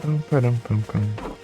뿜빠름뿜뿜.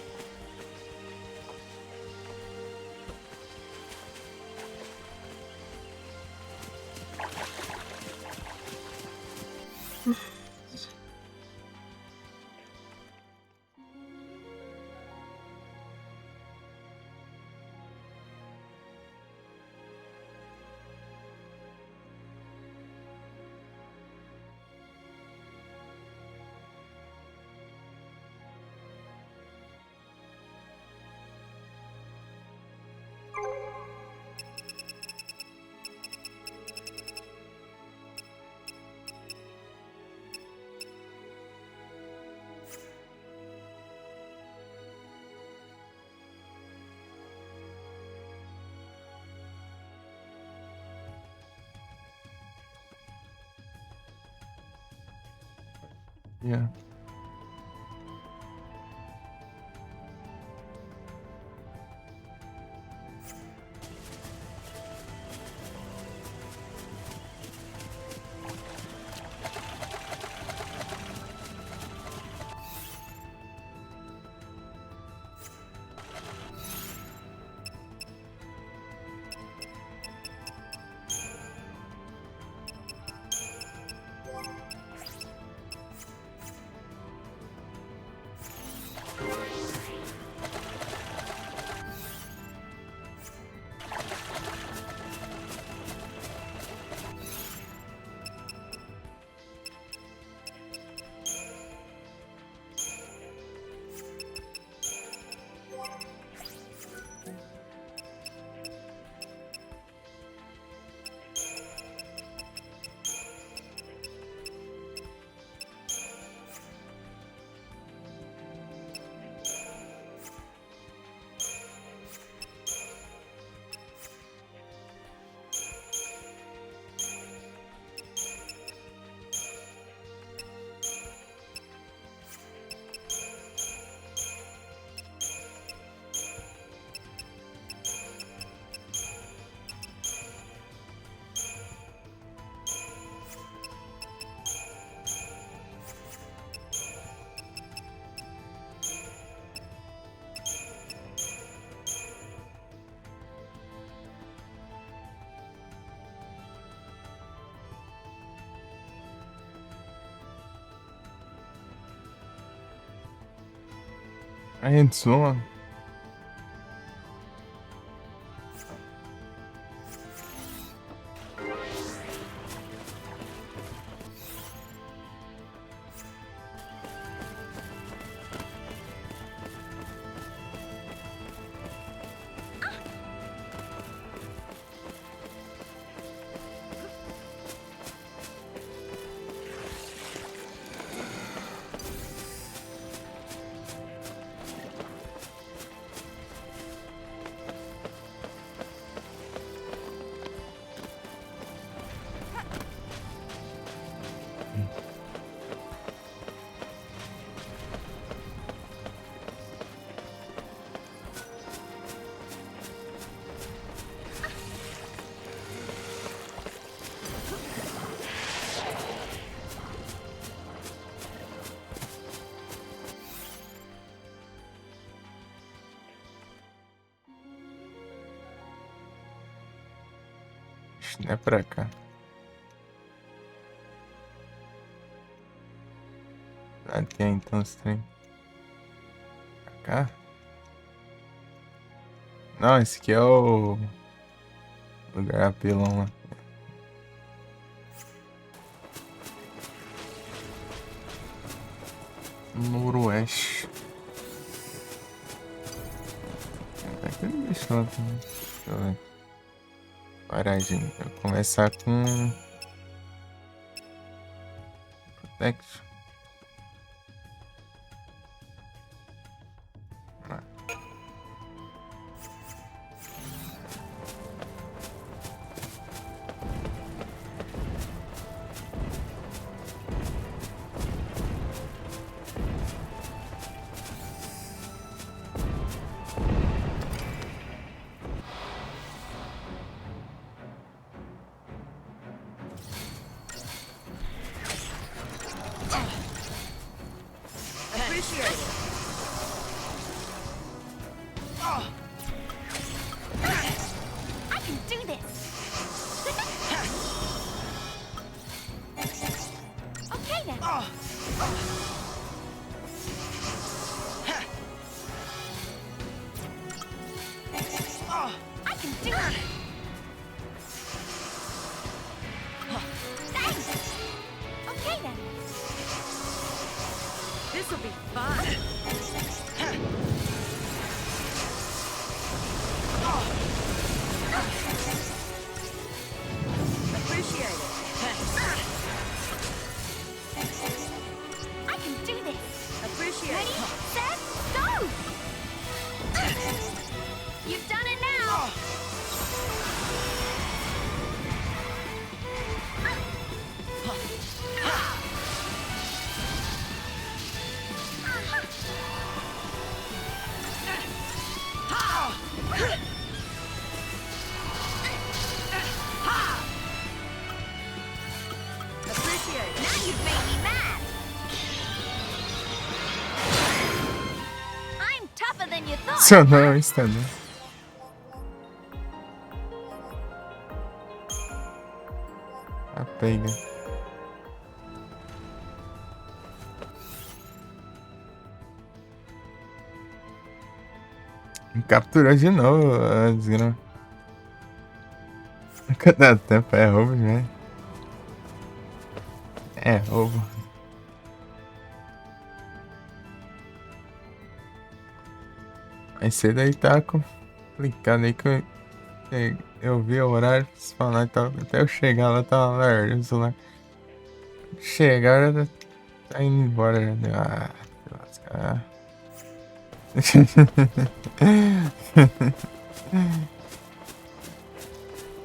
Yeah. I ain't so. Não é pra cá. Até então estranho. Pra cá? Não, esse aqui é o lugar apelão lá. Noroeste. Tá aquele bicho lá também. Deixa eu ver. Paradinho. Eu vou começar com Protect. I can do it. Thanks. Okay then. This'll be fun. Appreciate it. I can do this. Appreciate it. Ready, set, go! You've done it now. Appreciate it. Now you've made me mad. I'm tougher than you thought. Não, está não. A pega. Capturou de novo a desgrama. Cada tempo é roubo, né? É roubo. Mas cedo aí tá complicado aí que eu vi o horário pra se falar, então, até eu chegar lá tava largando o celular. Chegar tá indo embora já. Ah, se lascar.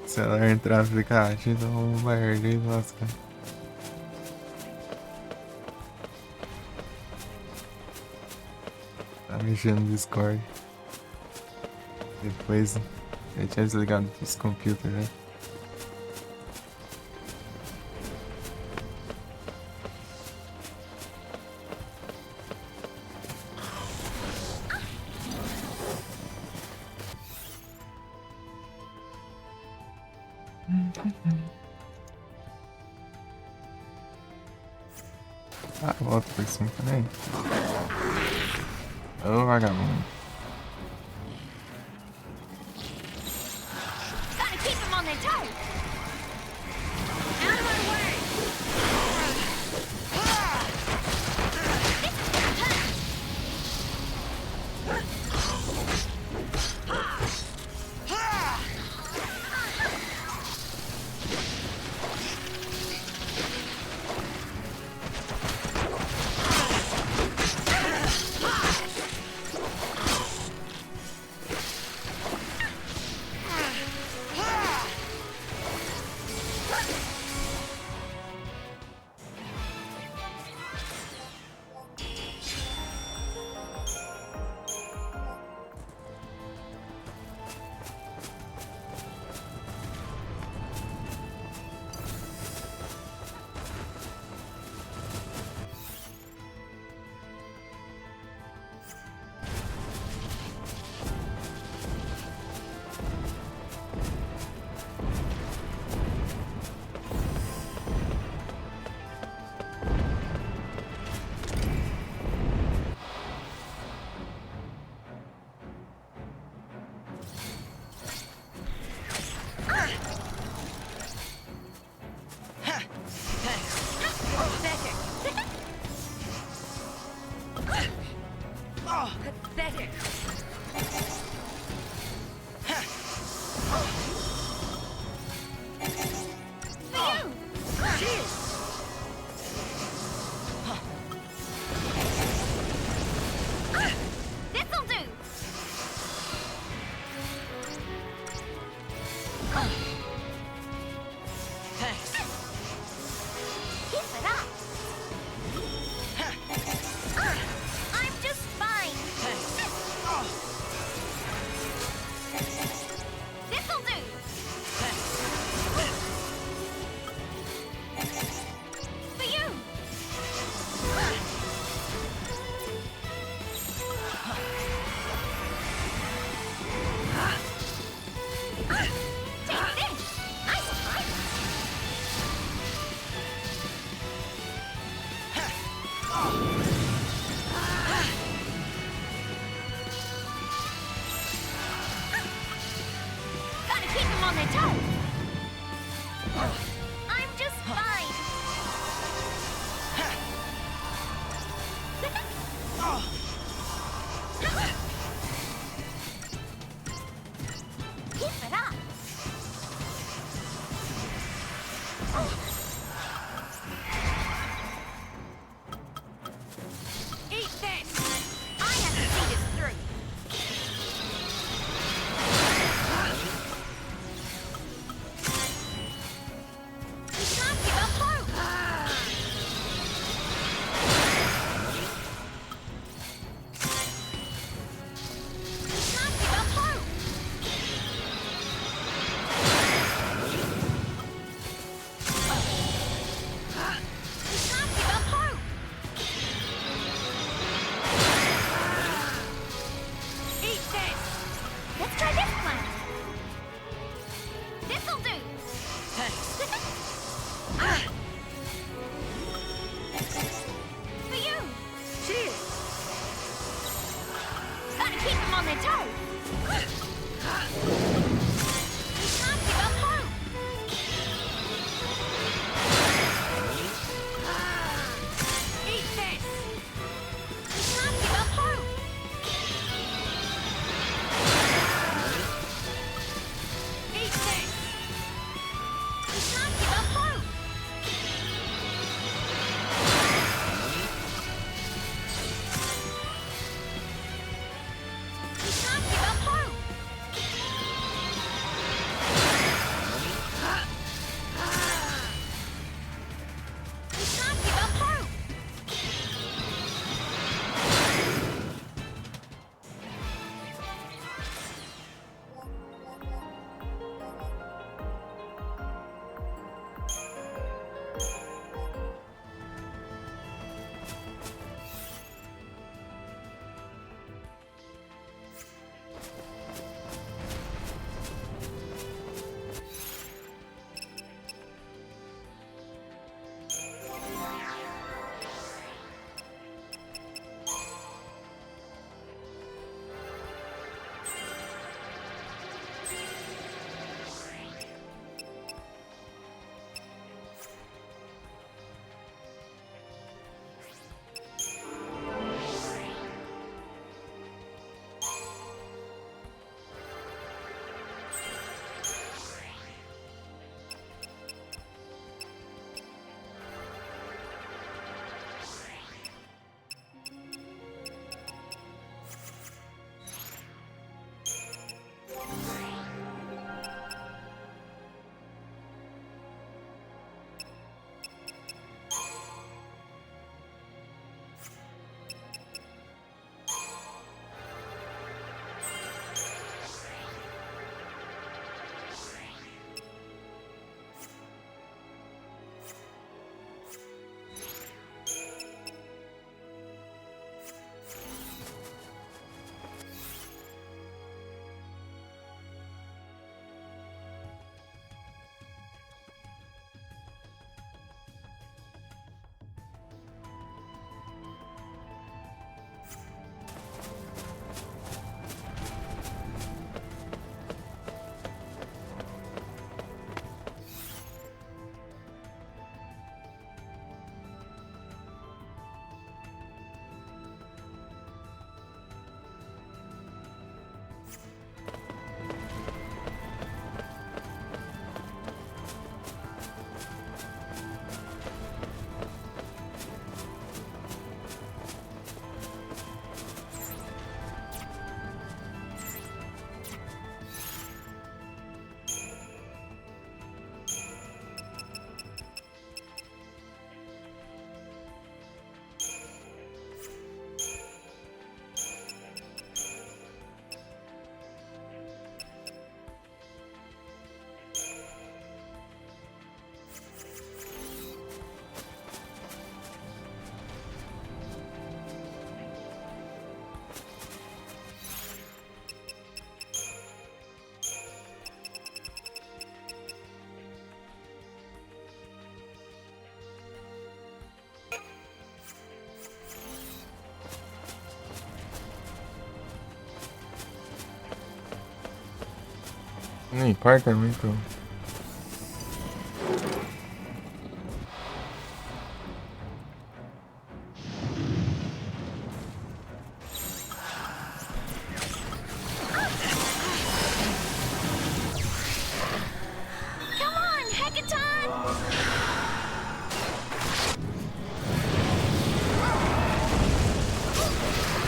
Se ela entrar e ficar agindo, eu vou barder e lascar. Tá mexendo no Discord. Depois eu tinha desligado os computers, né? Ah, volta por cima também. Ô, vagabundo. Gotta keep them on their toes. Out of my way. Pathetic. This'll do. Thanks. Keep it up. I'm just fine. Thanks. Gotta keep them on their toes. I'm just fine. Keep it up. No importa muito. Come on, Hekaton!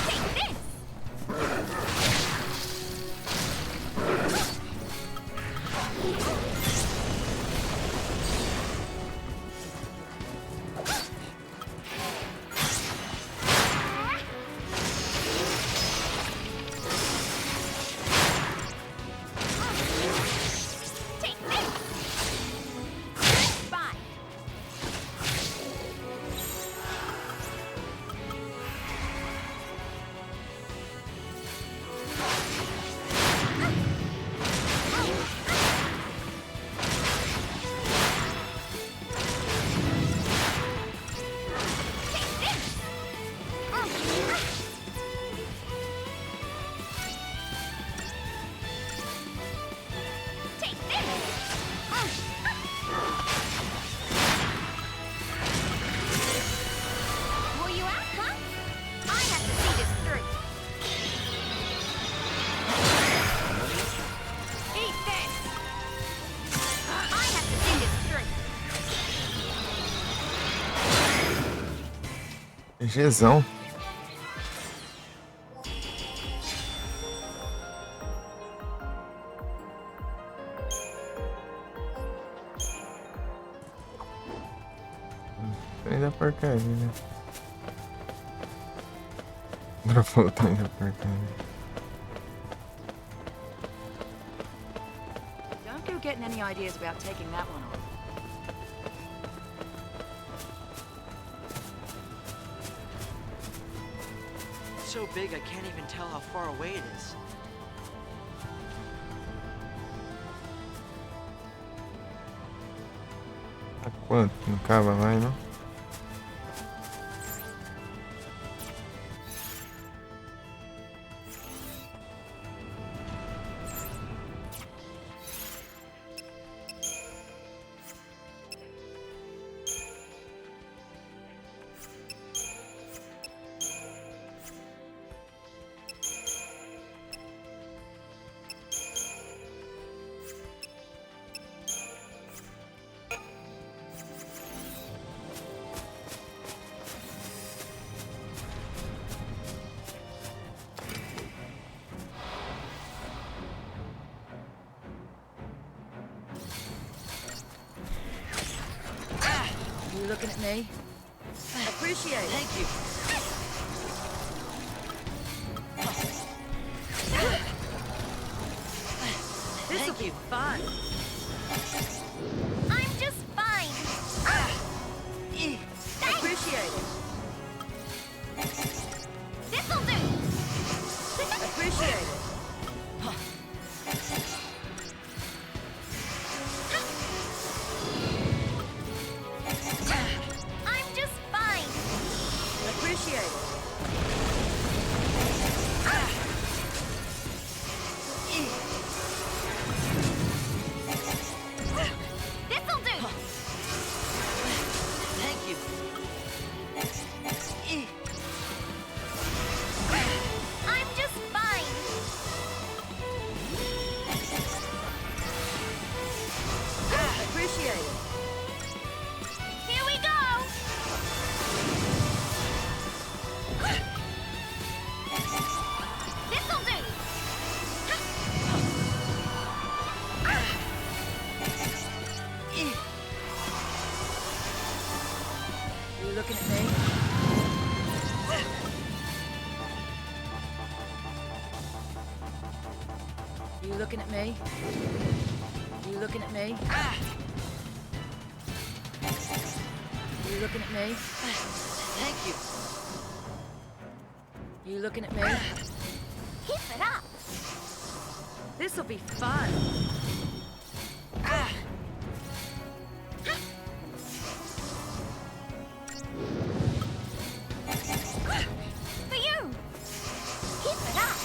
Take this! Take this! Bye! Take this! Take this! Were you out, huh? I have to see this through. Eat this! I have to see this through. Gzão. Trem da porcaria. Dropou o trem da porcaria. Don't go getting any ideas about taking that one on. It's so big I can't even tell how far away it is. Tá quanto? Não acaba mais, não? You looking at me? Appreciate it. Thank you. This'll be fun. I'm just fine. Appreciate it. This'll do. Appreciate it. I'm just fine. Appreciate it. This'll do. Thank you. I'm just fine. Appreciate it. Here we go. This'll do. You looking at me? You looking at me? You looking at me? You looking at me? Thank you. You looking at me? Keep it up. This'll be fun. For you. Keep it up.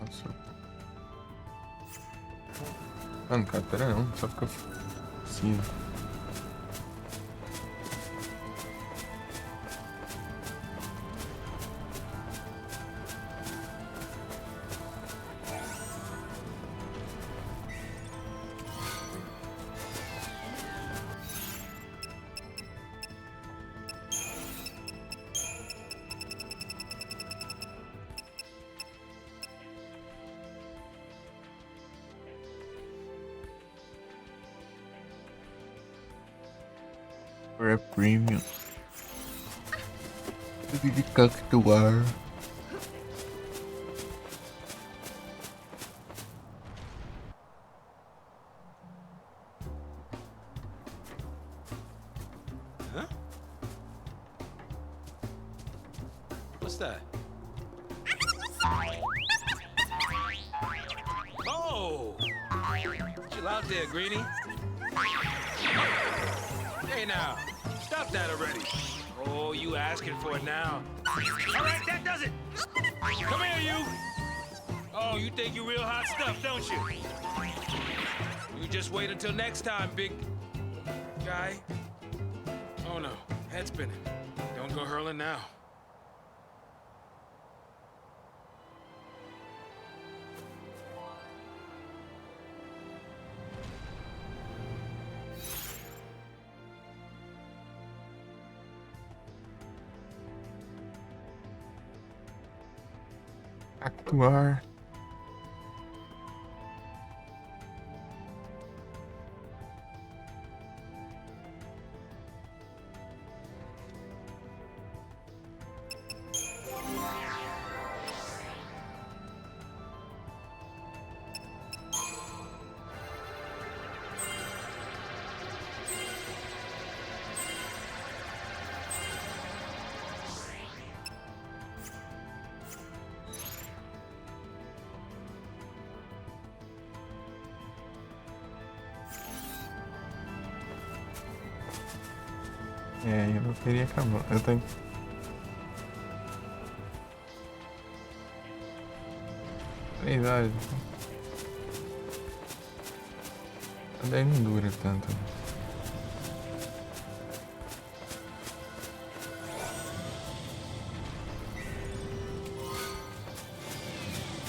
Nossa. Ah, não quero pedra não, só porque eu preciso. Para premium. De cactuar. Huh? What's that? Oh! Chill out there, Greenie. Hey now, stop that already. Oh, you asking for it now. All right, that does it. Come here, you. Oh, you think you real hot stuff, don't you? You just wait until next time, big guy. Oh no, head spinning. Don't go hurling now. Actuar. É, eu queria acabar. Eu tenho. Três horas. Daí não dura tanto.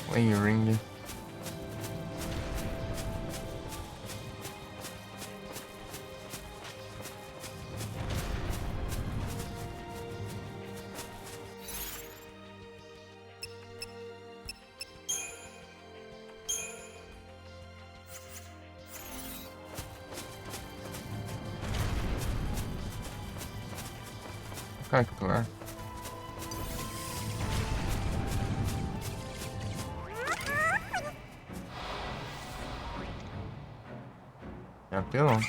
Play ring. Cactuar. É apelão.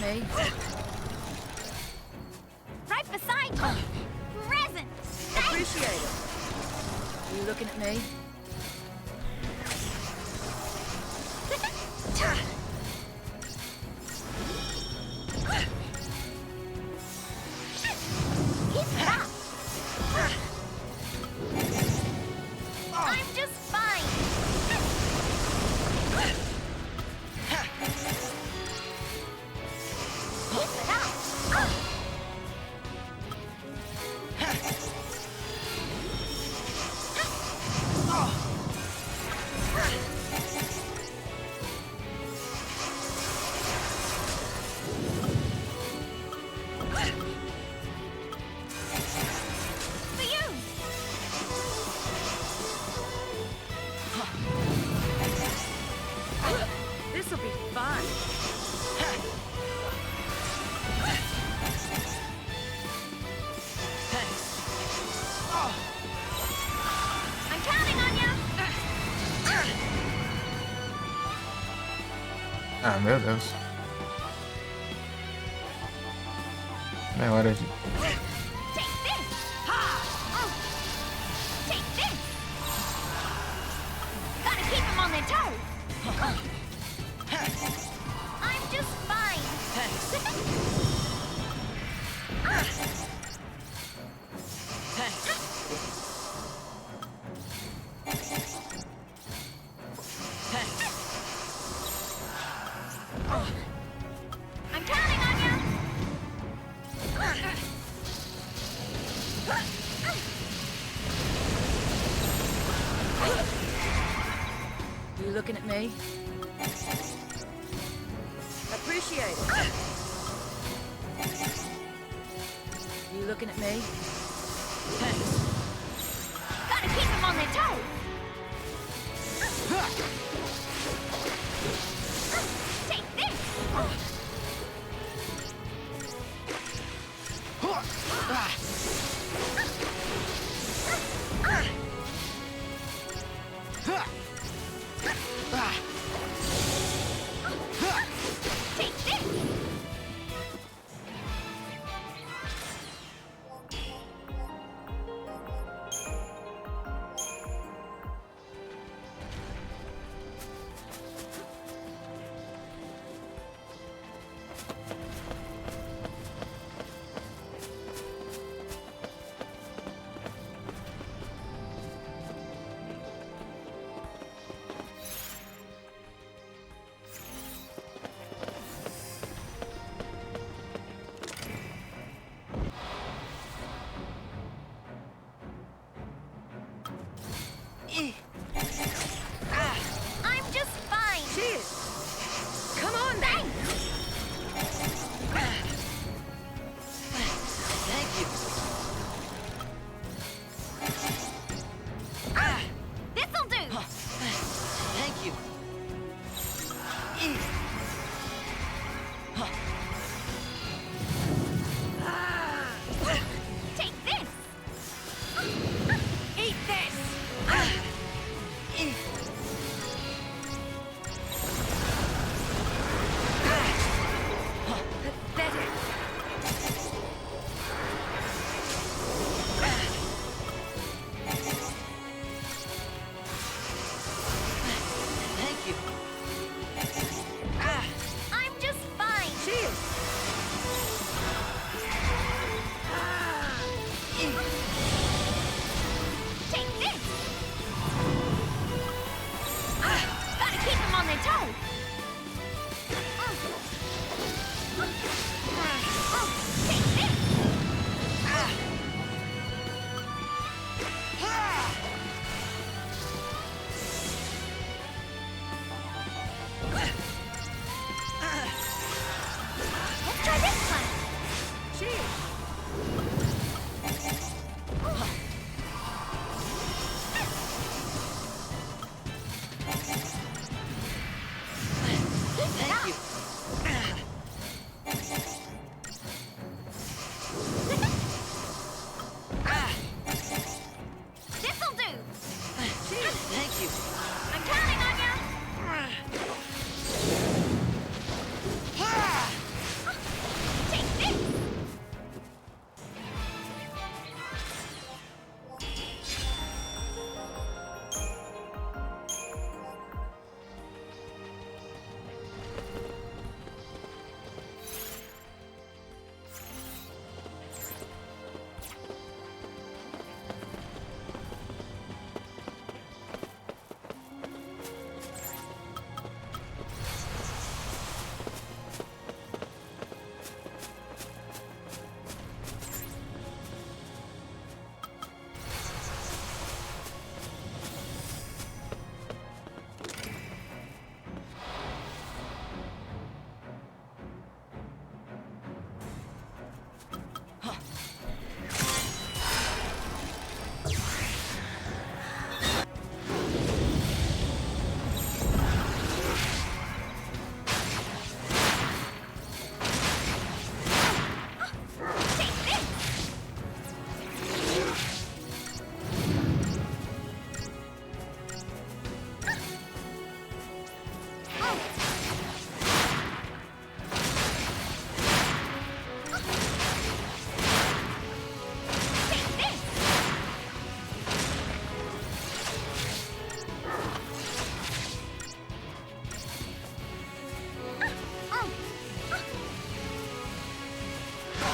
at me? Right beside you. Present. Appreciate it. You looking at me? Keep it up. I'm just fine. Keep it up. For you. This'll be fun. I'm counting on you. Ah, meu Deus. Não é hora de. Take this. Oh. Take this. Gotta keep them on their toes. I'm just fine. I'm counting on you. You looking at me? Appreciate it. You looking at me? Gotta keep them on their toes. Take this. Take this.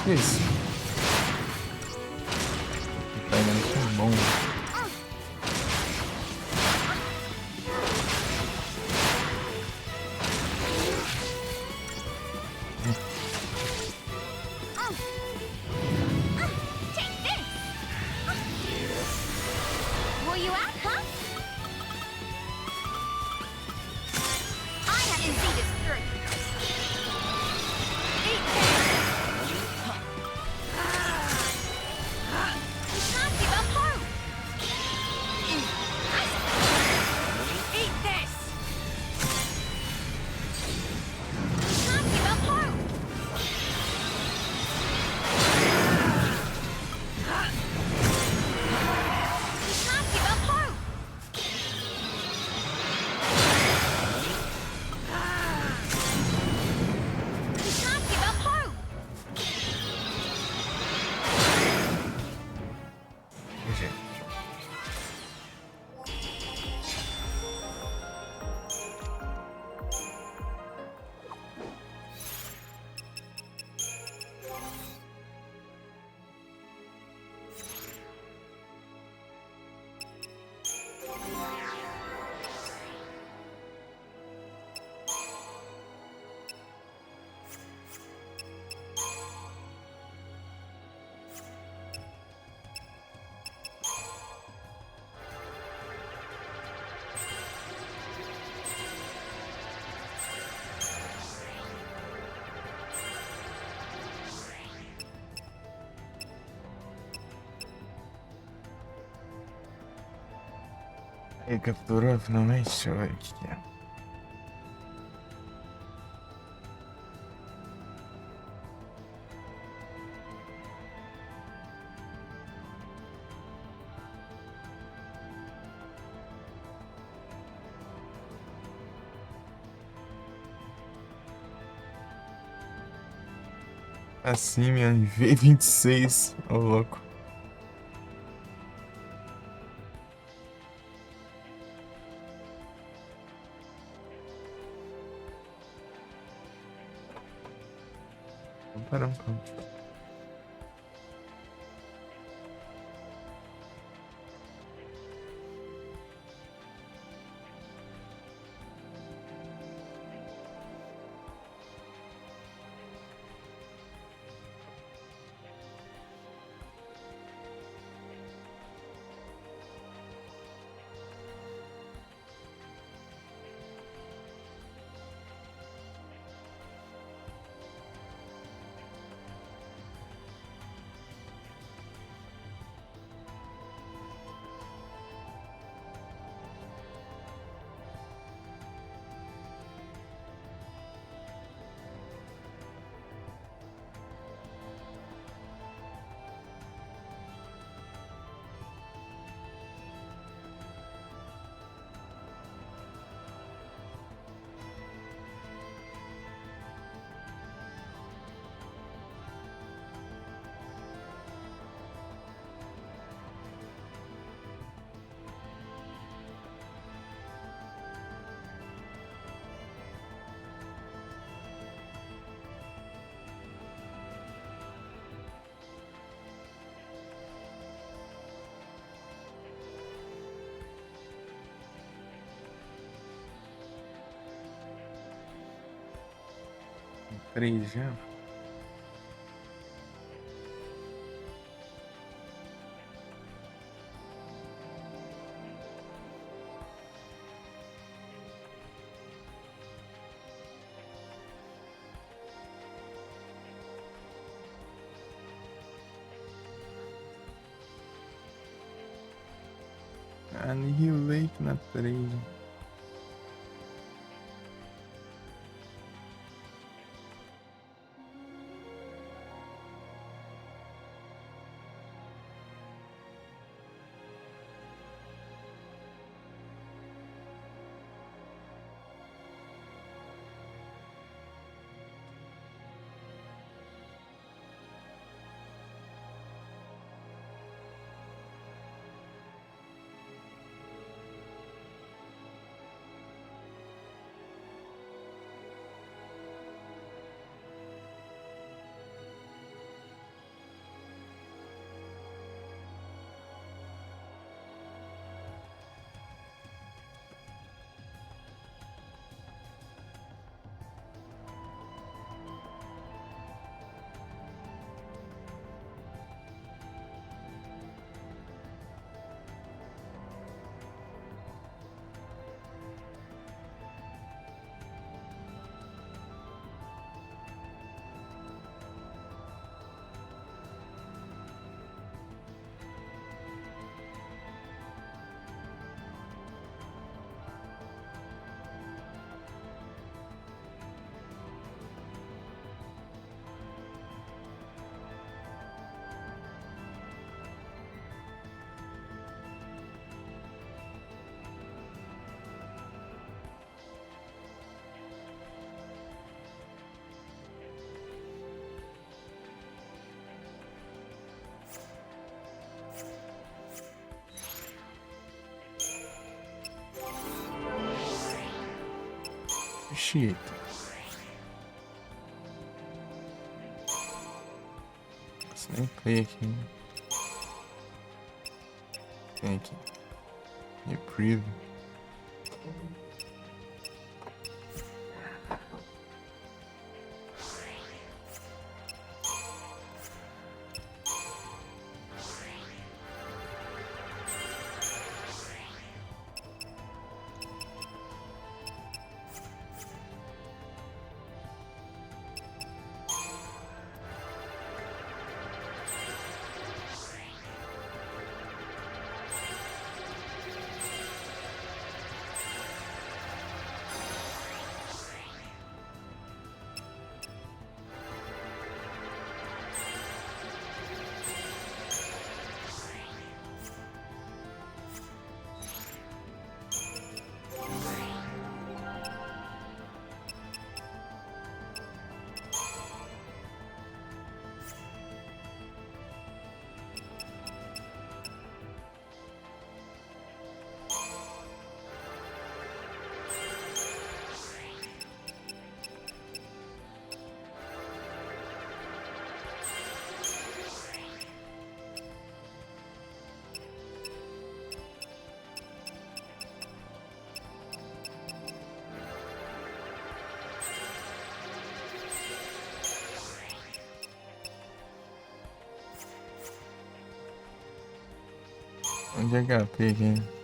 Isso. Pegando com bom. Take this! Will you out, huh? I haven't seen this through. Eat this! You can't give up hope! Eat this! You can't give up hope! You can't give up hope! You can't give up hope! GG. Aí, capturou finalmente? Deixa eu ver o que é. Assim, minha V26, ô louco. Para um pouco. Três já. Annihilate na 3. Appreciate. Nem play aqui. Tem aqui. Reprieve. Onde é HP aqui?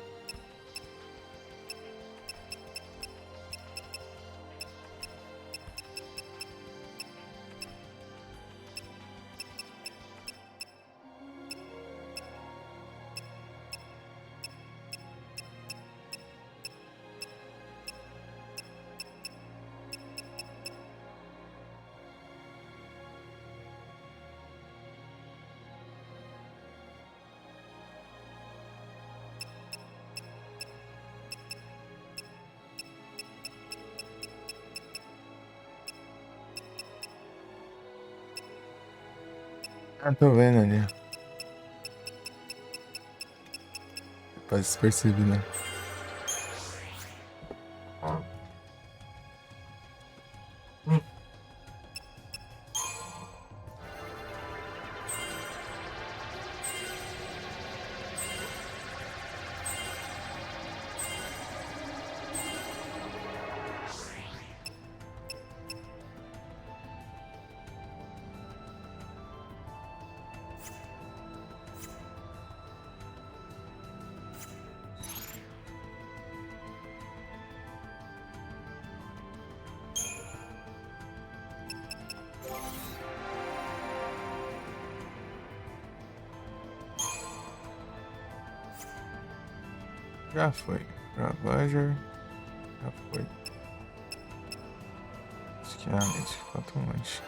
Ah, tô vendo ali. Pode se perceber, né? Já foi. Ravager. Já foi. Esquiamente. Falta um lanche.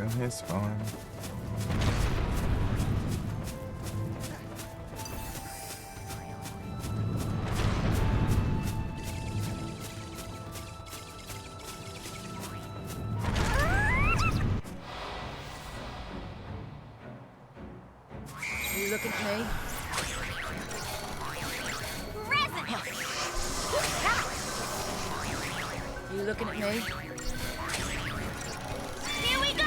Eu respondo. You looking at me? Resonance! You looking at me? Here we go!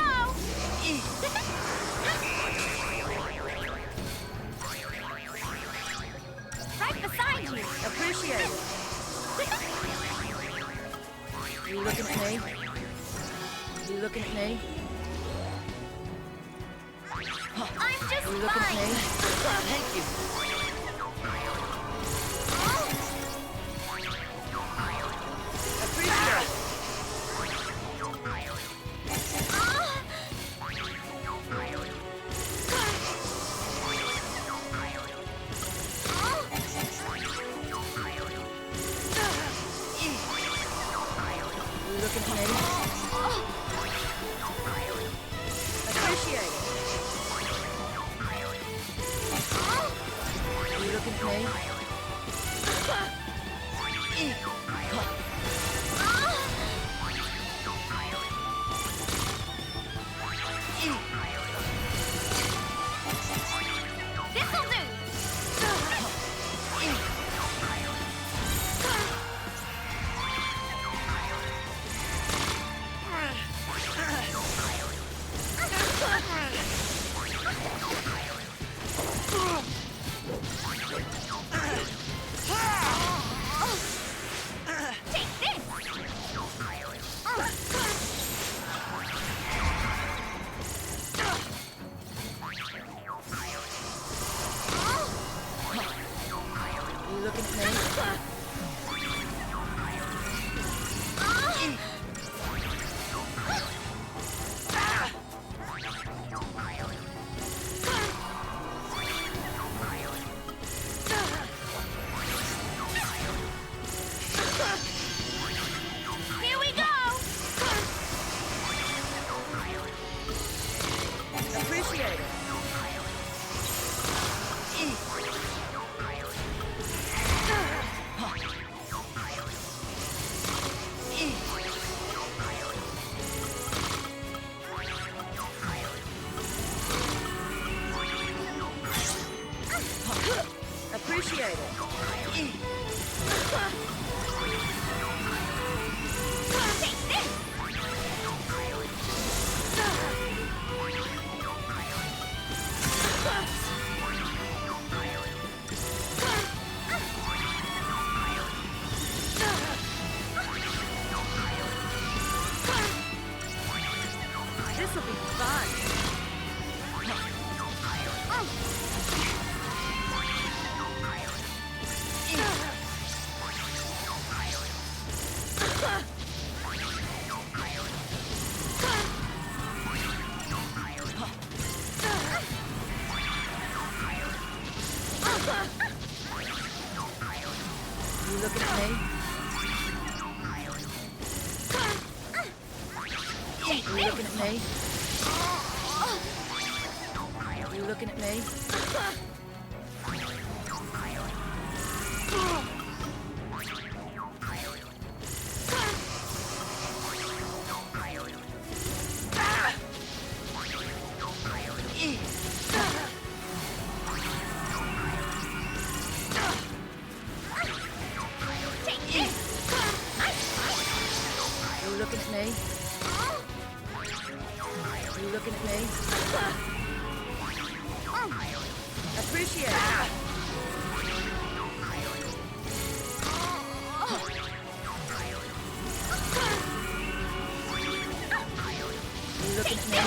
Right beside you! Appreciate it. You looking at me? You looking at me? I'm just You looking at fine! me? Thank you. Appreciate it. You looking at me? Appreciate it. You looking at me? This'll do! Take this! You looking at me? Here we go! Appreciate it. Appreciate it. Take this! This'll be fun. You looking at me? You looking at me? You looking at me? Take this! You looking at me? You looking at me? Appreciate it. You looking at me?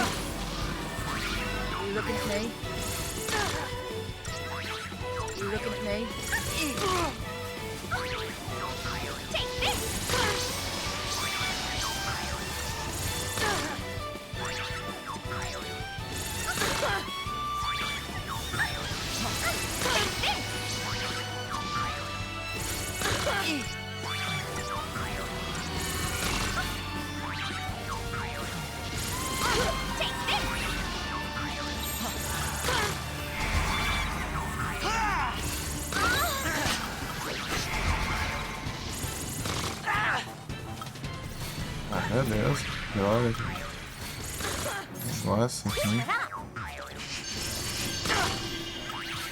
You looking at me? You looking at me? Take this! Take Meu Deus, que droga. Negócio aqui.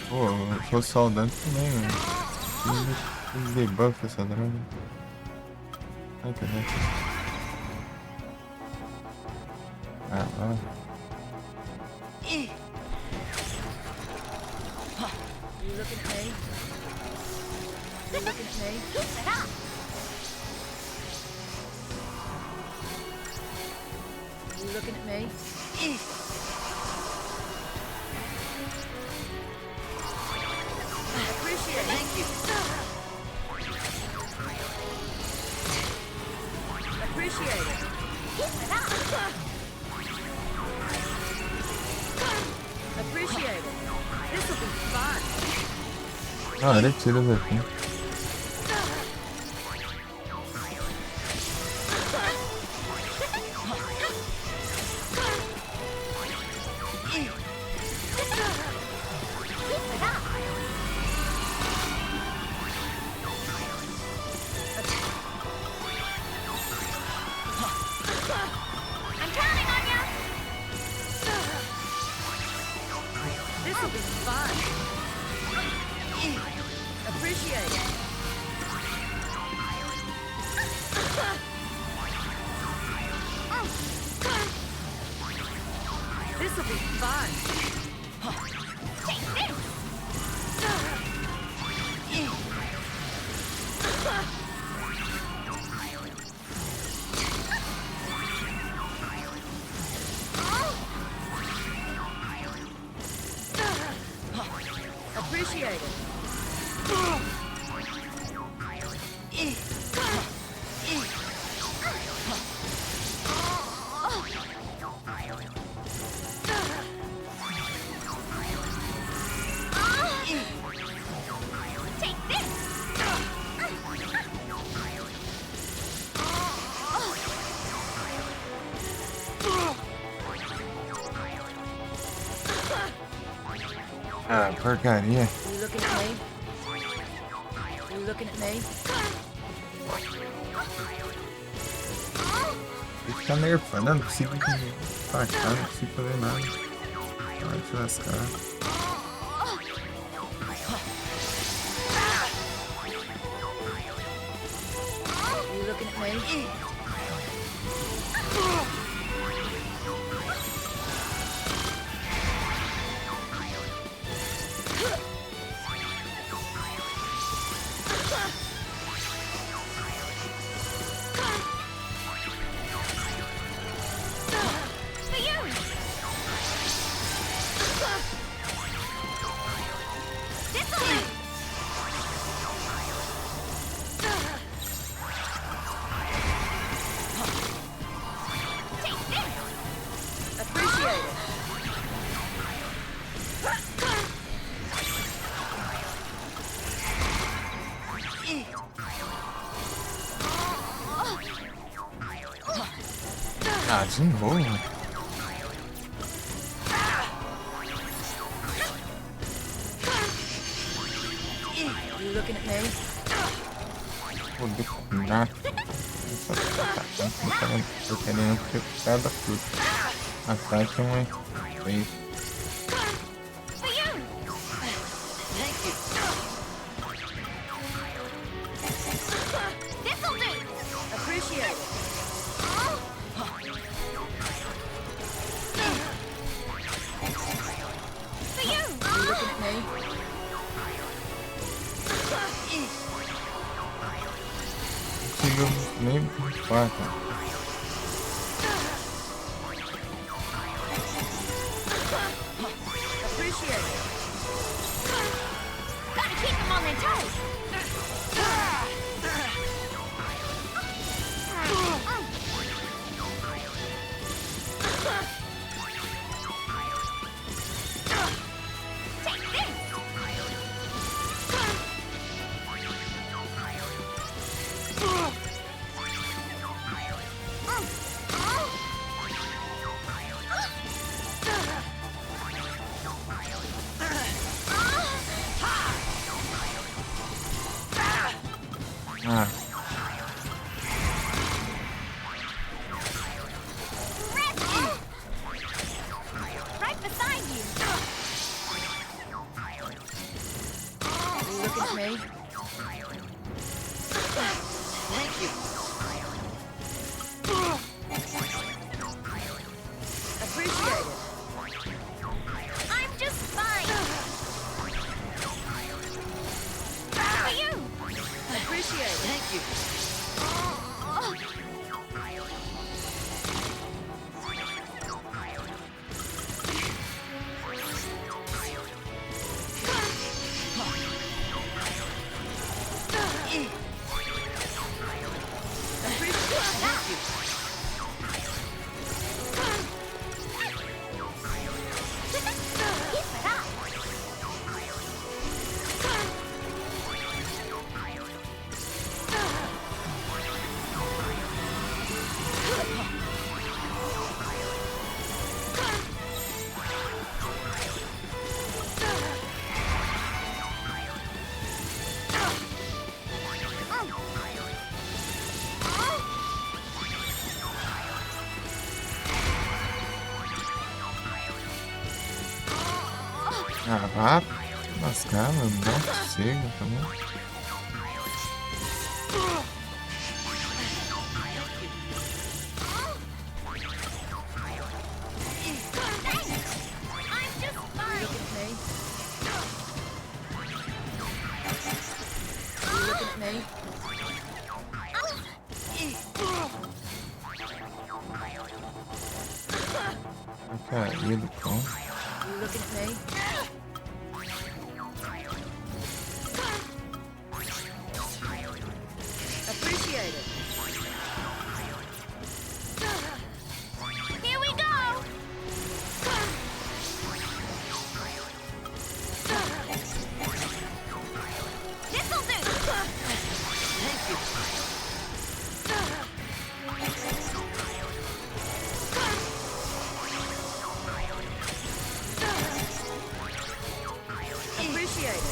Pô, eu tô saudando também, mano. Que debuff essa droga. Ai, cadê? Ah, ah. You looking at me? You looking at me? Keep it up. You looking at me? Appreciate it. Thank you. Appreciate it. Keep it up. Appreciate it. This'll be fun. Ah, ele tira daqui. I'm counting on you. This'll be fun. Appreciate it. This'll be fun. Take this. Appreciate it. Take this. Ah, porcaria. You looking at me? You looking at me? Ele fica nerfando, não consigo atacar, não consigo fazer nada. Vai te lascar. You looking at me? For you. This'll do. Take this. Appreciate it. Ah, de novo. You looking at me? Vou defunar. Tô querendo ter cada fruta. Ataque é uma vez. For you. Thank you. This'll do. Appreciate it. For you. You looking at me? Não consigo nem faca. Appreciate it. Gotta keep them on their toes. Take this. Ah, vá lascar, mano. Não consigo, tá bom? Looking at me? Caído, pô. You looking at me? Appreciate it. Here we go. This'll do. Thank you. Appreciate it.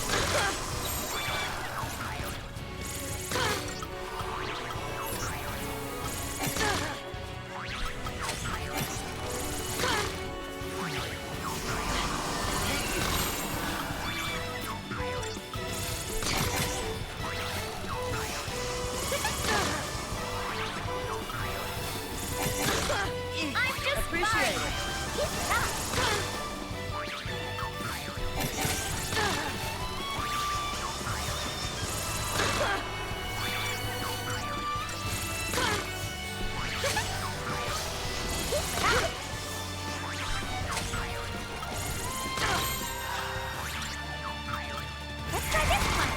I'm just Appreciate fine. it. Keep it up. Let's try this one.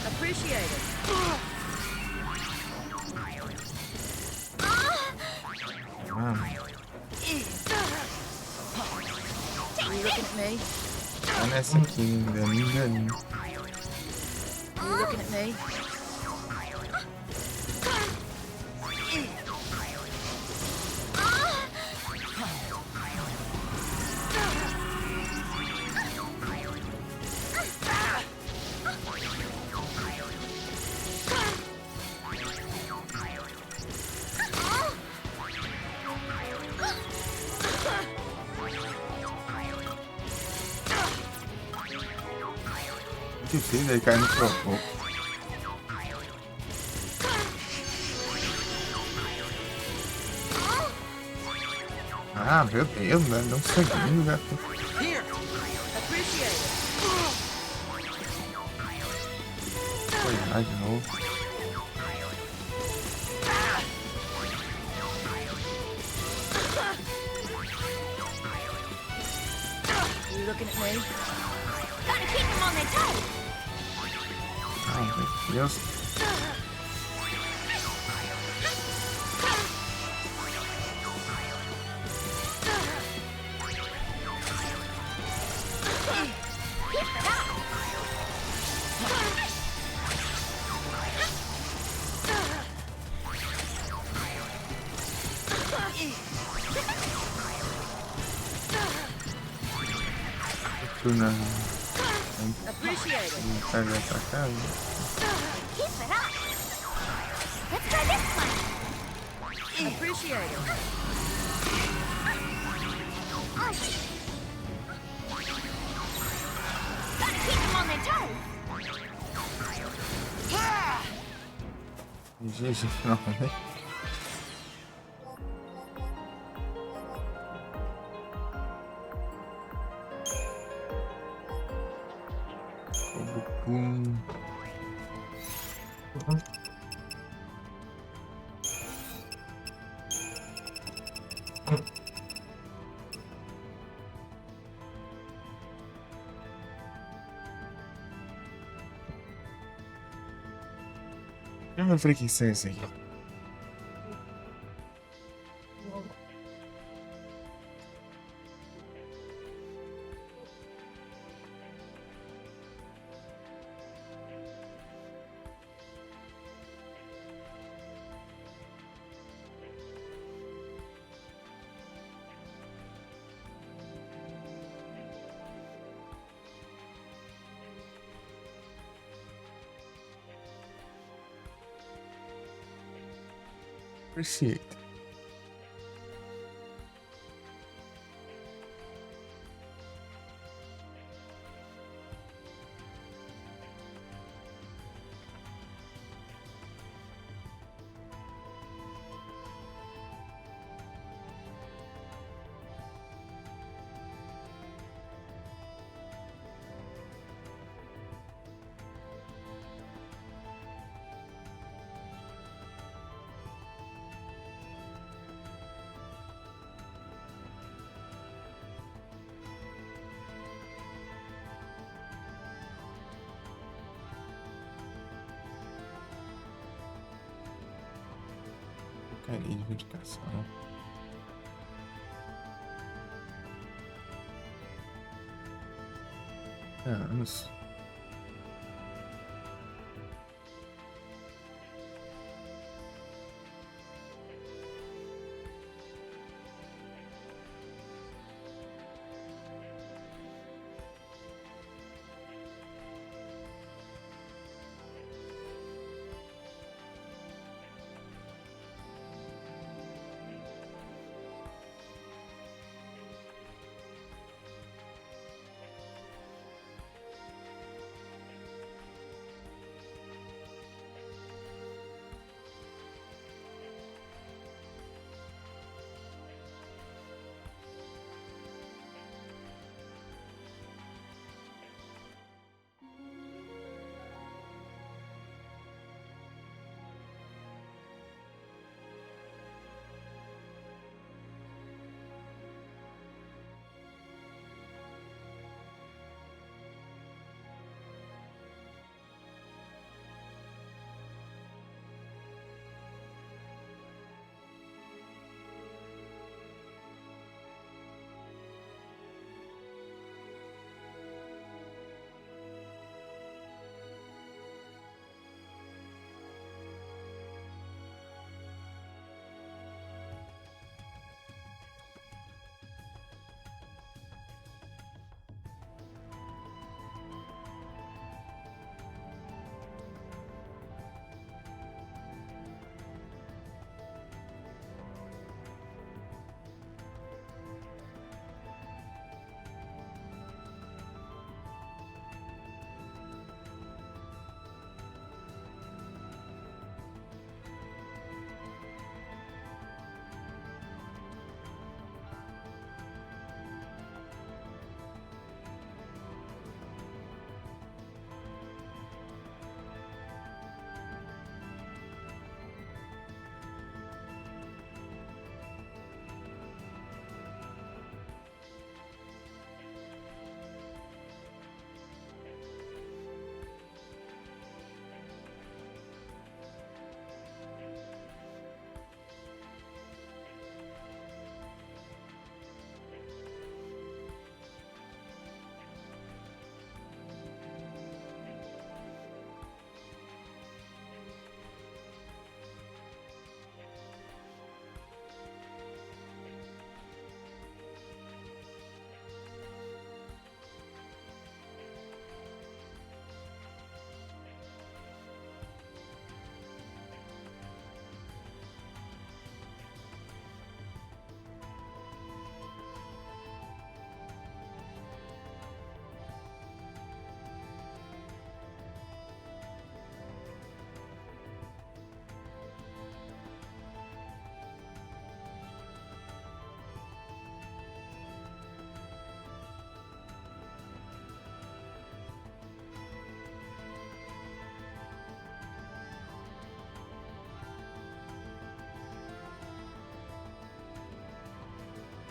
Appreciate it. Mano, You looking at me? tá nessa aqui, enganinho. You looking at me? Difícil aí cair no sufoco. Ah, meu Deus, né? Deu um segundo, né? Here. Appreciate it. Foi lá de novo. You looking at me? Gotta keep them on their toes. Ai, meu Deus. Keep it up. Tu na. Appreciate it. Sai pra cá. Keep it up. Let's try this one. Appreciate it. Gotta keep them on their toes. GG finalmente. Pum. Eu me falei que isso é esse aqui. Appreciate. Porcaria de dedicação. Anos.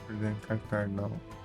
Perdendo cartão, não.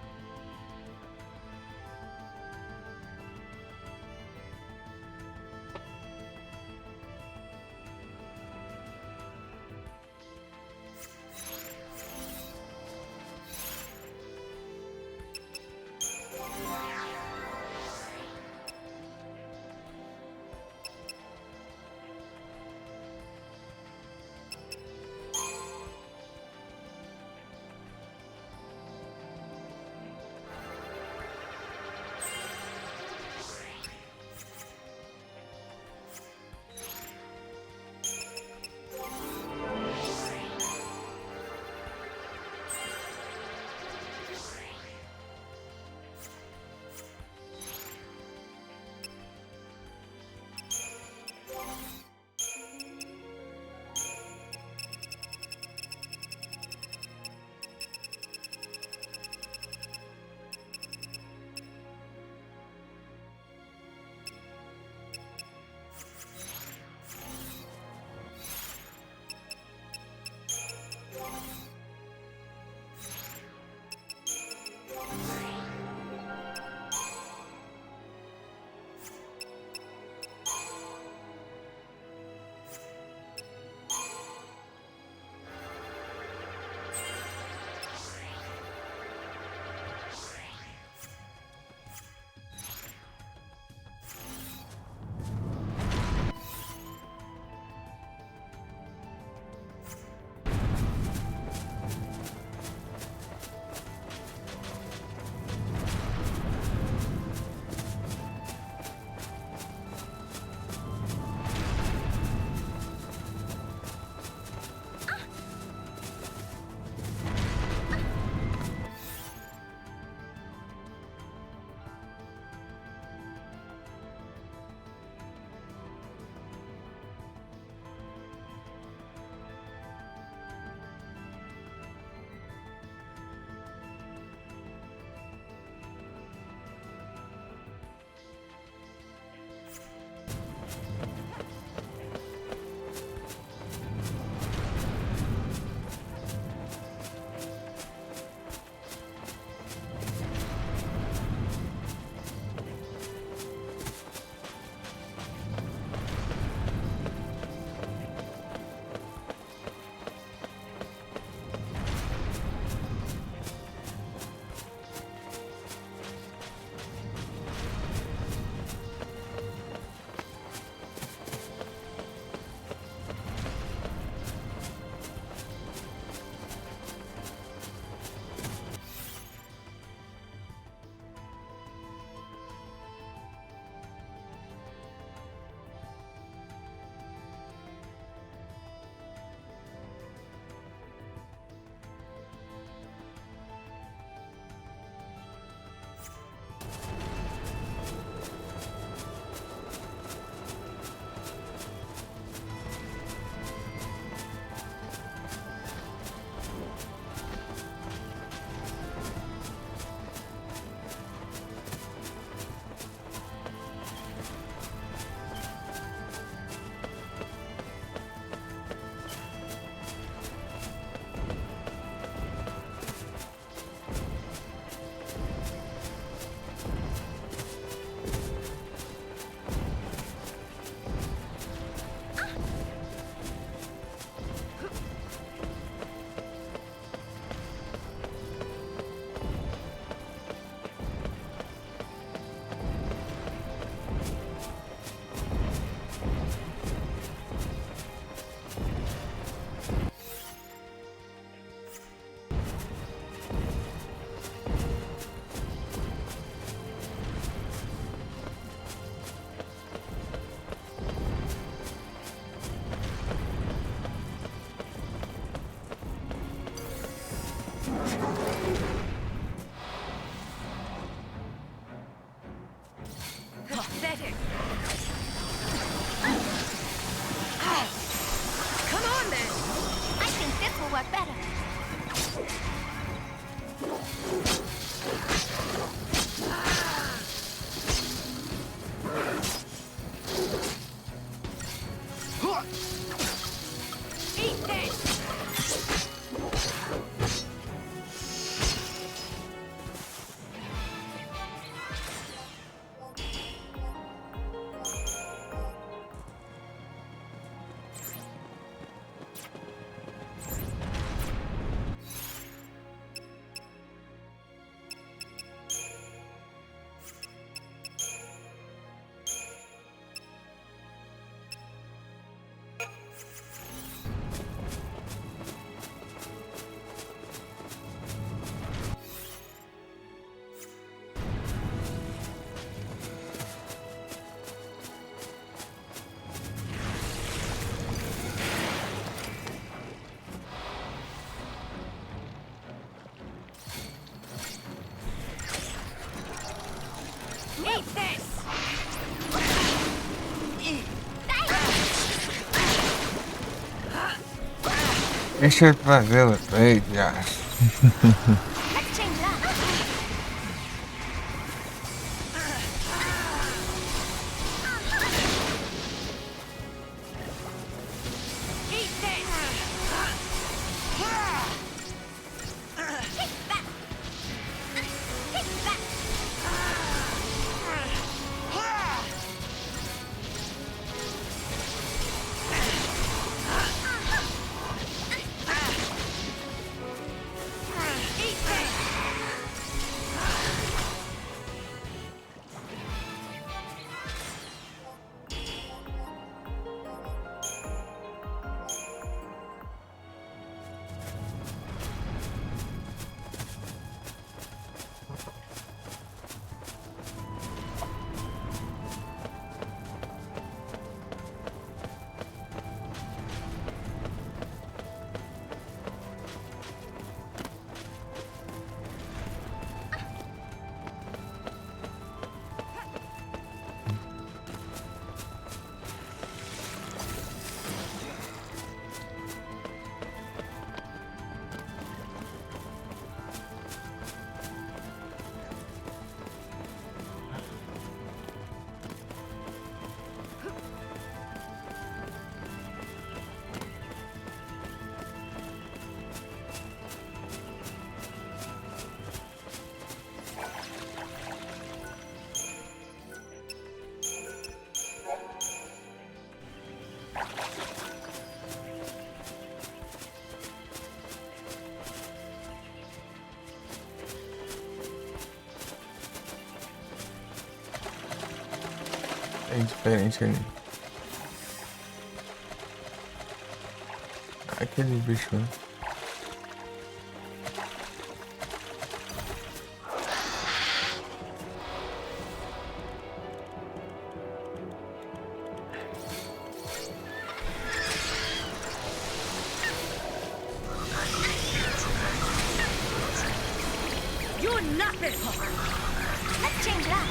pathetic. Come on, then. I think this will work better. Eat this. Eat this! Deixa eu fazê-lo bem, já. Let's change it up. Eat this! Take that! Take that! Eat this! É diferente ali. Aquele bicho, né? You're nothing! Let's change it up.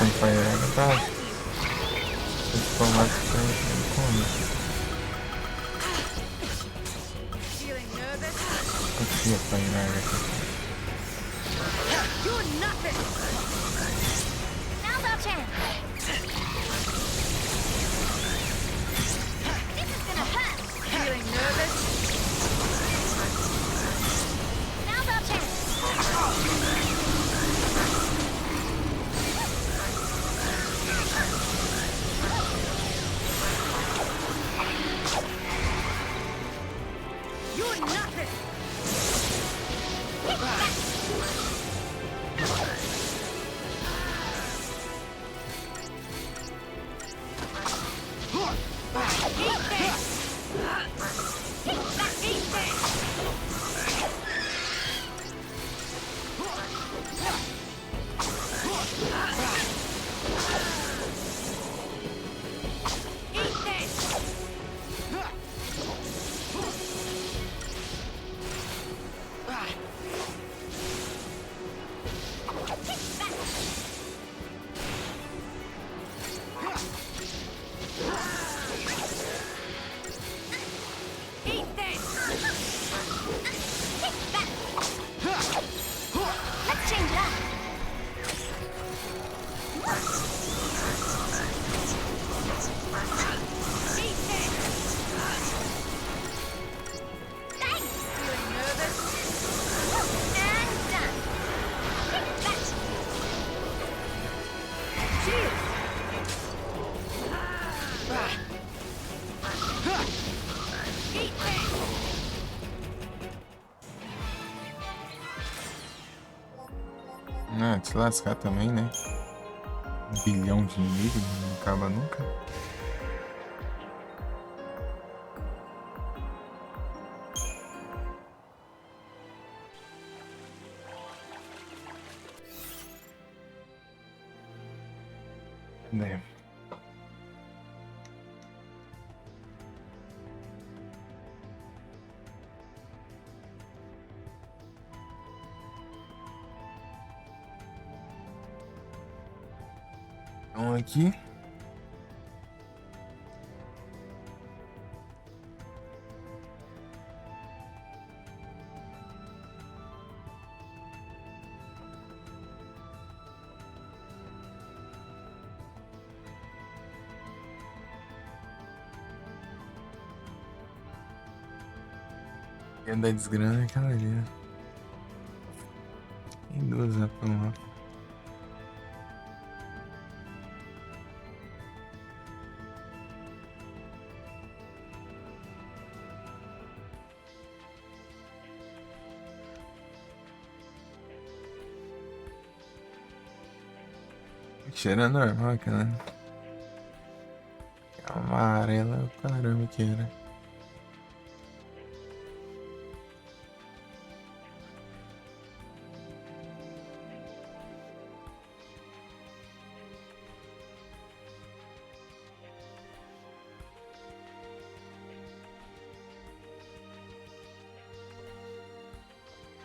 sem Fire tá. Esse combate foi cômico. Feeling nervous? Aqui a Fire aqui. You're nothing! Now's our chance. This is gonna hurt. Feeling nervous? Now's our chance. You're nothing! Eat this. Take that. Let's change it up. Eat this. Thanks. Feeling nervous? And done. Take that. Cheers! Eat this. Ah, te lascar também, né? 1 bilhão de inimigos, não acaba nunca. Né? Então aqui. E a da desgrana é aquela ali, né? Tem duas lá por um lado. Cheira normal, cara. Amarela, caramba que era.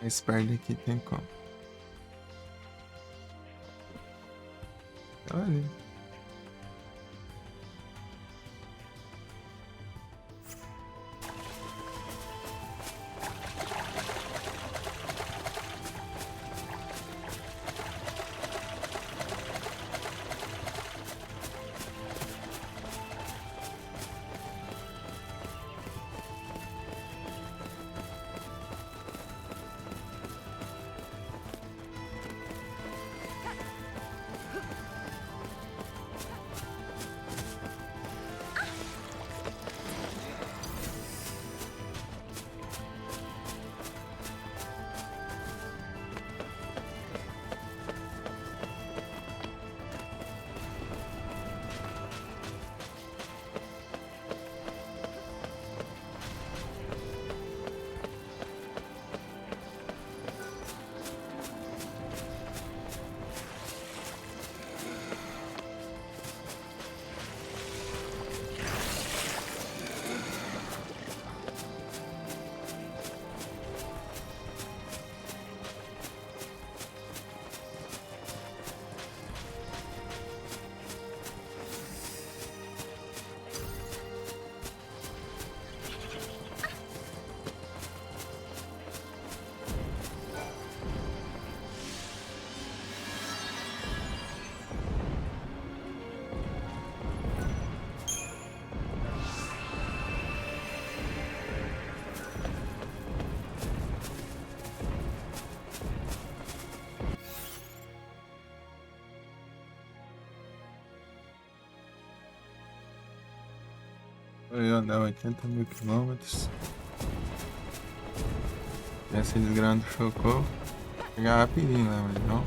Esse par daqui tem como? Olha. andar 80 mil quilômetros. E essa desgrama do Chocou. Chegar rapidinho lá, mas não.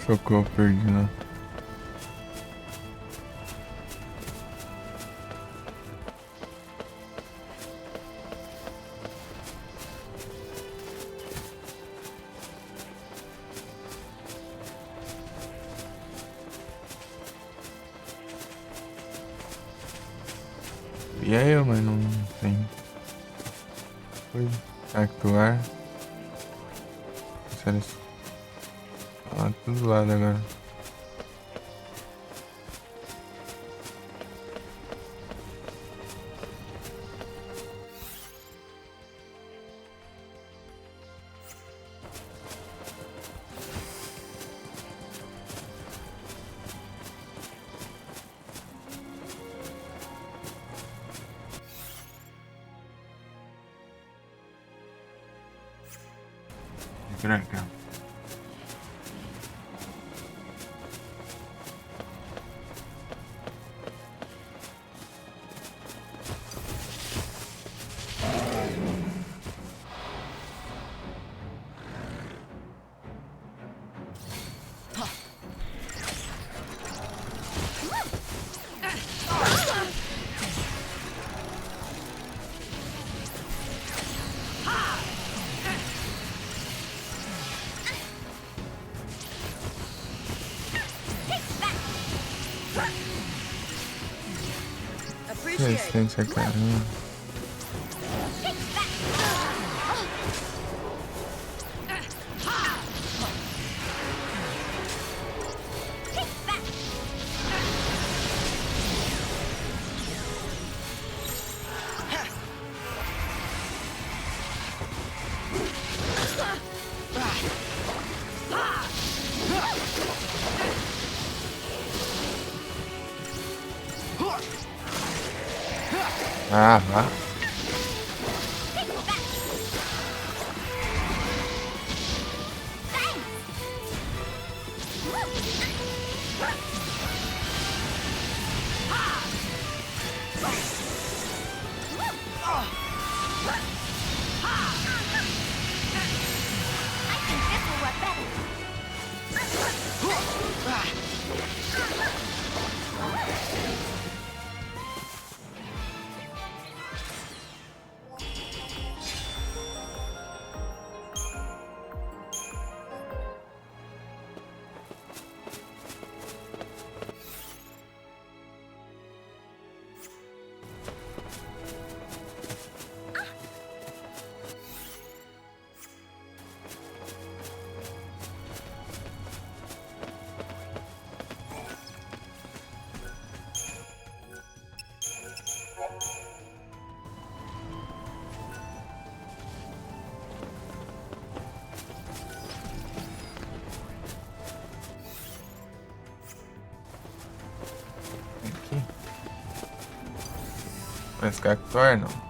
Chocou, perdi, né? E aí, mas não tem coisa. Actuar. Sério. Ah, tudo do lado agora. Graca. Resistência, caramba. Ah, vá. Mas Cactuar não.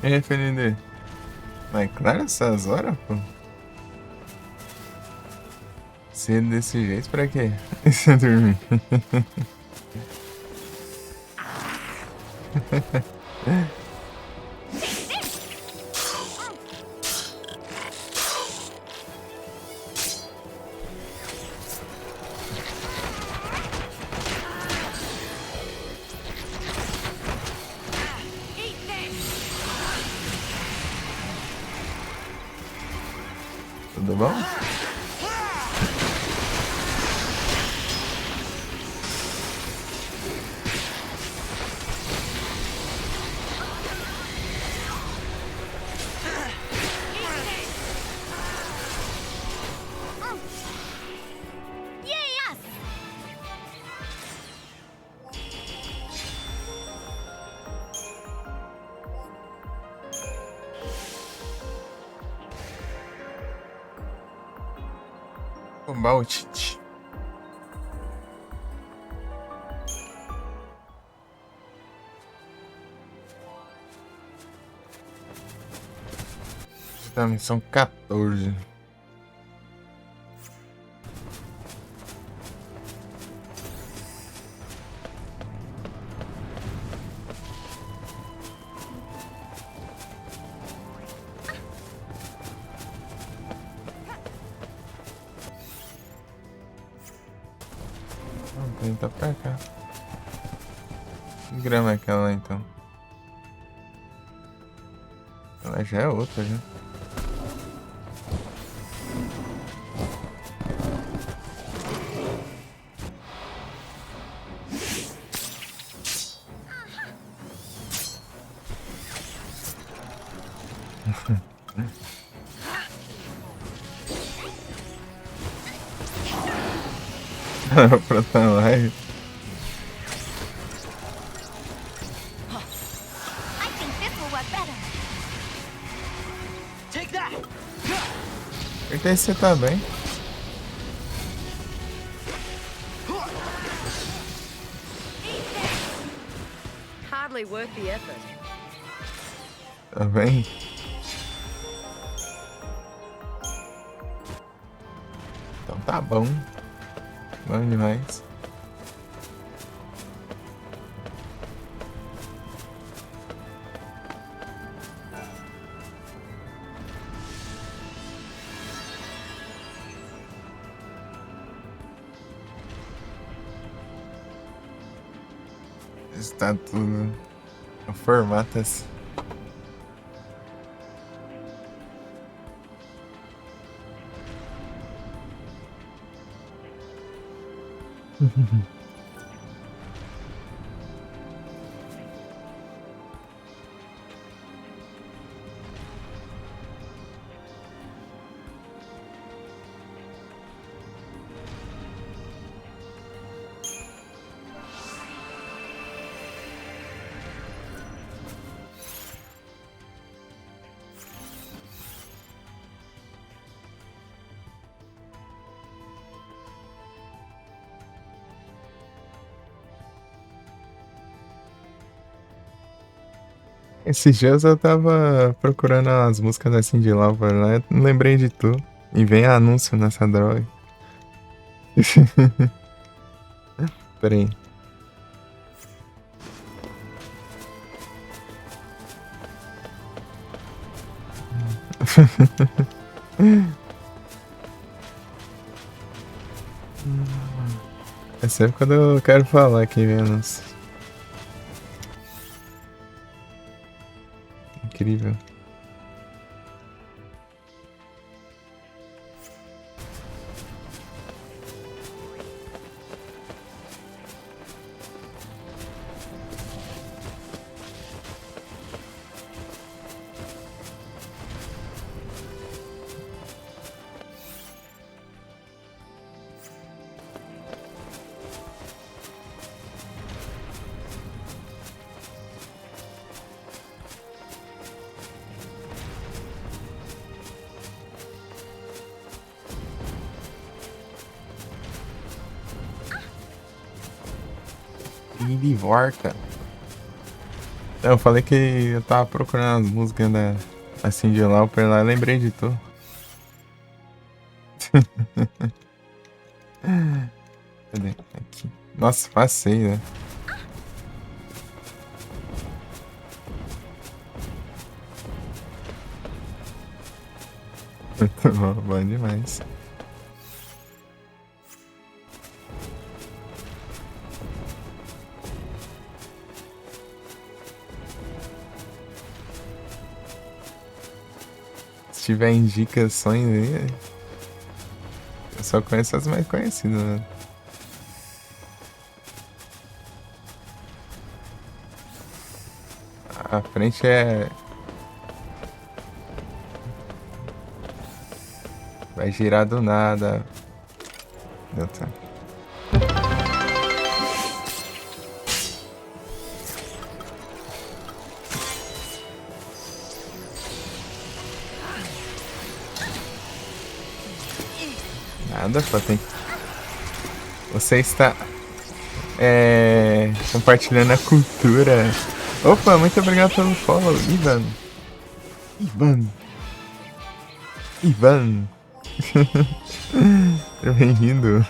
E aí, FND? Mas claro, essas horas, pô. Cedo desse jeito, pra quê? Você dormir. Tudo bom? Yay, us! Bombar o Tite. Da missão 14. Vamos tentar pra cá. Que grama é aquela lá, então? Ela já é outra, já. Pra tá live. I think this will work better. Take that! Certeza que você tá bem. Hardly worth the effort. Tá bem? Então tá bom. Bom demais. Está tudo no formato assim. Esses dias eu tava procurando as músicas da Cyndi Lauper lá, lembrei de tu. E vem anúncio nessa droga. Pera aí. É sempre quando eu quero falar que vem anúncio. Incrível. E de volta. Eu falei que eu tava procurando as músicas da Cyndi Lauper lá, eu lembrei de tu. Cadê? Aqui. Nossa, passei, né? Muito bom, bom demais. Se tiver indicações aí, eu só conheço as mais conhecidas, né? A frente é. Vai girar do nada. Deu tempo. Nada, só tem. Você está compartilhando a cultura. Opa, muito obrigado pelo follow, Ivan. Ivan. Bem-vindo.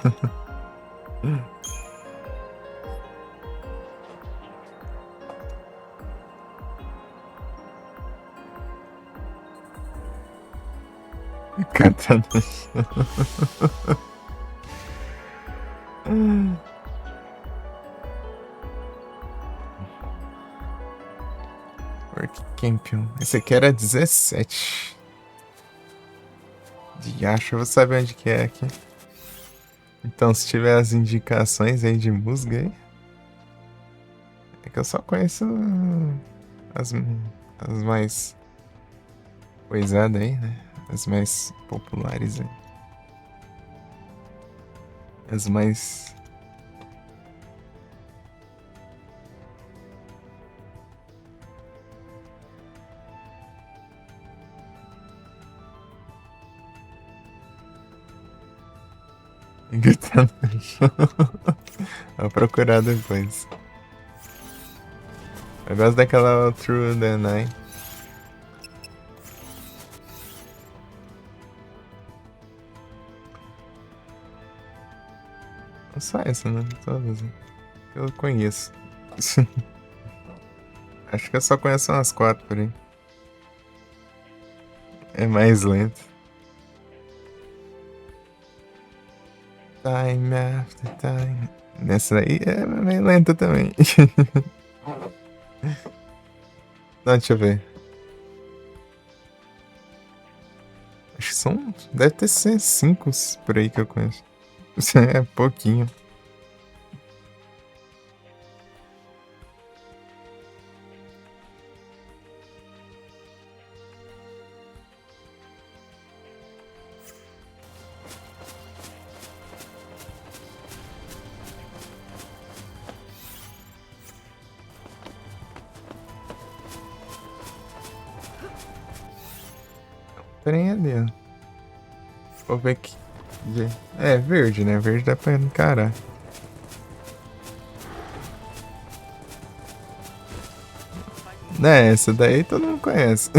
Cantando. Work Campion. Esse aqui era 17. De acho, eu vou saber onde que é aqui. Então, se tiver as indicações aí de música aí. É que eu só conheço as mais coisadas aí, né? As mais populares aí. As mais. Gritando. Vou procurar depois. Eu gosto daquela Through the Night. Só essa, né? Todas. Eu conheço. Acho que eu só conheço umas 4 por aí. É mais lento. Time after time. Nessa aí é meio lenta também. Não, deixa eu ver. Acho que são. Deve ter 5 por aí que eu conheço. É pouquinho. Trem ali, ó. Vou ver que. É verde, né? Verde dá pra encarar. Né, essa daí todo mundo conhece.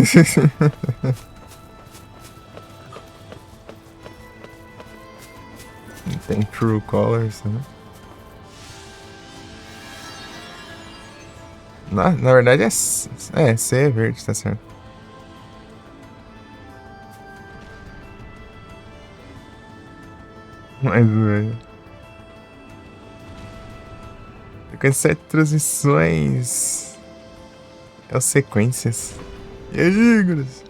Tem True Colors, né? Na verdade é C é verde, tá certo. Mas, velho. Com 7 transições. É as sequências. E aí, Igros?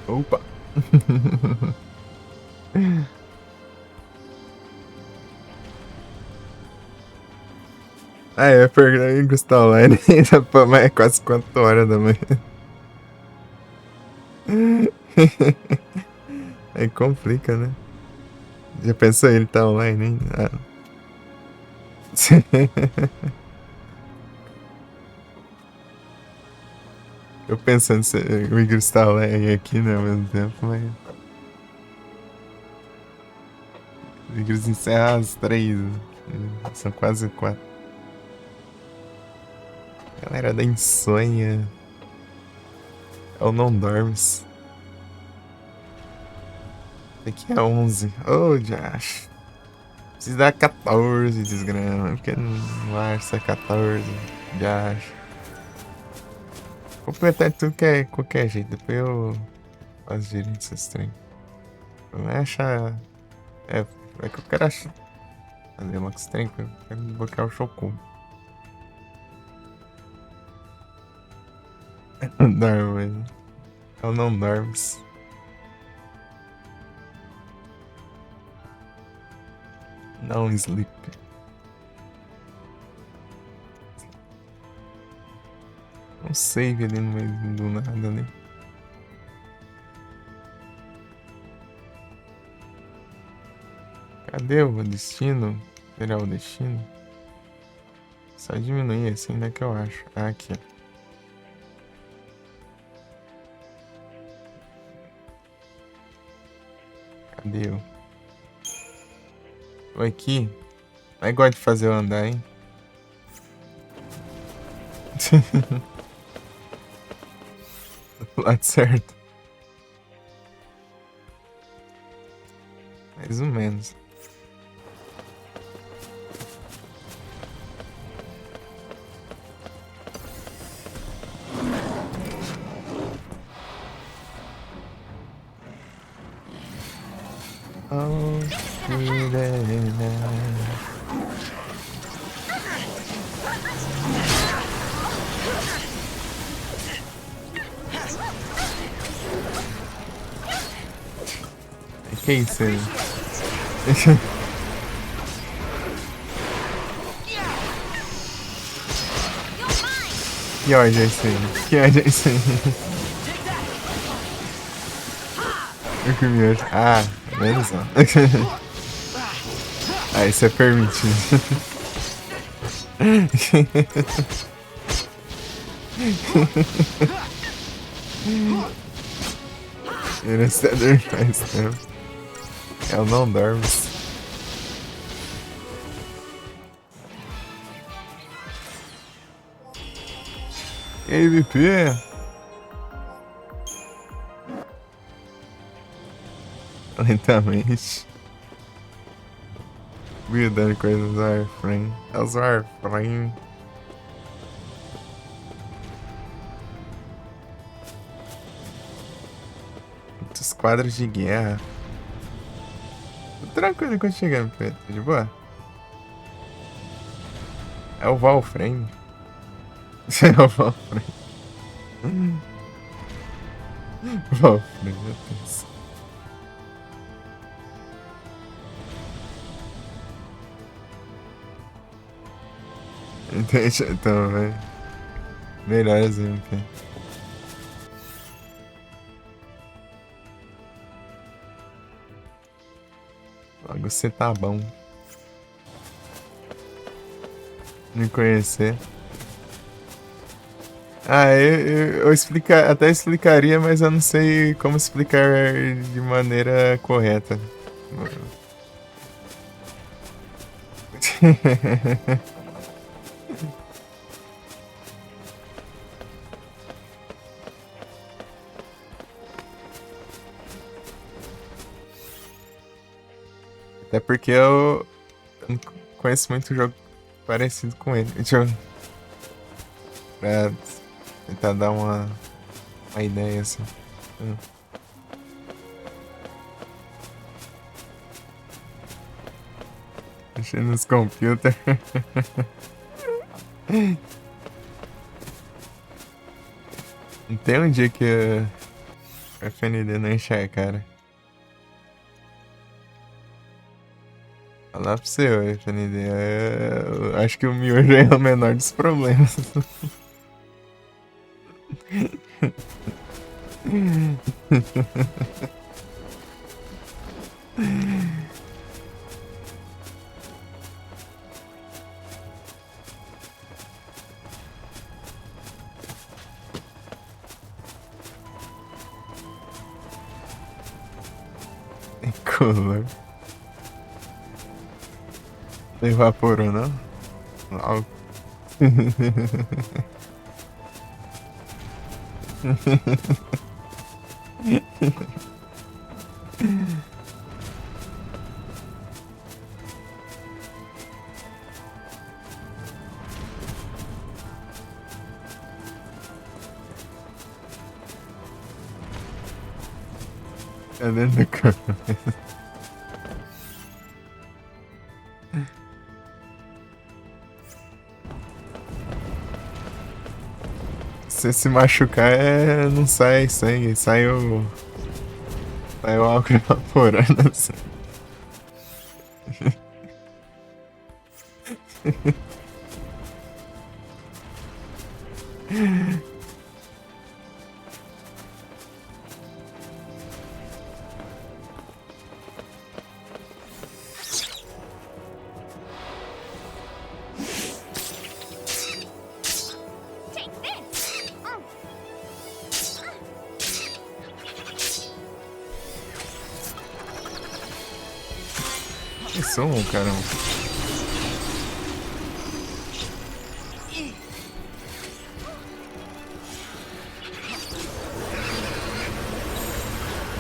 Opa! Ah, eu ia perguntar em Crystal Line ainda, pô, mas é quase 4 horas da manhã. Aí complica, né? Já pensou ele tá online, hein? Ah. Eu pensando se o Igor está online aqui, né, ao mesmo tempo, mas... O Igor encerra às 3. São quase 4. Galera da insônia. Eu não dormes. Aqui é 11. Ô, Josh. Precisa dar 14 desgrama. Porque não acho é 14. Josh. Vou completar tudo que é qualquer jeito. Depois eu faço direito desses trem. Não é achar. É que eu quero achar. Fazer Max Trem. Eu quero desbloquear o Shoku. Dorme. Eu não dormes. Não sleep. Um save ali no meio do nada ali. Cadê o destino? Será o destino? Só diminuir assim, né, que eu acho. Ah, aqui, ó. Cadê eu? Tô aqui. Aí gosta de fazer eu andar, hein? Do lado certo. Mais ou menos. Oh, que isso aí? Que ódio é isso aí? Que ódio é isso aí? O que me acha? Ah, menos ó. Ah, isso é permitido. Ele está dormindo faz tempo. Ela não dorme. E aí, VP? Lentamente. Cuidando coisas do Warframe. É os Warframe. Muitos quadros de guerra. Tô tranquilo quando chegando, Pedro. De boa? É o Warframe. É o Warframe. Warframe, meu Deus. Entende? Então, velho. Melhor exemplo. Logo você tá bom. Me conhecer. Ah, até explicaria, mas eu não sei como explicar de maneira correta. Até porque eu não conheço muito jogo parecido com ele. Deixa eu... Pra tentar dar uma ideia assim. Mexendo nos computers. Não tem um dia que a FND não enche a cara. Falar pra você, ô, FND, eu acho que o miojo é o menor dos problemas. Color. Não evaporou, não? Não. Tá dentro do corpo. Se se machucar, não sai sangue, sai o álcool evaporando assim. Take this. Oh. Que som, caramba.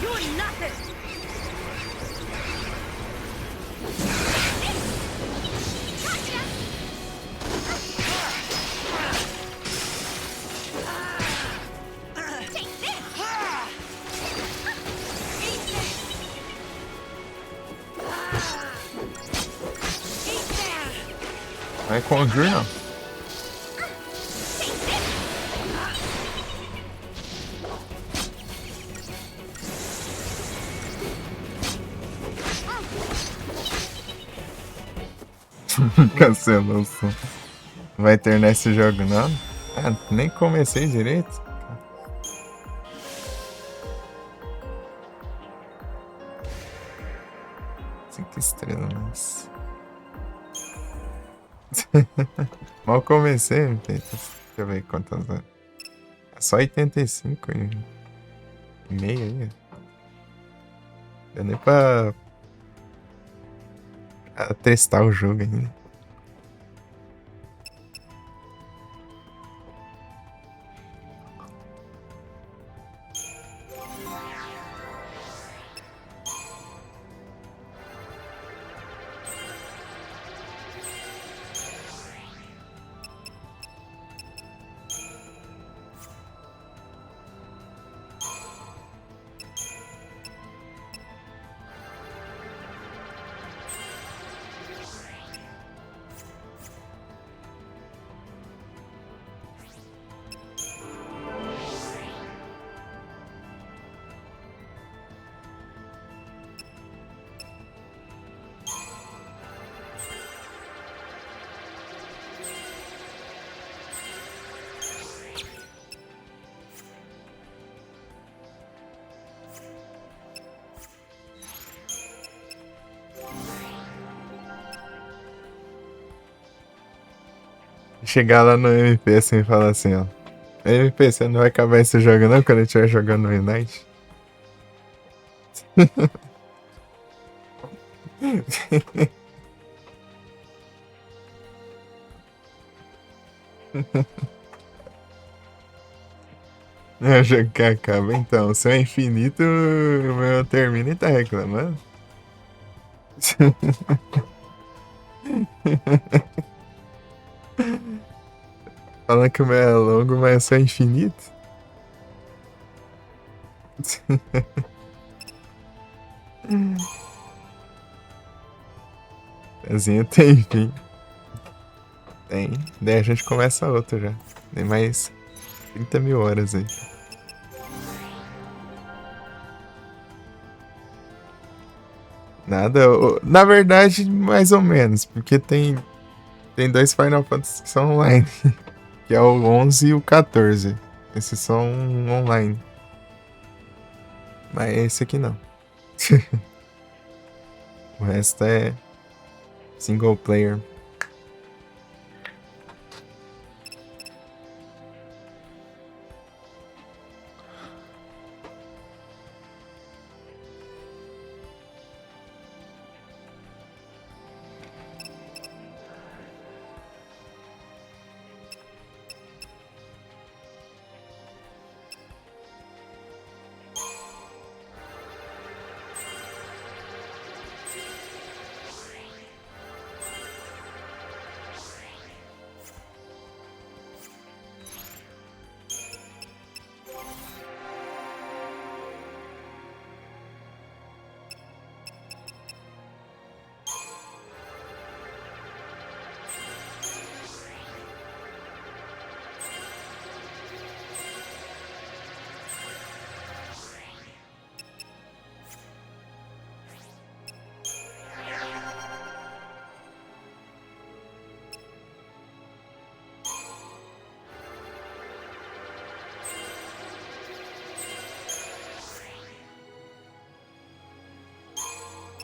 You're nothing. Gotcha. Take this. Eat this. Eat that. Vai conjure, não. Take this. Cancelou o som. Vai terminar esse jogo, não? Ah, nem comecei direito. 5 estrelas, mas. Mal comecei, Peito. Deixa eu ver quantas horas. É só 85 e meio aí. Deu nem pra testar o jogo ainda. Chegar lá no MP assim e falar assim, ó. MP, você não vai acabar esse jogo não quando eu estiver jogando no Unite? É o jogo que acaba, então. O seu é infinito, o meu termina e tá reclamando. Falando que o meu é longo, mas o seu é infinito. Casinha tem fim. Tem. Daí a gente começa outra já. Tem mais 30 mil horas aí. Nada, na verdade, mais ou menos, porque tem dois Final Fantasy que são online, que é o 11 e o 14. Esses são online. Mas esse aqui não. O resto é single player.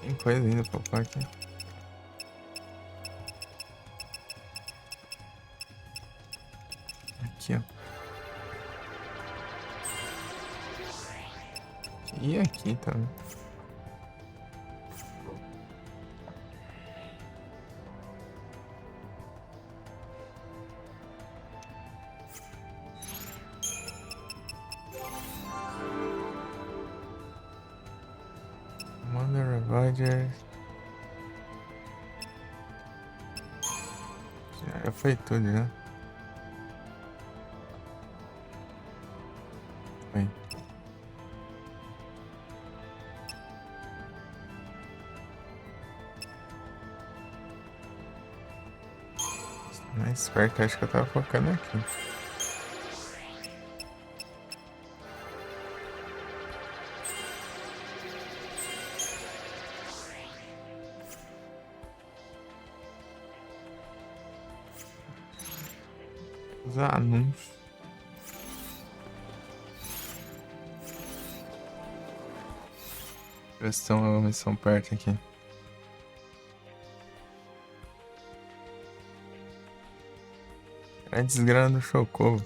Tem coisa ainda pra pôr aqui. Aqui, ó. E aqui também. Mother Rogers. Já foi tudo, né? Foi. Mais perto, acho que eu tava focando aqui. Os anúncios. Ver se tem uma missão perto aqui. É desgrana do Chocobo.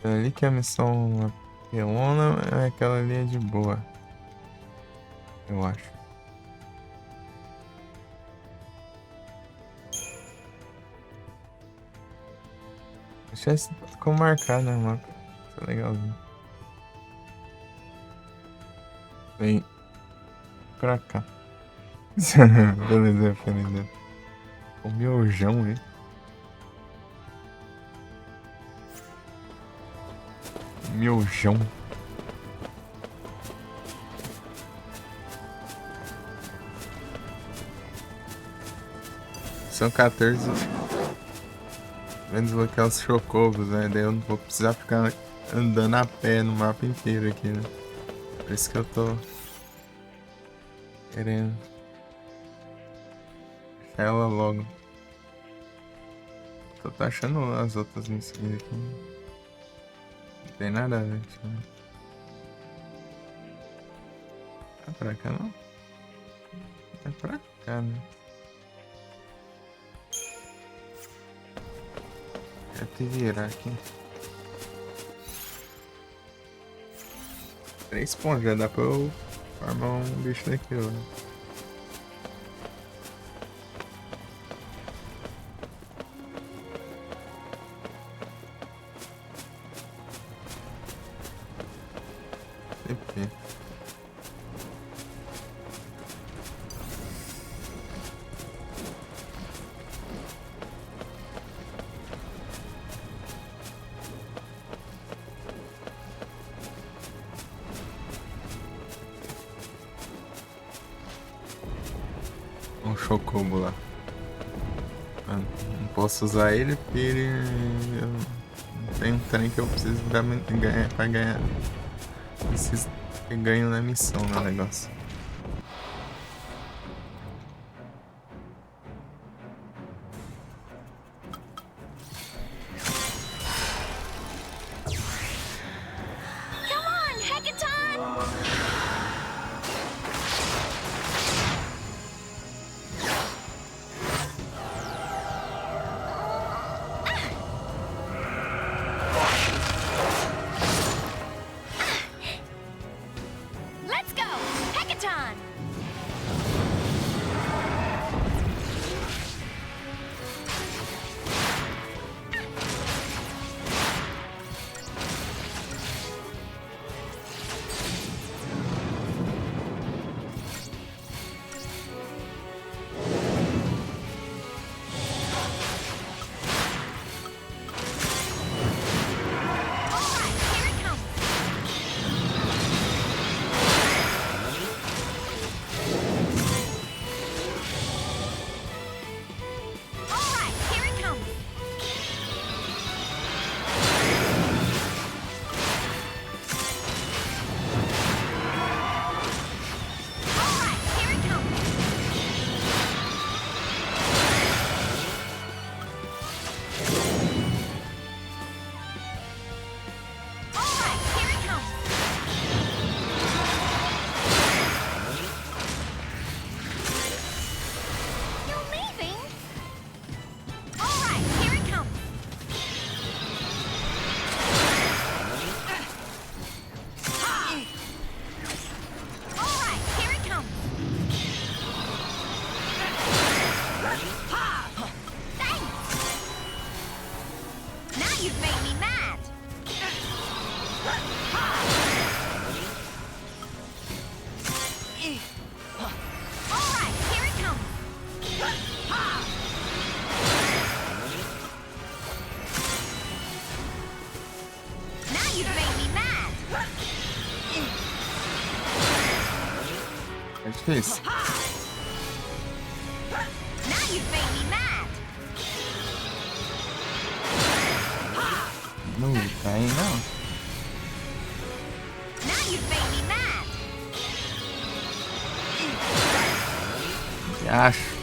Ali que a missão apelona é aquela ali é de boa. Eu acho. Deixa esse como marcar, né, mapa? Isso é legalzinho. Vem pra cá. Beleza, beleza. O miojão, hein? Miojão. São 14. Vou desbloquear os chocobos, né? Daí eu não vou precisar ficar andando a pé no mapa inteiro aqui, né? Por isso que eu tô querendo achar ela logo. Tô achando as outras missões aqui. Não tem nada a ver, né? É pra cá não? É pra cá, né? Quero te virar aqui. 3 pontos, já dá pra eu formar um bicho daquilo, né? TP. Um chocobo lá. Eu não posso usar ele porque eu não tenho um trem que eu preciso ganhar pra ganhar. Preciso ter ganho na missão no negócio. Come on, Hackathon! Let's go! Hackathon! Alright, here it comes! Alright, here it comes! Alright, here it comes! Alright, here it comes! You're leaving? Alright, here it comes! Alright, here it comes! Thanks! Now you've made me mad! Alright, here it comes! Now you've made me mad! É difícil. Now you've made me mad! Não cai não. Now you've made me mad! Que acho.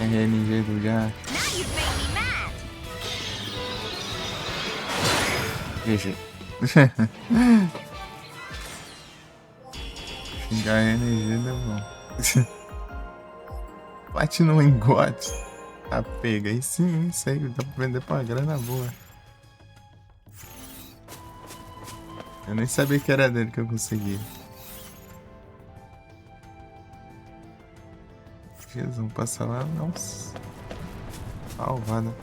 RNG do já. Now you've made me mad! GG. Xingar RNG deu bom. Platinum em God. Tá pega. Aí sim, isso aí dá pra vender pra grana boa. Eu nem sabia que era dele que eu consegui. Jesus, vamos passar lá. Nossa. Salvada.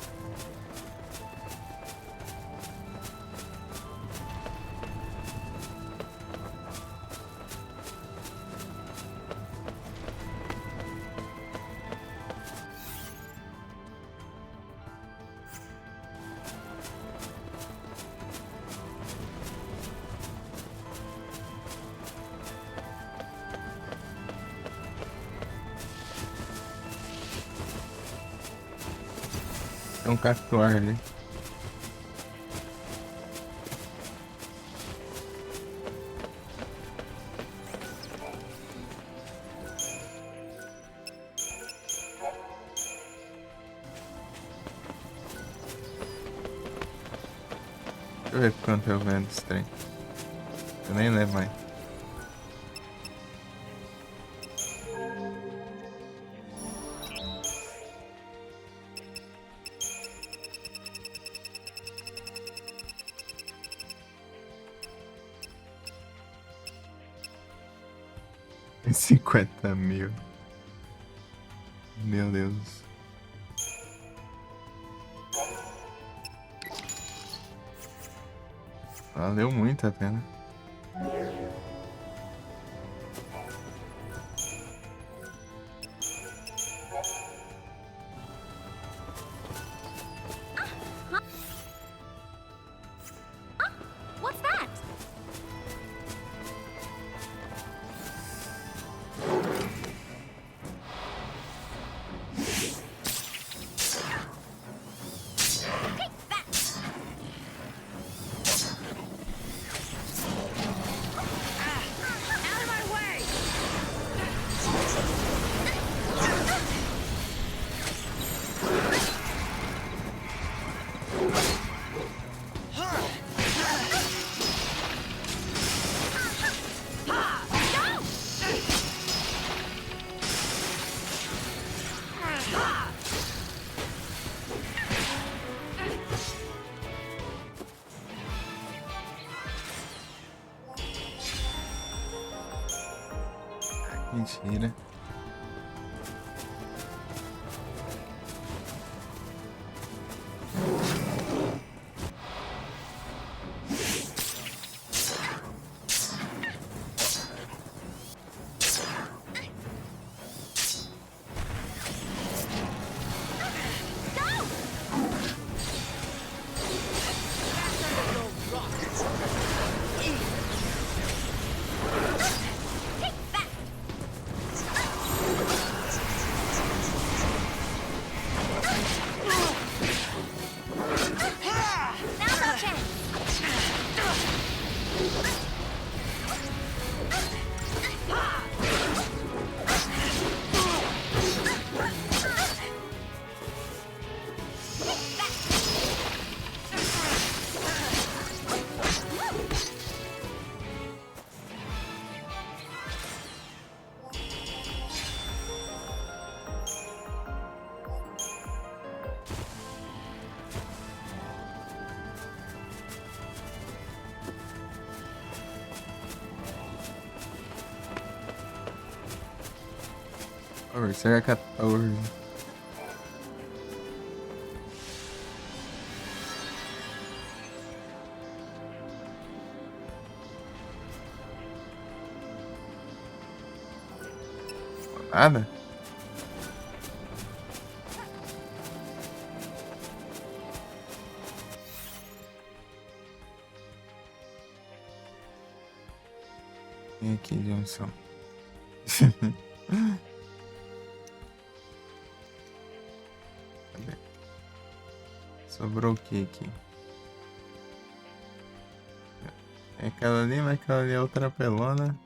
É um cactuar ali. Deixa eu ver quanto eu vendo esse trem. Eu nem lembro mais. Tem 50 mil. Meu Deus. Valeu muito a pena. What's that? Mentira. Now's our chance. Será 14. Nada? Vem aqui, Johnson. Cadê? Sobrou o que aqui? É aquela ali, mas aquela ali é outra pelona.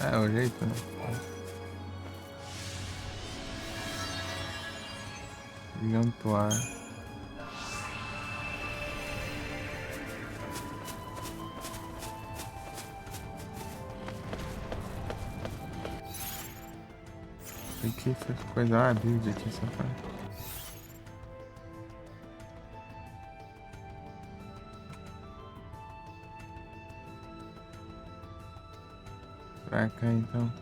É o jeito, né? Gigantoar. Tem que coisar a build aqui, essa parte. Pra cá então.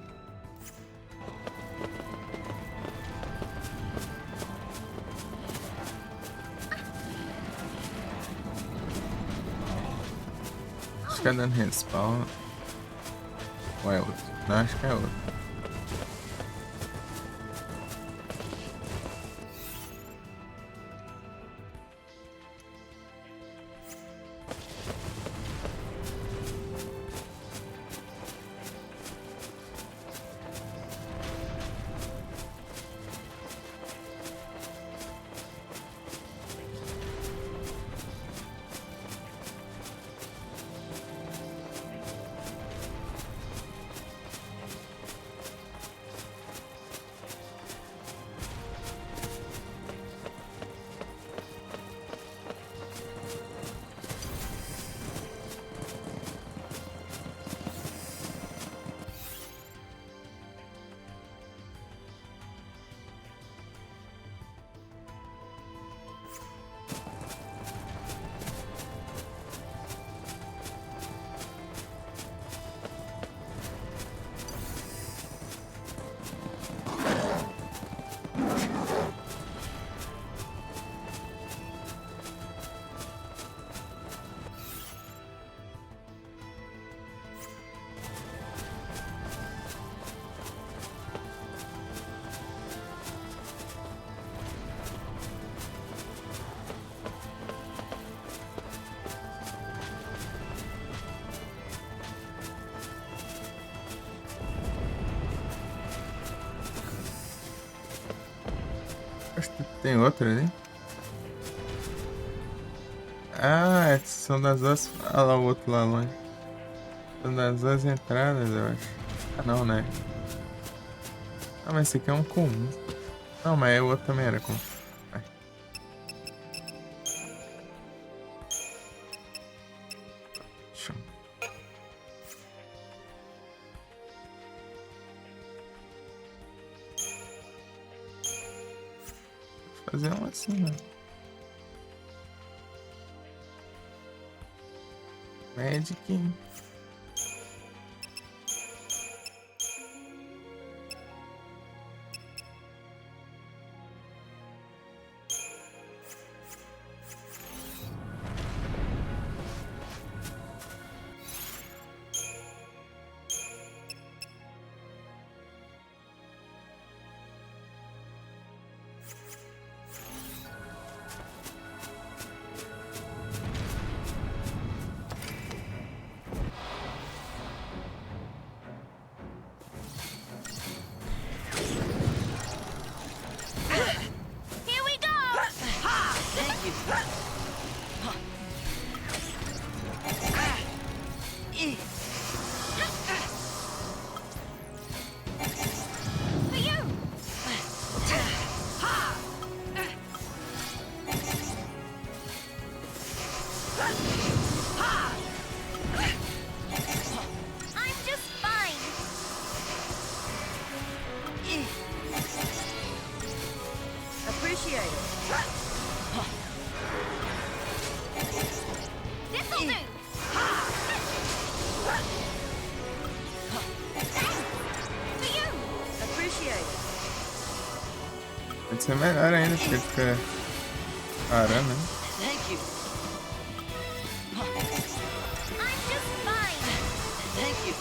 Acho que é dando respawn. Ou é outro? Não, acho que é outro. Acho que tem outro ali. Ah, são das duas. Olha lá o outro lá longe. Das duas entradas, eu acho. Ah, não, né? Ah, mas esse aqui é um comum. Não, mas o outro também era comum. Vai. Show. Vou fazer um assim, né? Magic. Here we go! Thank you. For you! I'm just fine. Appreciate it. This'll do! For you! Appreciate it. Pode ser melhor ainda se ele ficar parando, né? Thank you. I'm just fine. Thank you.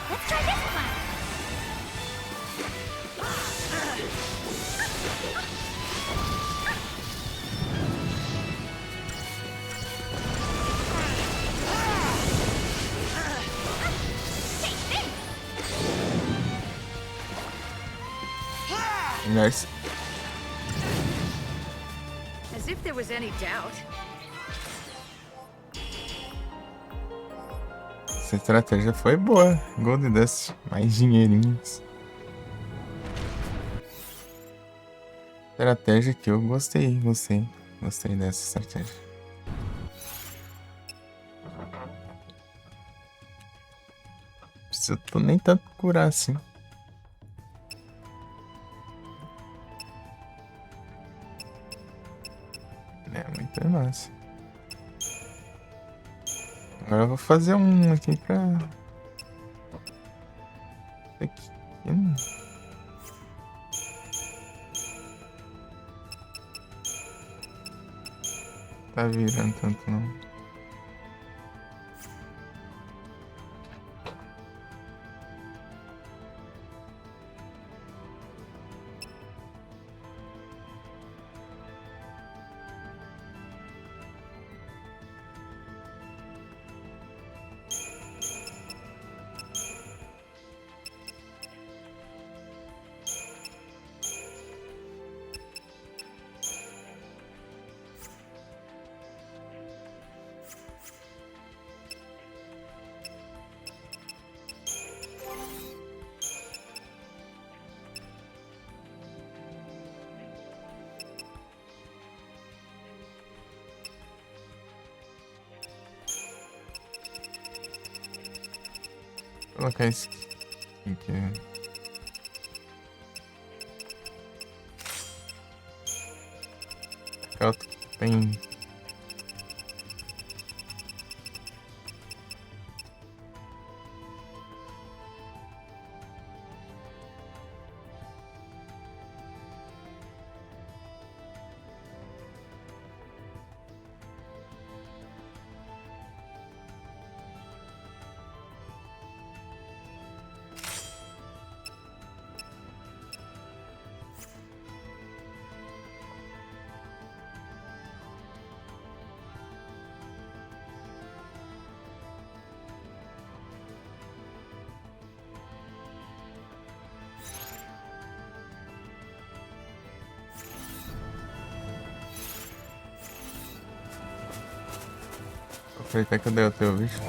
Let's try this one. Take this. Melhor se- As if there was any doubt. Essa estratégia foi boa. Gold Dust. Mais dinheirinhos. Estratégia que eu gostei. Gostei dessa estratégia. Preciso nem tanto curar assim. É muito massa. Agora eu vou fazer um aqui pra. Aqui. Tá virando tanto não. Vou colocar esse aqui. Outro que tem. Aproveitar que eu dei o teu bicho.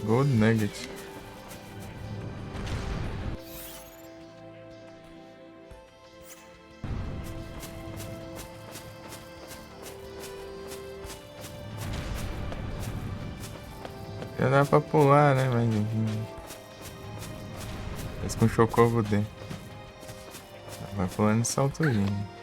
Gold Nugget. Já dá pra pular, né? Mas enfim. Mas com chocobo dentro. Vai pulando e saltozinho.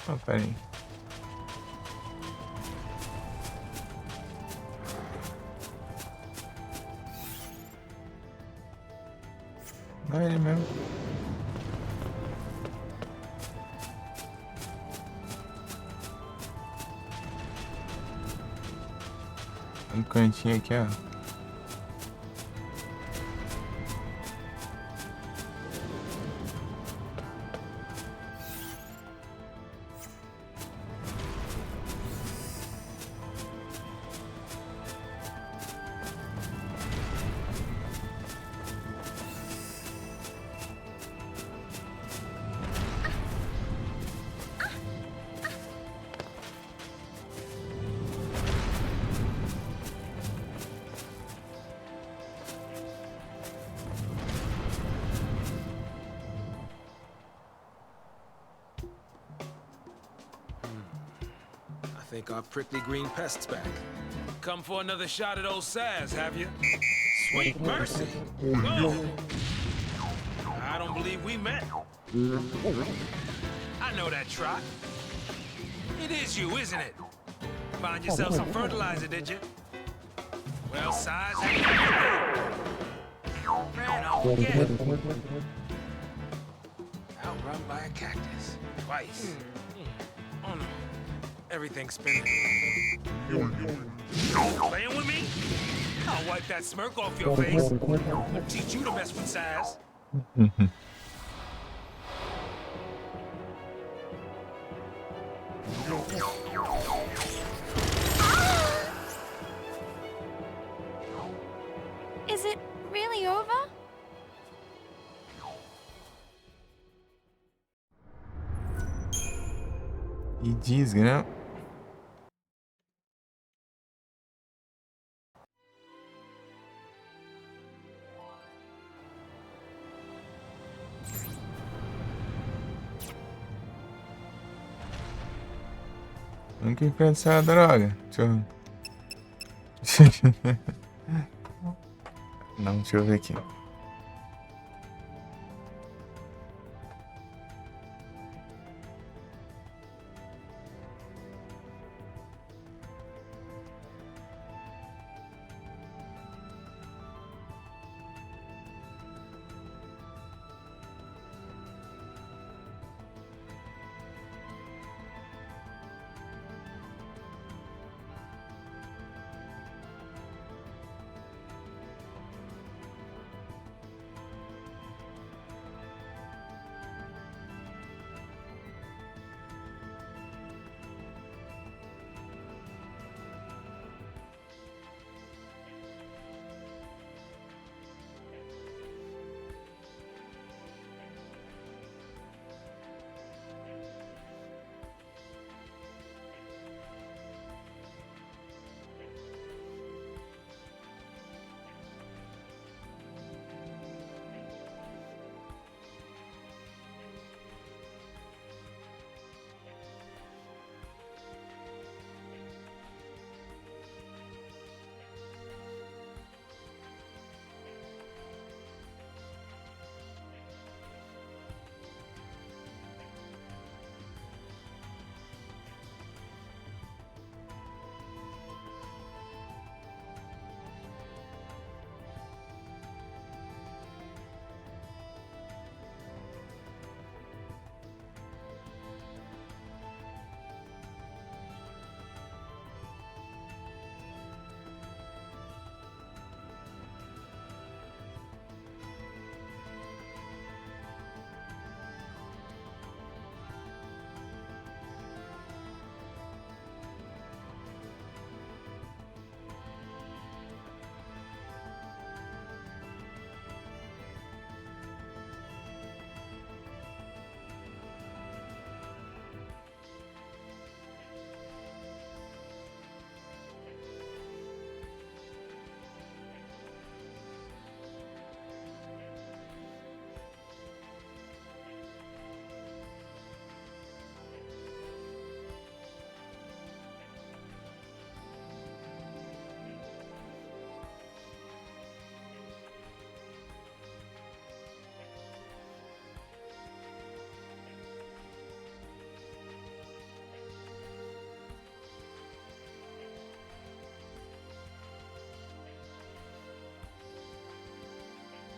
Oh, pera aí. Não é ele mesmo. No cantinho aqui, ó. I think our prickly green pest's back. Come for another shot at old Saz, have you? Sweet mercy! Oh. I don't believe we met. I know that trot. It is you, isn't it? Found yourself some fertilizer, did you? Well, Saz, ran off again. Outrun by a cactus. Twice. Oh no. Everything's spinning. Playing with me? I'll wipe that smirk off your face. Teach you to mess with Saz. Is it really over? E desgrama. Nunca enfrenta essa droga. Deixa eu... Não, deixa eu ver aqui.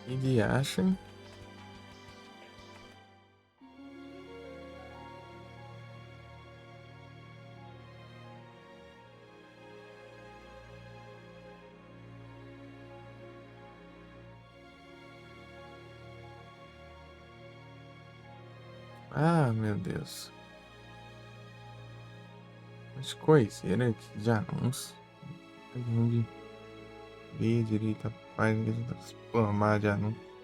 Ele acha. Ah, meu Deus. As coiseiras aqui de anúncio. Onde vê direita a página que tá spamar de anúncio.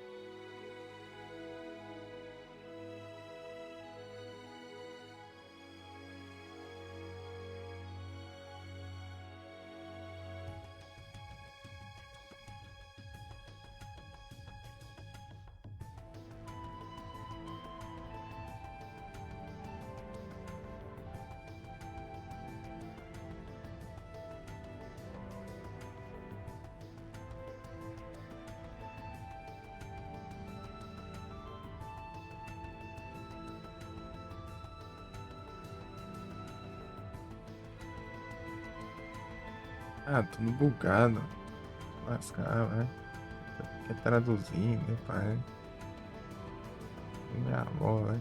Ah, tudo bugado. Lascar, vai. Quer traduzir, né, pai? Minha avó, vai.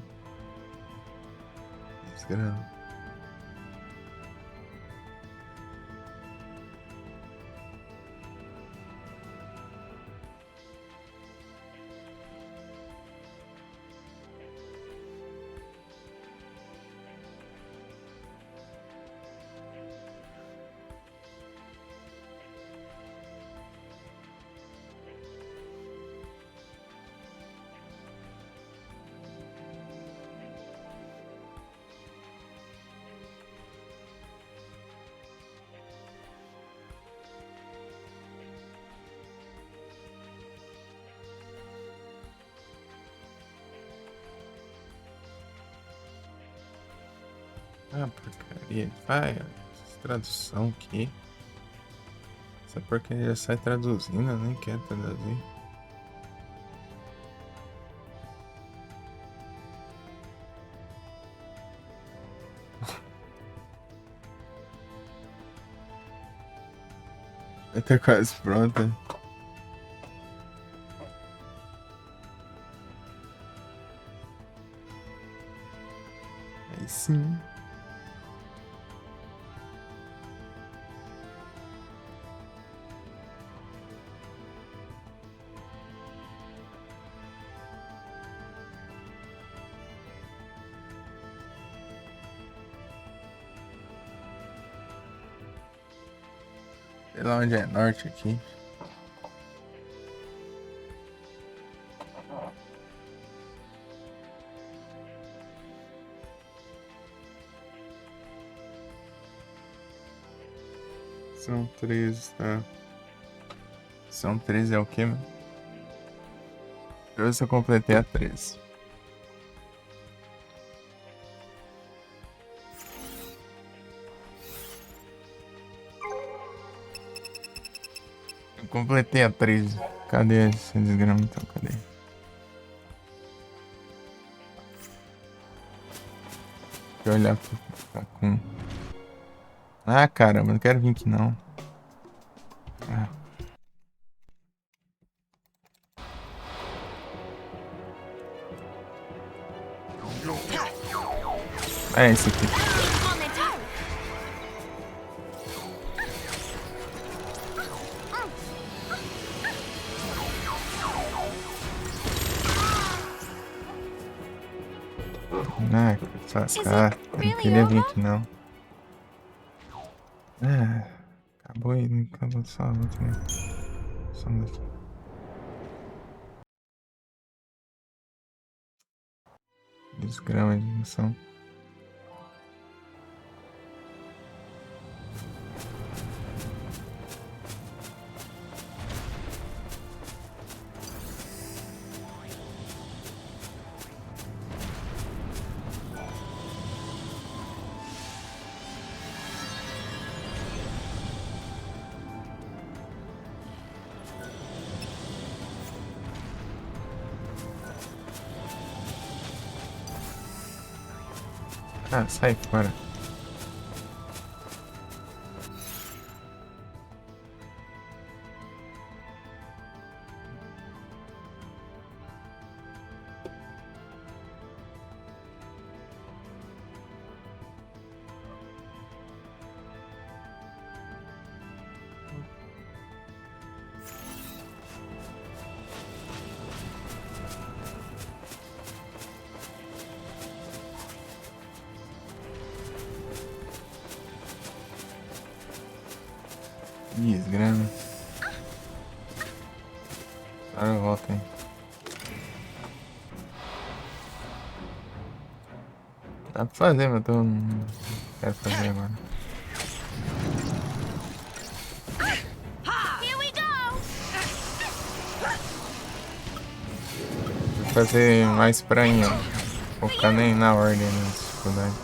Desgrama. Ah, porcaria. Vai, essa tradução aqui. Essa porcaria já sai traduzindo, eu nem quero traduzir. Vai tá quase pronta. Aí sim. Sei lá onde é norte aqui. São 13, tá? São 13 é o quê, mano? Deixa eu ver se eu completei a 13. Eu completei a 13. Cadê esse desgrama então? Cadê? Deixa eu olhar pra com. Ah, caramba, não quero vir aqui não. Ah. É esse aqui. On the toe. Ah, que lascar. Eu não queria vir aqui não. Ah, acabou aí, não acabou só a outra, né? Só um daqui. Desgrama de emoção. Ah, sai fora. Desgrama. Agora eu volto aí. Dá pra fazer, mas eu não quero fazer agora. Here we go. Vou fazer mais prainha. Vou ficar nem na ordem na dificuldade.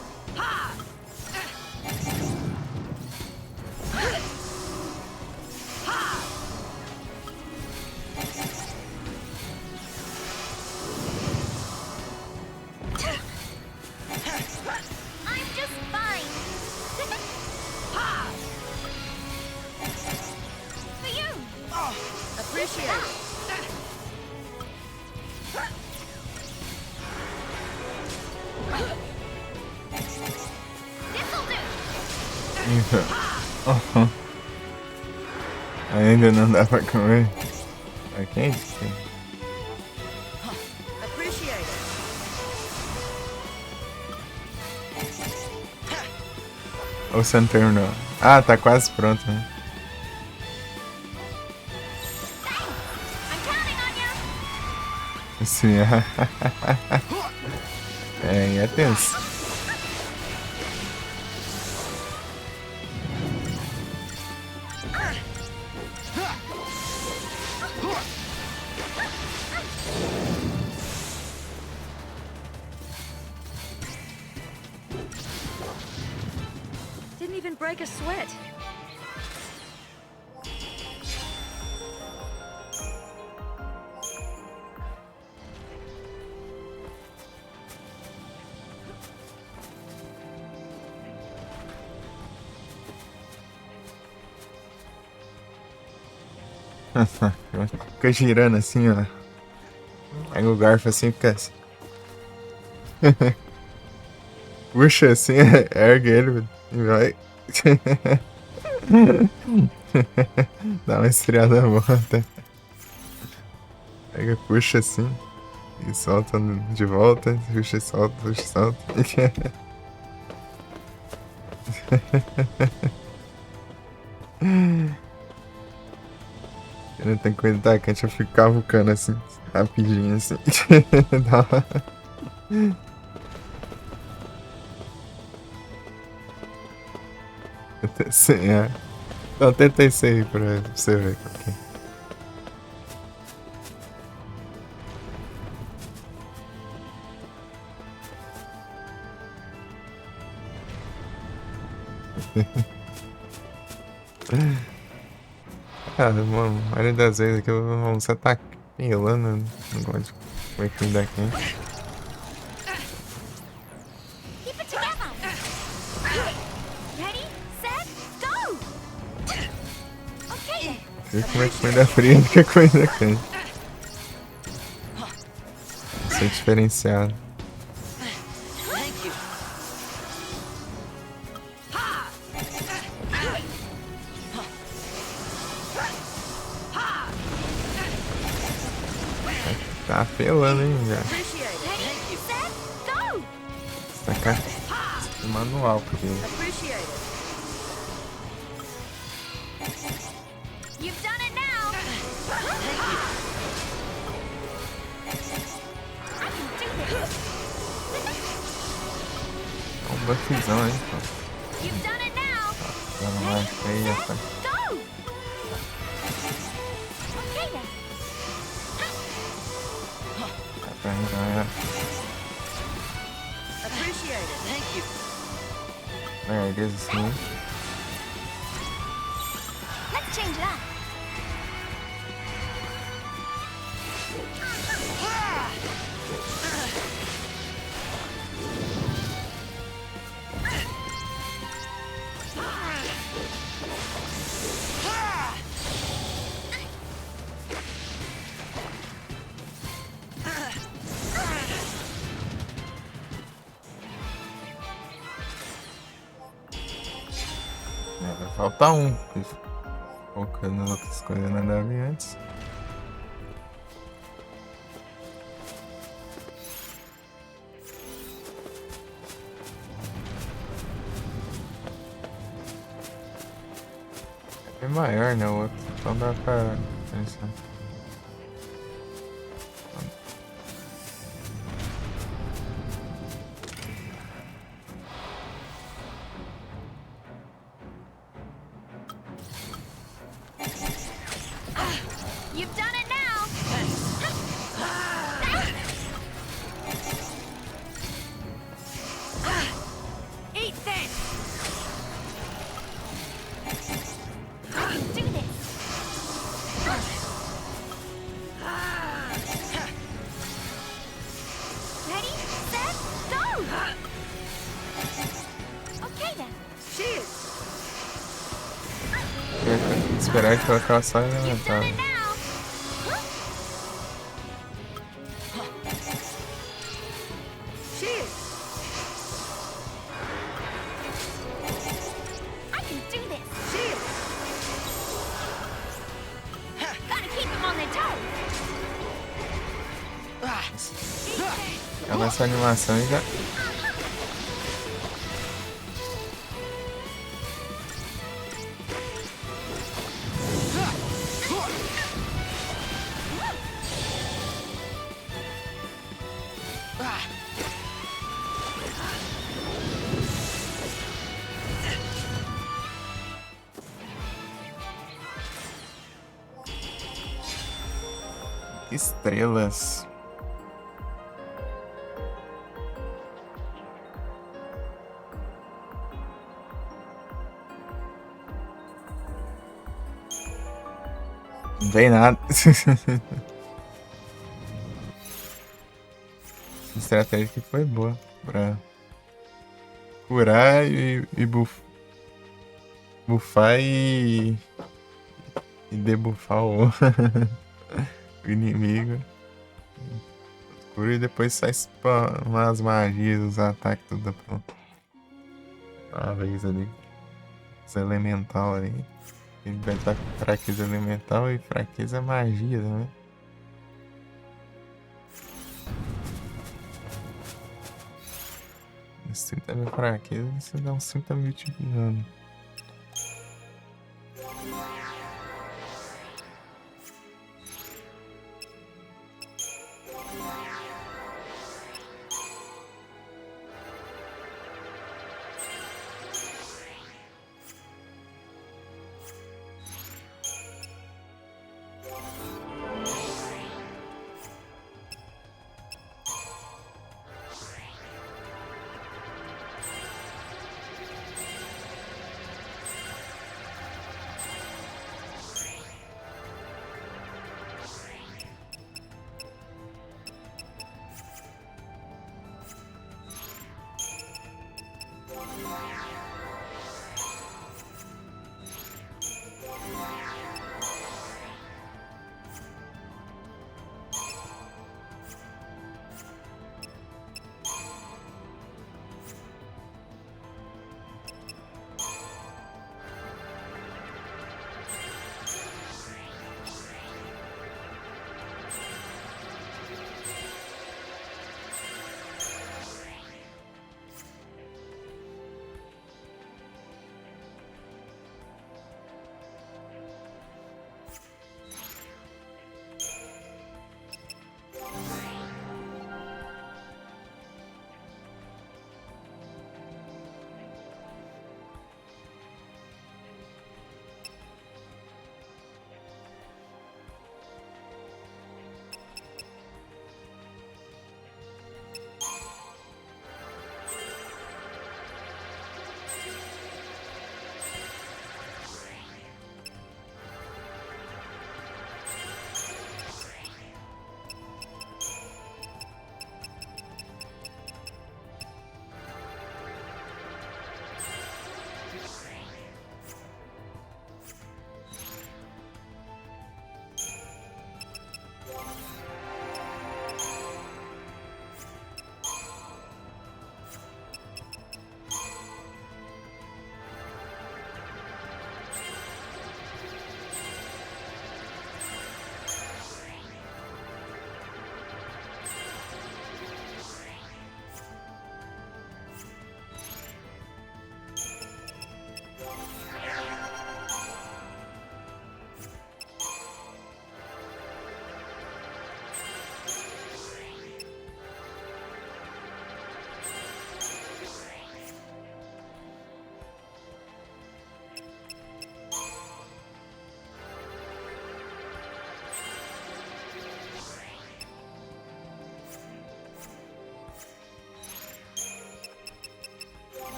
I'm just fine. For you. Appreciate it. This'll do. Então. Ainda não dá pra comer. Tá quente? Appreciate it. Ou você não terminou? Ah, tá quase pronto, né? I'm counting on you. Sim, é, é tenso. Didn't even break a sweat. Fica girando assim, ó. Pega o garfo assim e fica assim. Puxa assim, ergue ele e vai. Dá uma esfriada boa até. Pega, puxa assim. E solta de volta. Puxa e solta, puxa e solta. Eu tenho que cuidar que a gente vai ficar cavucando assim, rapidinho assim. Dá uma... Sim, é. Não, tenta isso aí pra você ver. Okay. Cara, mano, a maioria das vezes aqui você tá pelando, não gosto de comer comida quente. Keep it together. Ready, set, go. Okay then. Prefiro comer comida fria do que comida quente. Isso é diferenciado. Thank you. Tá apelando, hein, já. Appreciate it. Ready, set, go. Tá cá. Manual, porque Appreciate it. You've done it now. I can do this. é um buffzão, hein, pô. You've done it now. Dando mais aí, já tá. Go. Okay then. Tá pra mim, já Appreciate it. Thank you. é. Merdas assim. Let's change it up. É, vai faltar um. Colocando outras coisas nada a ver antes. É maior, né? O outro. Então dá pra pensar. You've done it now. Eat this. I can do this. Ready, set, go. Okay then. Cheers! Tem que esperar e colocar só You've elementar. done it now. Cheers! I can do this. Cheers! Gotta keep them on their toes. Ela essa animação e já. Estrelas. Não vem nada. Essa estratégia que foi boa pra curar e buffar e debuffar o o inimigo. Cura e depois sai spamar as magias, os ataques, tudo pronto. Uma vez ali. Os elemental ali. Ele vai estar com fraqueza elemental e fraqueza magia também. Esse 30 mil fraqueza, você dá uns 30 mil de dano.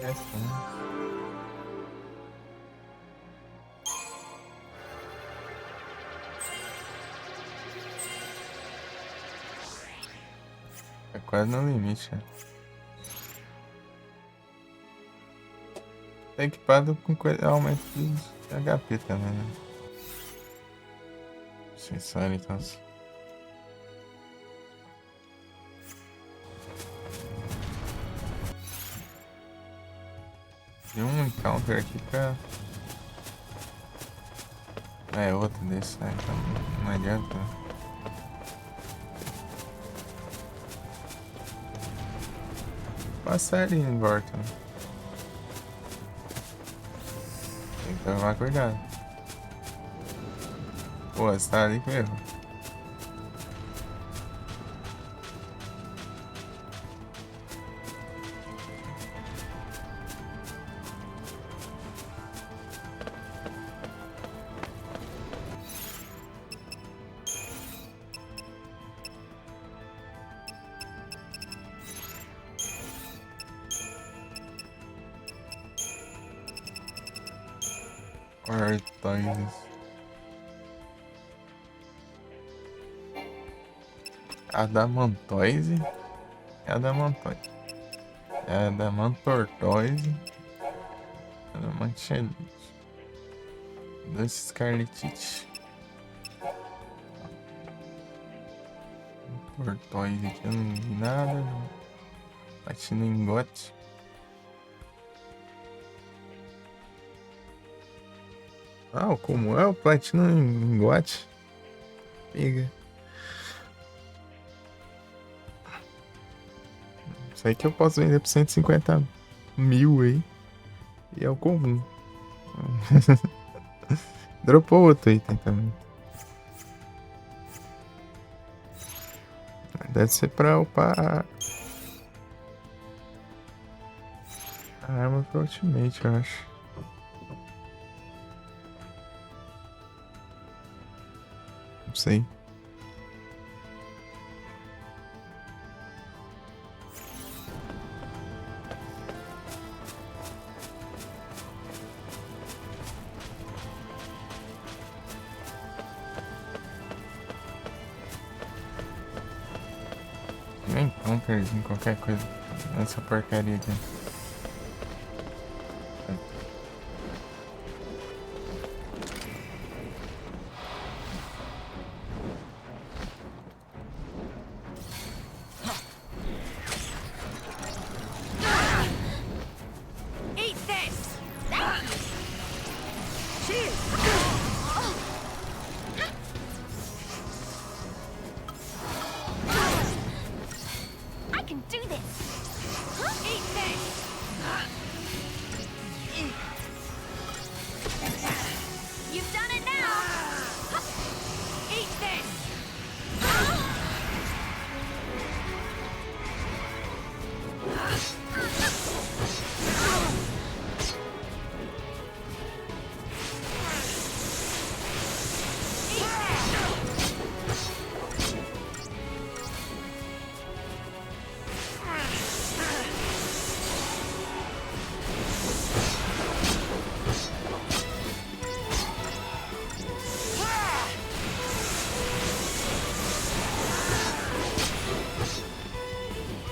Essa, né? É quase no limite, né? Tá equipado com aumento de HP também, né? Sensor, então. Tem um encounter aqui pra... É outro desse, né? Então não adianta. Passar ali em volta, né? Tem que tomar cuidado. Pô, você tá ali com erro. Artoides. Adamantoise. Adamantoise. Adamantortoise. Adamantelite. Doce escarletite. Tortoise aqui eu não vi nada. Platina engote. Ah, como é o platina engote? Pega. Isso aí que eu posso vender por 150 mil aí. E é o comum. Dropou outro item também. Deve ser pra upar a arma pro ultimate, eu acho. Não sei. Nem em qualquer coisa nessa porcaria aqui. Eat this! I can do this! Eat this! You've done it now! Eat this!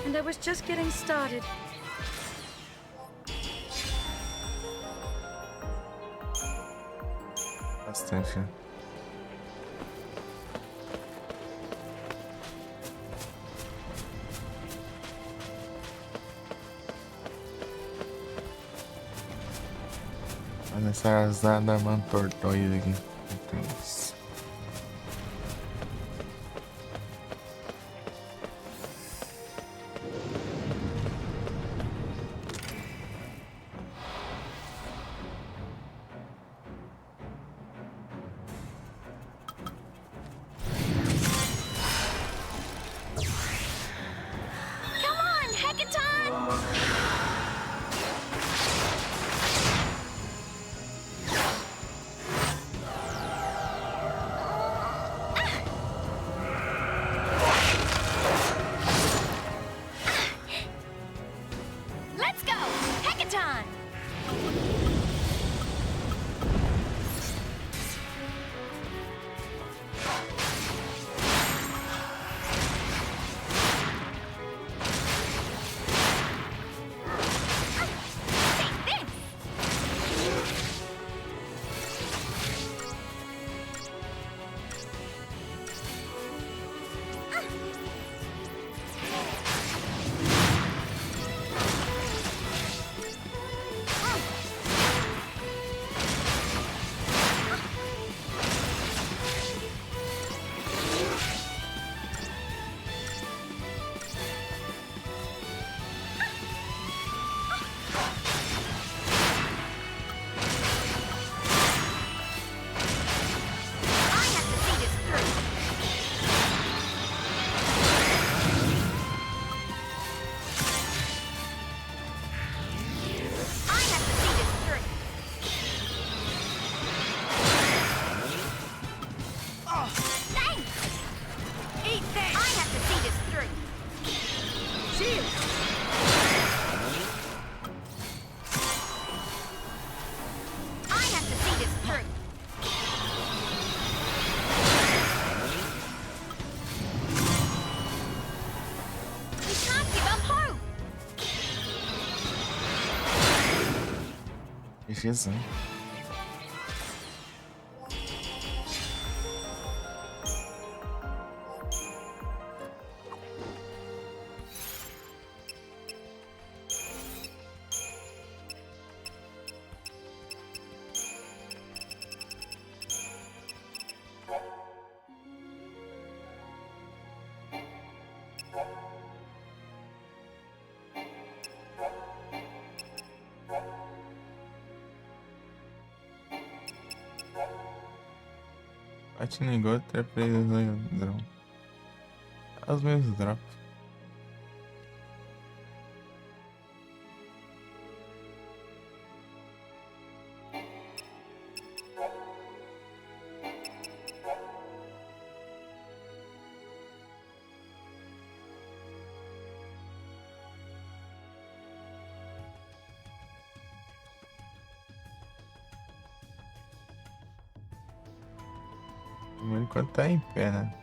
And I was just getting started. Bastante. Olha essa azada mantortoide aqui. Então, isso. Come on, Hackathon! Jesus. Bate no engodo, é preso no drone. É os mesmos drops. Enquanto tá em pé, né?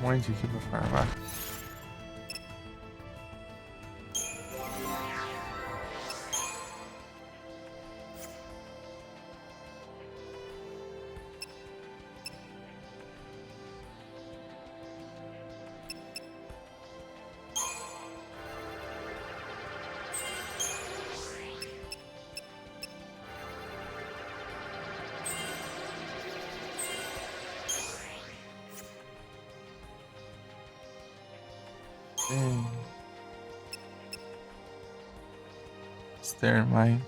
Um monte aqui pra farmar. Stermine.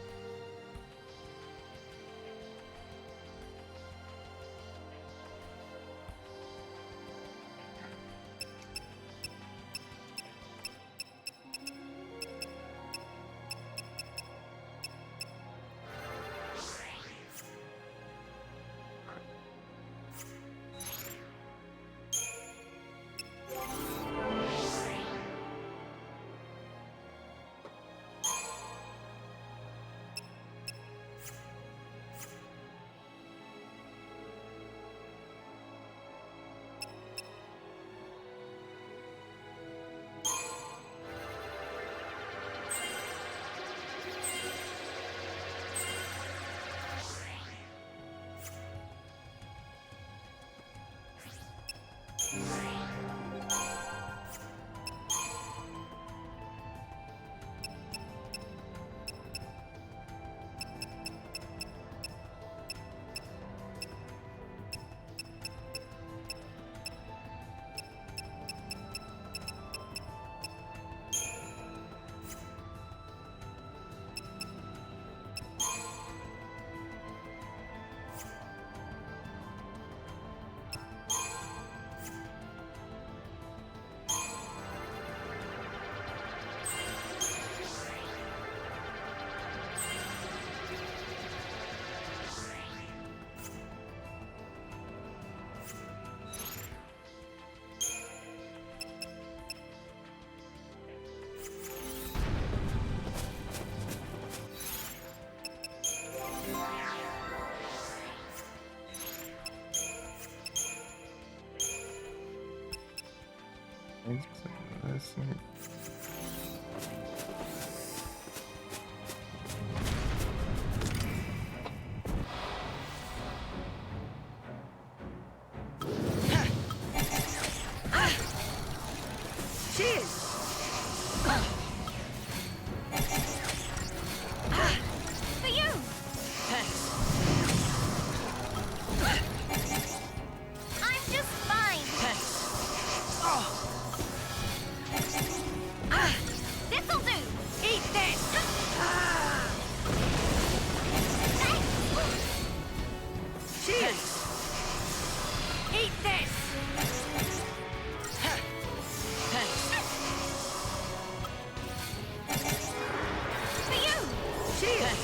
Cheers! For you! Thanks. I'm just fine. Thanks. This'll do! Eat this! Cheers! Eat this! Thanks. For you! Cheers!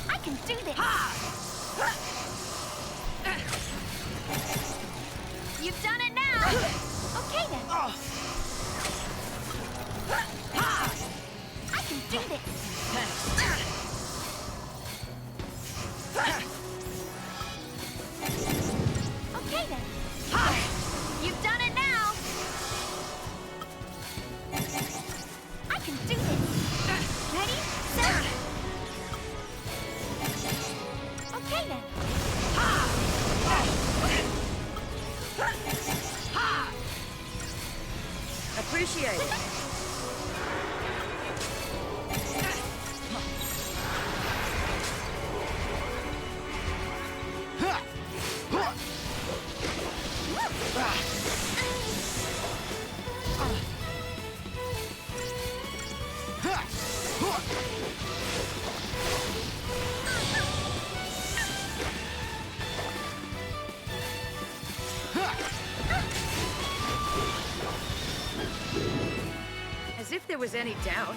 I can do this! You've done it now! Okay then. I can do this! Okay then. You've done it now! I can do this! Ready? Set! Okay then. Appreciate it. As if there was any doubt.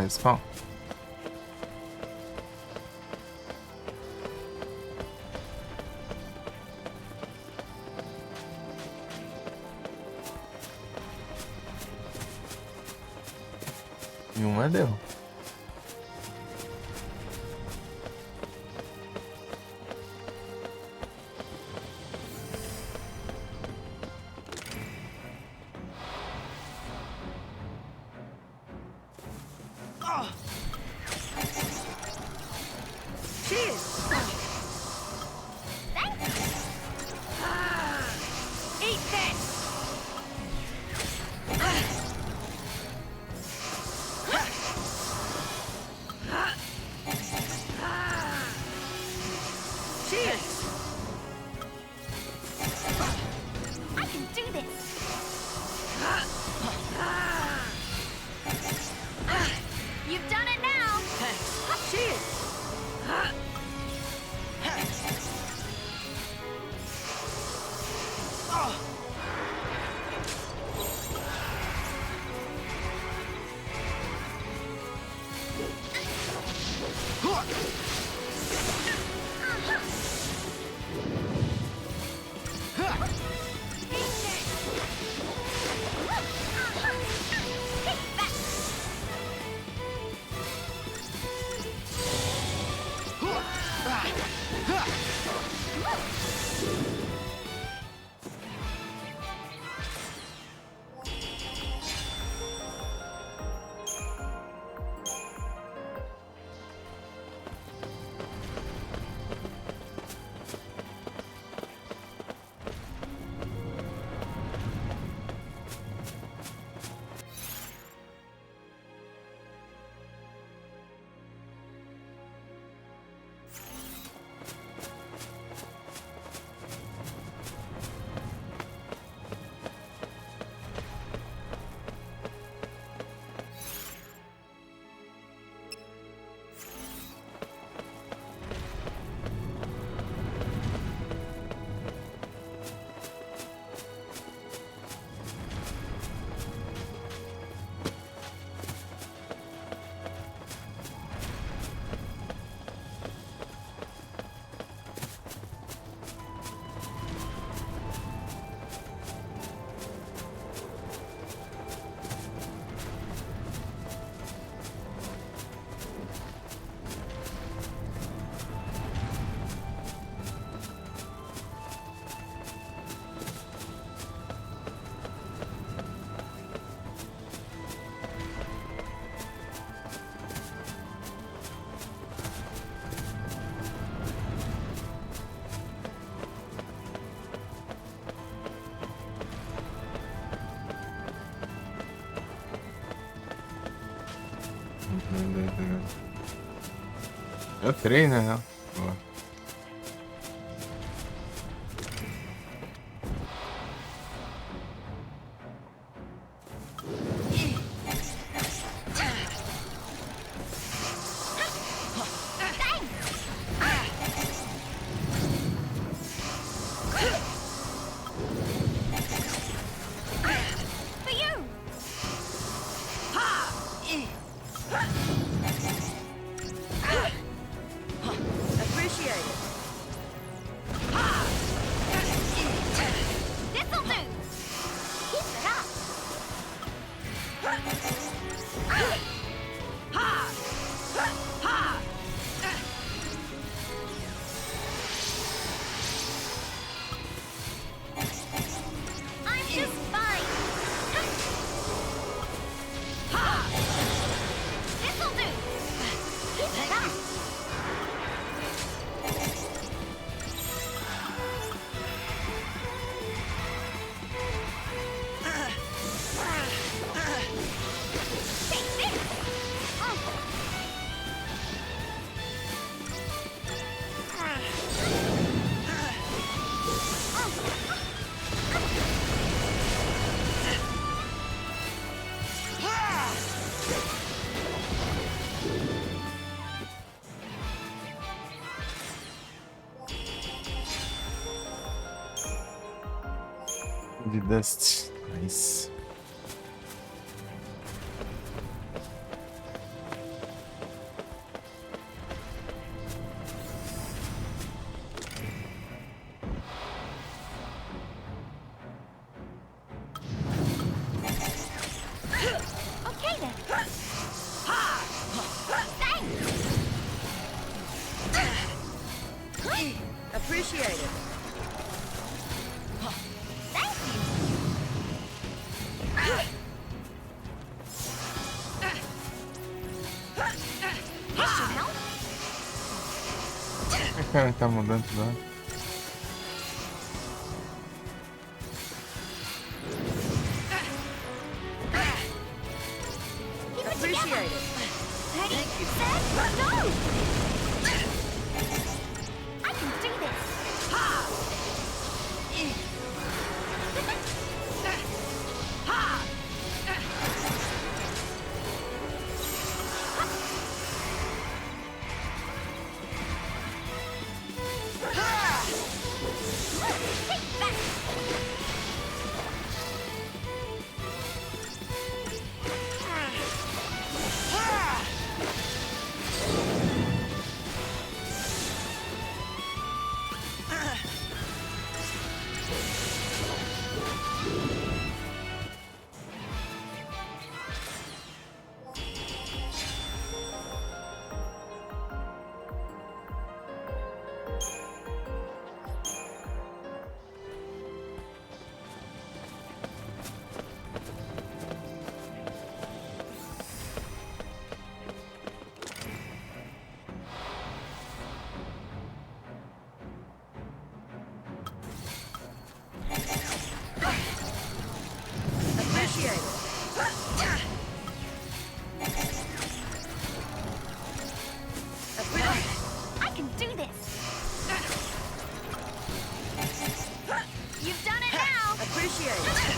Spawn. E uma deu. Cheers! Eat this! Cheers! Eu três, na real. Boa. For you. Appreciate it. This'll do. Keep it up. I'm just fine. This'll do. Keep it up. Take this. De Dust. Nice. Okay then. Thanks. Appreciate it. Thank you. This should help. Por que o cara tá mudando tudo lá? Keep it Appreciate together. it. Ready, Thank you. set, go! I can do this. Take that. Appreciate it. I can do this. You've done it now. Appreciate it.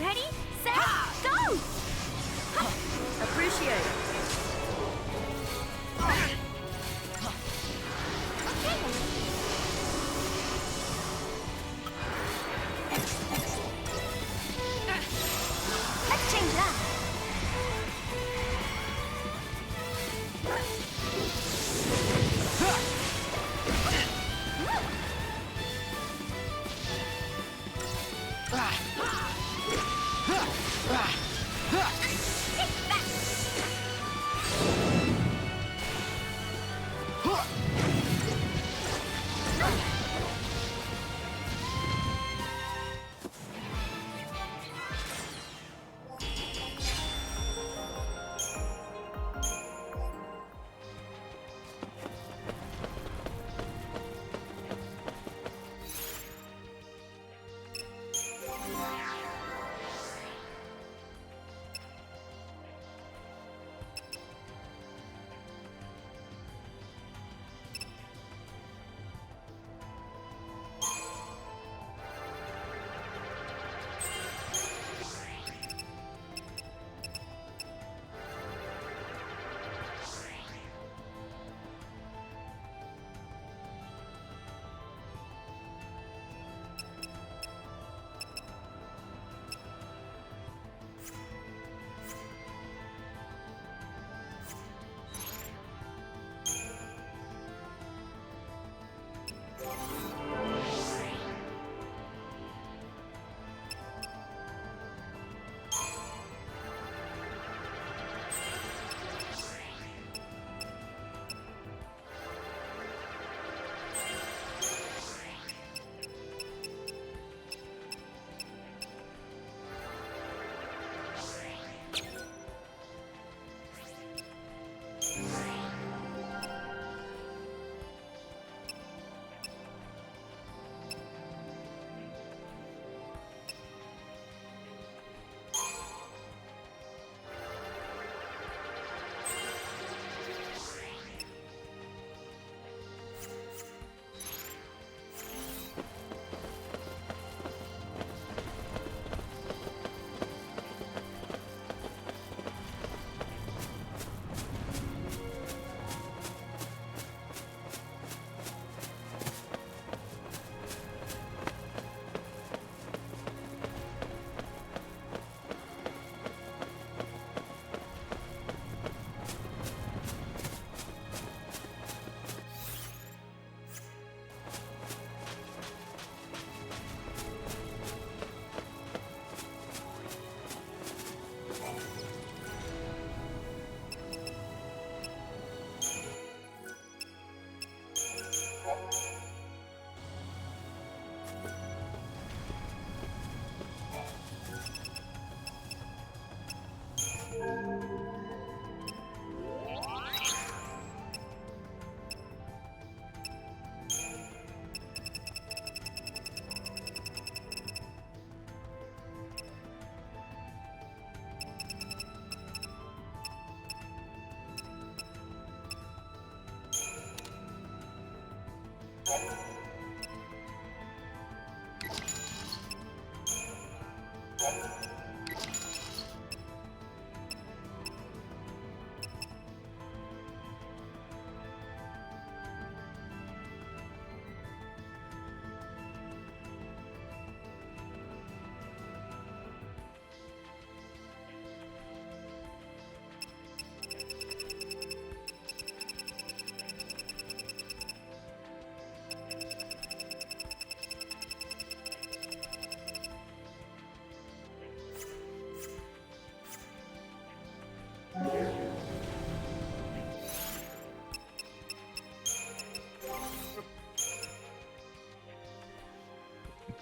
Ready, set, go! Appreciate it. Okay. Let's change it up.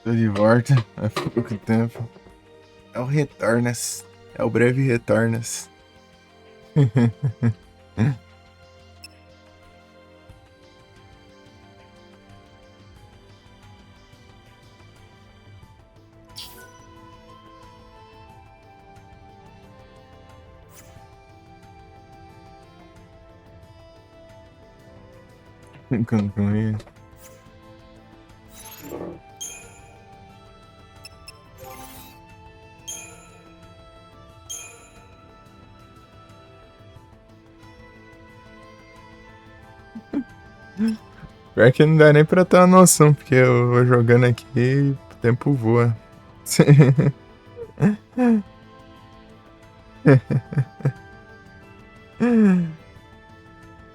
Tô de volta há pouco tempo. É o Retornas. É o breve Retornas. Concluir. Pior que não dá nem pra ter uma noção, porque eu vou jogando aqui e o tempo voa.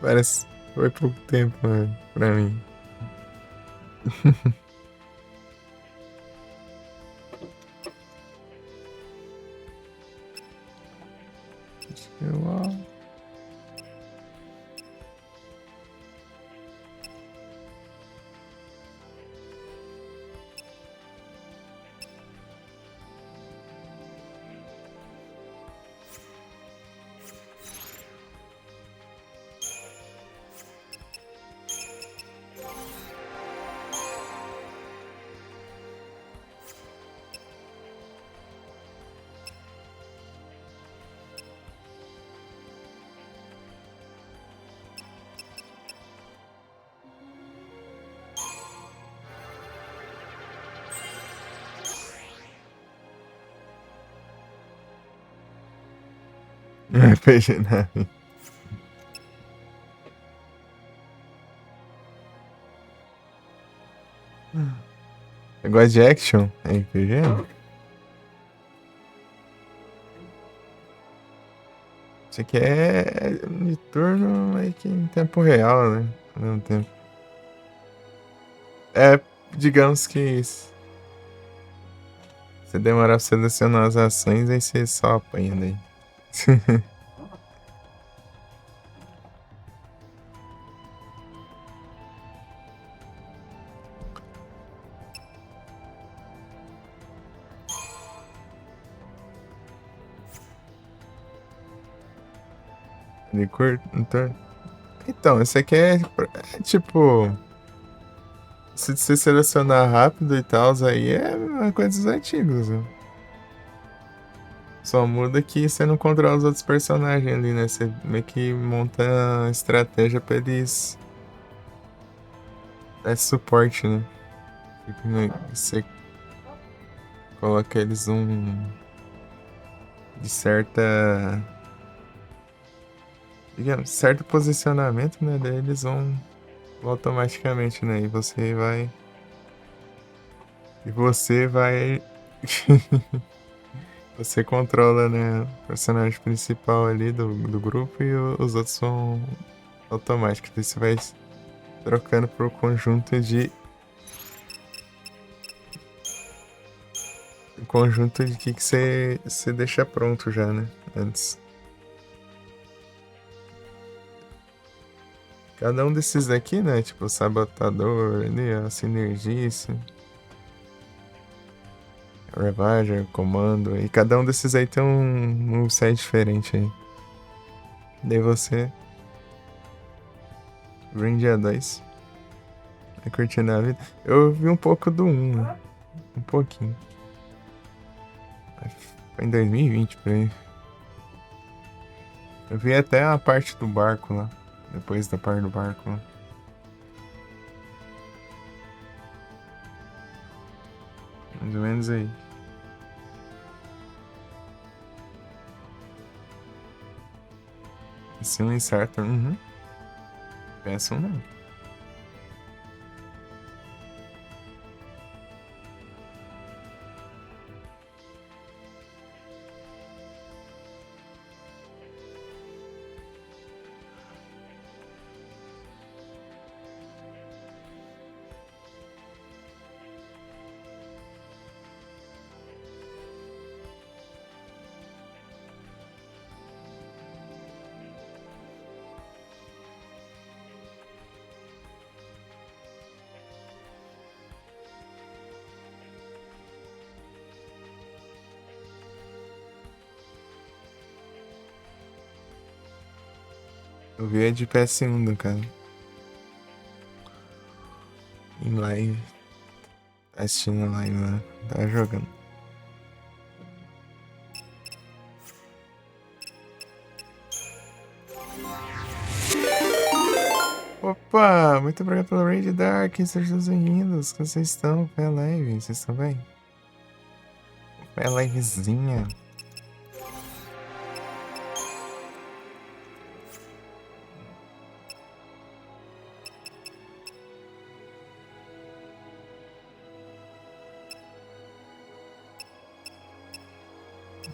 Parece que foi pouco tempo, mano, pra mim. Uau. RPG nave. Eu gosto de action RPG? Isso aqui é de turno meio que em tempo real, né? Ao mesmo tempo. É, digamos que você demorar pra selecionar as ações, aí você só apanha daí. De curto, então, esse aqui é tipo. Se você selecionar rápido e tal, aí é uma coisa dos antigos, né? Só muda que você não controla os outros personagens ali, né? Você meio que monta a estratégia pra eles. É suporte, né? Você coloca eles de certa. Digamos, certo posicionamento, né? Daí eles vão automaticamente, né? E você vai. Você controla, né, o personagem principal ali do grupo e os outros são automáticos. Daí você vai trocando por conjunto de. Conjunto de que você deixa pronto já, né? Antes. Cada um desses daqui, né? Tipo, o sabotador ali, a sinergice, Ravager, comando. E cada um desses aí tem um moveset diferente aí. Daí você. Brinde a 2. Vai curtindo a vida. Eu vi um pouco do 1, né? Um pouquinho. Foi em 2020 por aí. Eu vi até a parte do barco lá. Depois da parte do barco lá. Mais ou menos aí. Esse um incerto. Uhum. PS1 não. Eu vi a de PS1 do cara. Em live. Assistindo live lá. Tava jogando. Opa, muito obrigado pelo Raid Dark, sejam bem-vindos, como vocês estão? Foi a live, vocês estão bem? Foi a livezinha.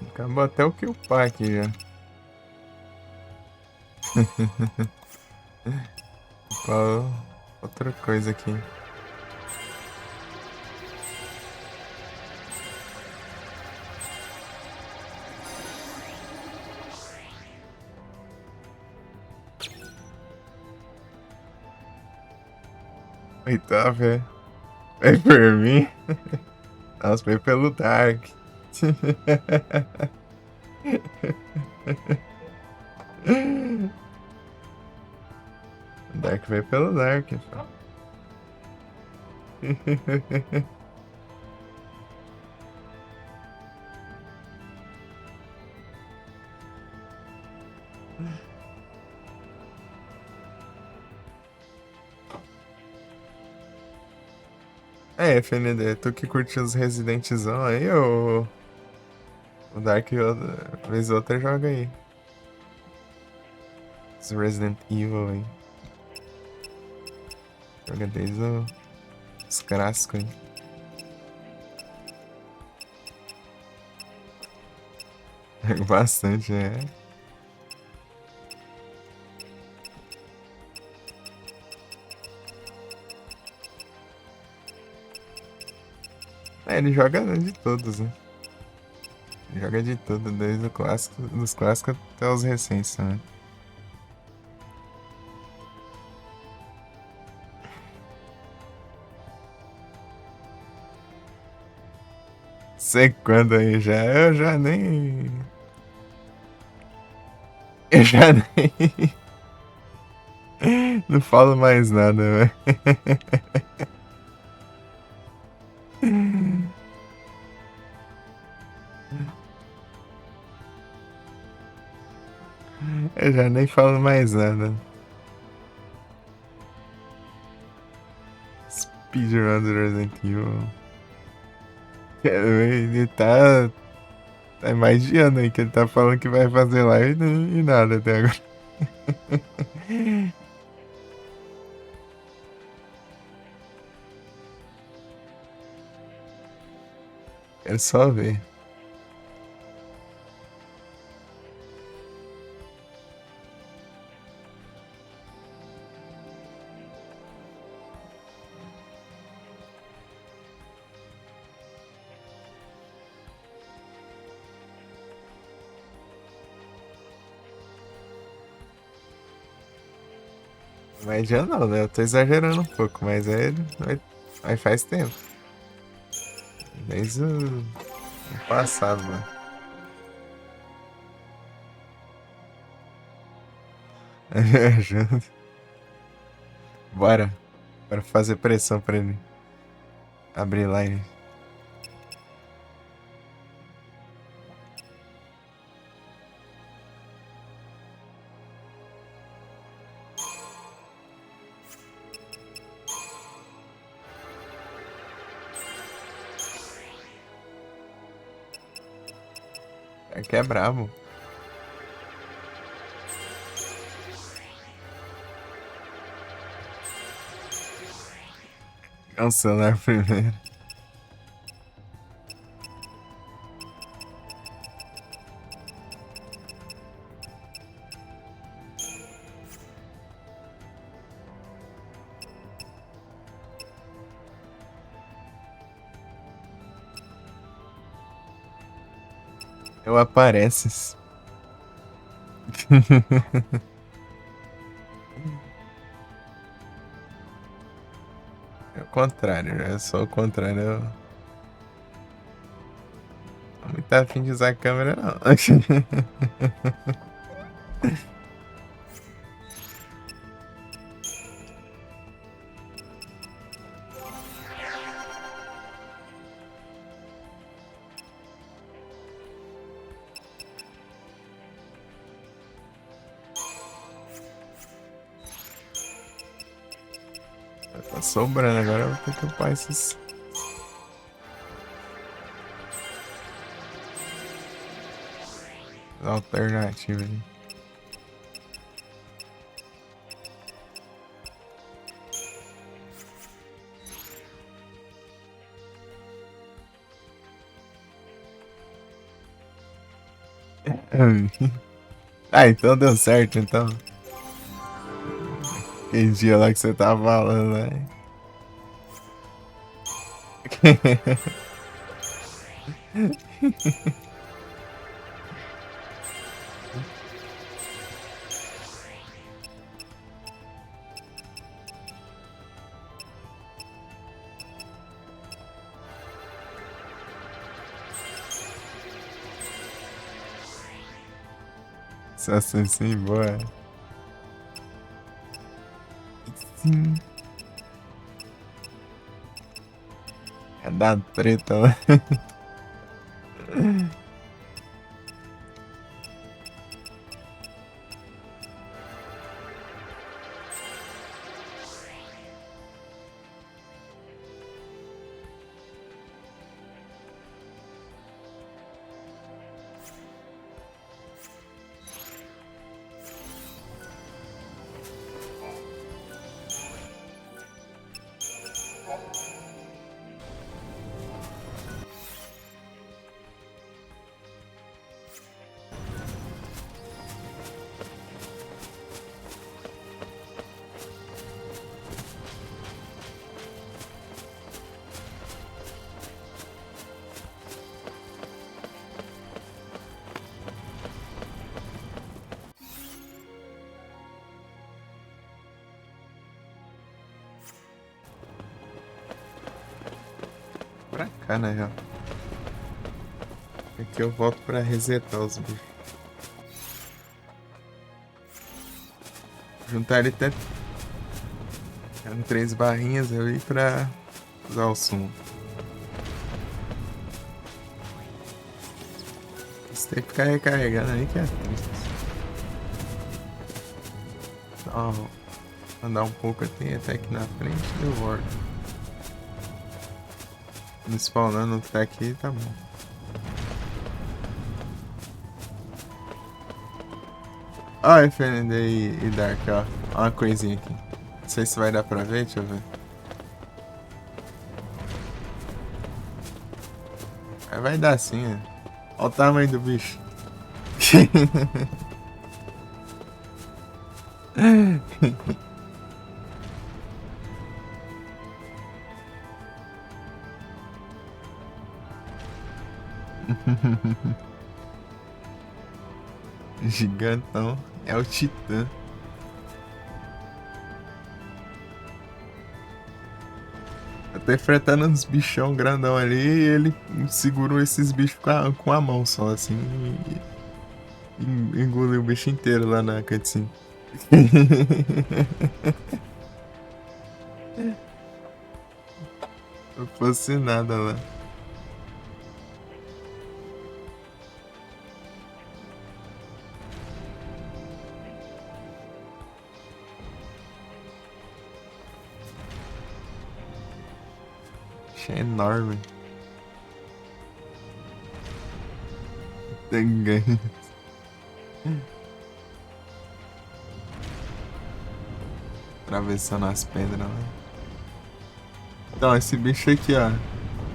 Acabou até o Kill Pack já. Qual outra coisa aqui? Eita, velho. Vai por mim? Nossa, foi pelo Dark. Dark veio pelo Dark. É, FND, tu que curtiu os Residentzão aí, ou o Dark, vez ou outra, joga aí. Os Resident Evil aí. Joga desde os clássicos aí. Joga bastante, é. É, ele joga de todos, né? Ele joga de tudo, desde o clássico, dos clássicos até os recentes também. Sei quando aí já, eu já nem. Eu já nem. Não falo mais nada, velho. Eu já nem falo mais nada. Speedrun do Resident Evil. Ele tá. É mais de ano aí que ele tá falando que vai fazer live e nada até agora. Quero só ver. Mais de ano não, né? Eu tô exagerando um pouco, mas mas faz tempo. Desde o passado, né? Ajuda. Bora. Bora fazer pressão pra ele abrir live. Aqui é brabo. Cancelar primeiro. Eu apareces. É o contrário, eu sou o contrário. Eu não muito afim de usar a câmera, não. Tá sobrando, agora eu vou ter que upar esses. Alternativa aí. Ah, então deu certo, então. Aquele dia lá que você tava falando, né? Só assim, boa. Sim. É da treta lá. Pra cá, né, já. Aqui eu volto pra resetar os bichos. Juntar ele até 3 barrinhas ali pra usar o sumo. Você tem que ficar recarregando aí que é triste. Ó, andar um pouco tem até aqui na frente e eu volto. Me spawnando até aqui, tá bom. Ó, FND e Dark, ó. Ó uma coisinha aqui. Não sei se vai dar pra ver, deixa eu ver. Vai dar sim, ó. Olha o tamanho do bicho. Gigantão. É o Titã. Até enfrentando uns bichão grandão ali e ele segurou esses bichos com a mão só, assim. E engoliu o bicho inteiro lá na cutscene. Não fosse nada lá. É enorme. Tem ganho. Atravessando as pedras, né? Então, esse bicho aqui, ó.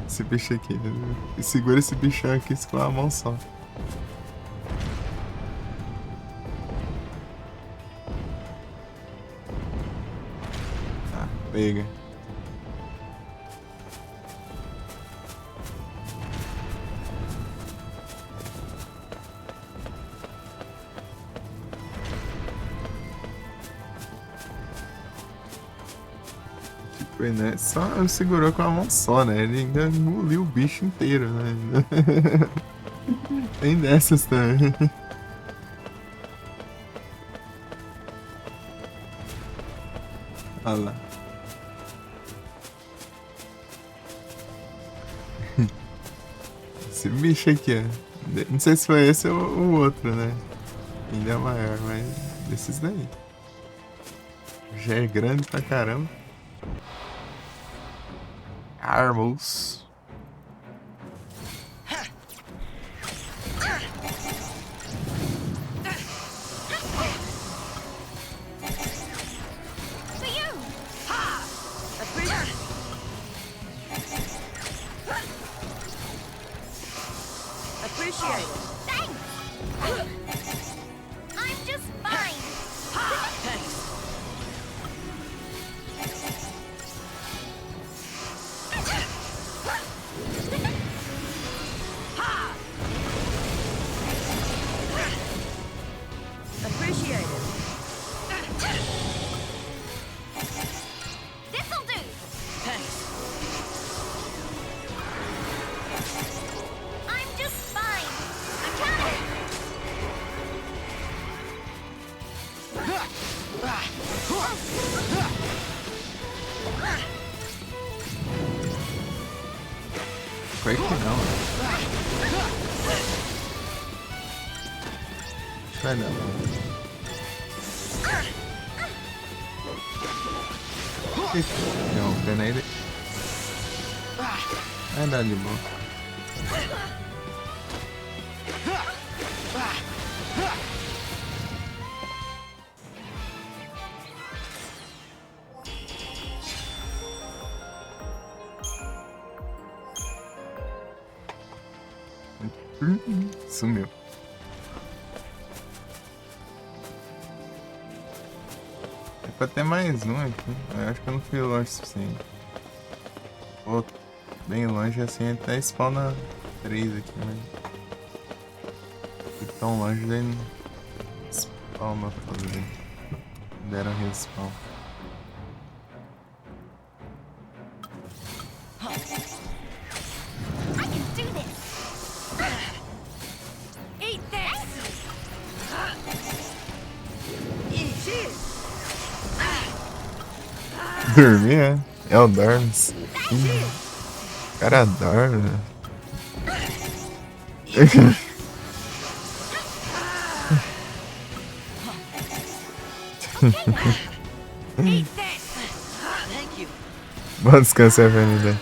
Esse bicho aqui. Segura esse bichão aqui com a mão só. Tá, pega. Né? Só segurou com a mão só, né? Ele ainda engoliu o bicho inteiro, né? Tem dessas também. Olha lá. Esse bicho aqui, ó. Não sei se foi esse ou o outro, né? Ainda é maior, mas desses daí. Já é grande pra caramba. Armos. For you. Appreciate it. Thanks. I'm just fine. Thanks. Appreciate it. This'll do. Thanks. I'm just fine. I'm counting. Break it não. Vai não. Não, pena ele. Vai dar de boa. Sumiu. É pra ter mais um aqui. Eu acho que eu não fui longe o suficiente. Pô, bem longe assim, até spawna 3 aqui, mas. Fui tão longe, daí não spawna tudo ali. Deram respawn. I can do this. Eat this. Cheers. Dormir, é? É o Dormes. O cara dorme. Eat this. Thank you. Bom descanso, família.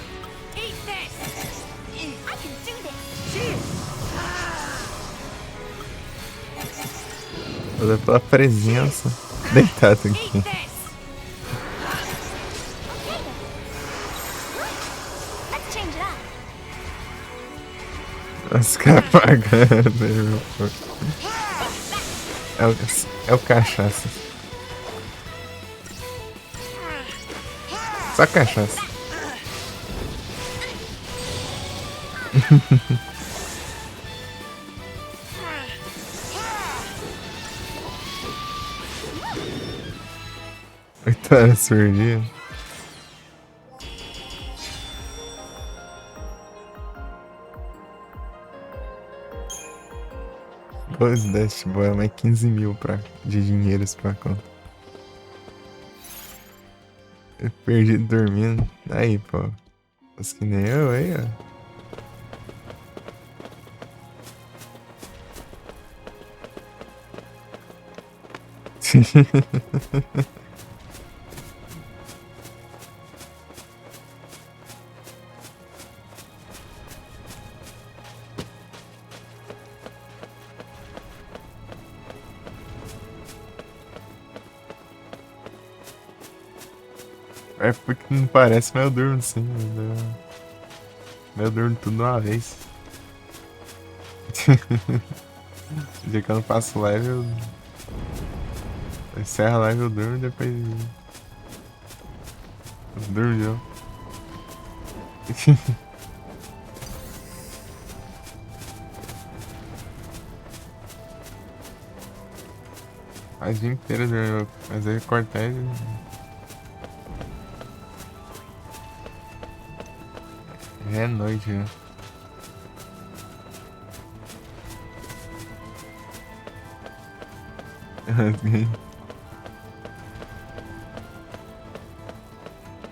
Eat this. I can do this. Cheers. Toda pela presença. Deitado Eat aqui. this. Okay then. Let's change it up. Os caras pagando. É o cachaça. Só cachaça. Oito por dia. Dois Dash Boy, mais 15 mil de dinheiros pra conta. Eu perdi dormindo. Aí, pô. Os que nem eu aí, ó. É porque não parece, mas eu durmo sim. Eu durmo tudo de uma vez. O dia que eu não faço live, eu encerro a live, eu durmo e depois. Eu durmo de novo. Faz o dia inteiro dormindo, mas aí cortar ele. Já é noite, né?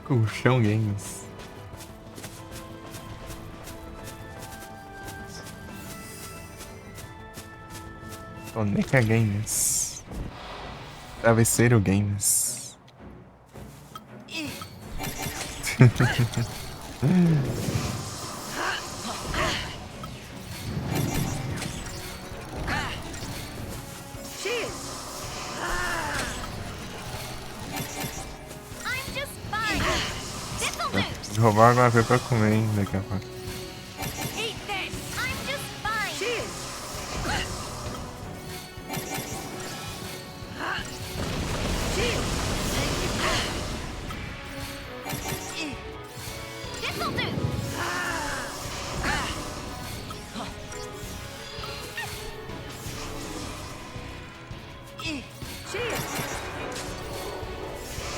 Colchão Games. Soneca Games. Travesseiro Games. Cheers. I'm just fine. This'll do. Vou roubar alguma coisa pra comer, hein, daqui a pouco. Eat this. I'm just fine. Cheers. This'll do. Cheers.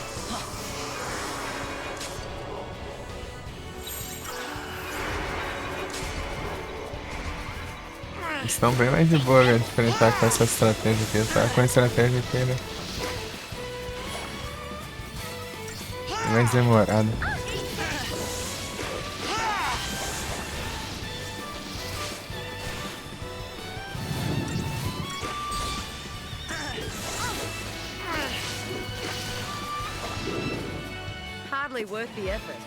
Estão bem mais de boa de enfrentar com essa estratégia aqui. Tá com a estratégia aqui, né? Mais demorado. Hardly worth the effort.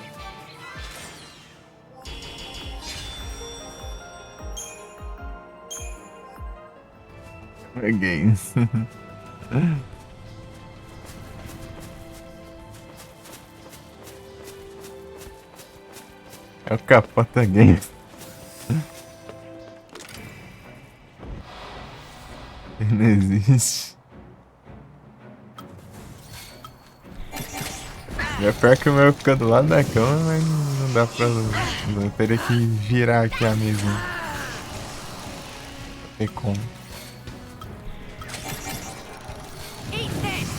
Games. É o Capota Games. Ele não existe. É pior que o meu fica do lado da cama, mas não dá pra. Eu teria que virar aqui a mesinha. Não tem como. Eat this.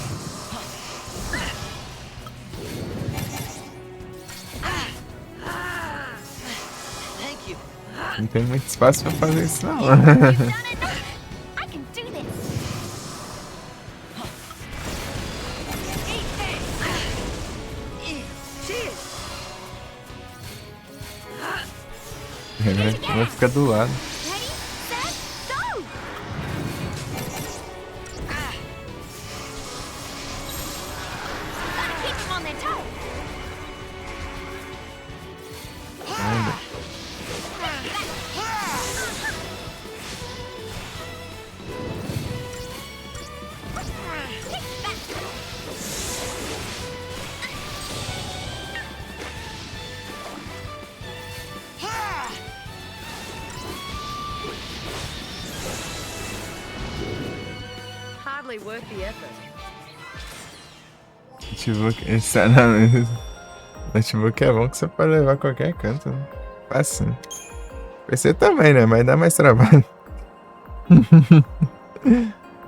Thank you. Não tem muito espaço pra fazer isso, não. You've done enough. I can do this. Eat this. Cheers. Vai ficar do lado. Ready, set, go. Gotta keep them on their toes. Hardly worth the effort. Notebook, esse análise. Notebook é bom que você pode levar a qualquer canto, né? Fácil. PC também, né? Mas dá mais trabalho.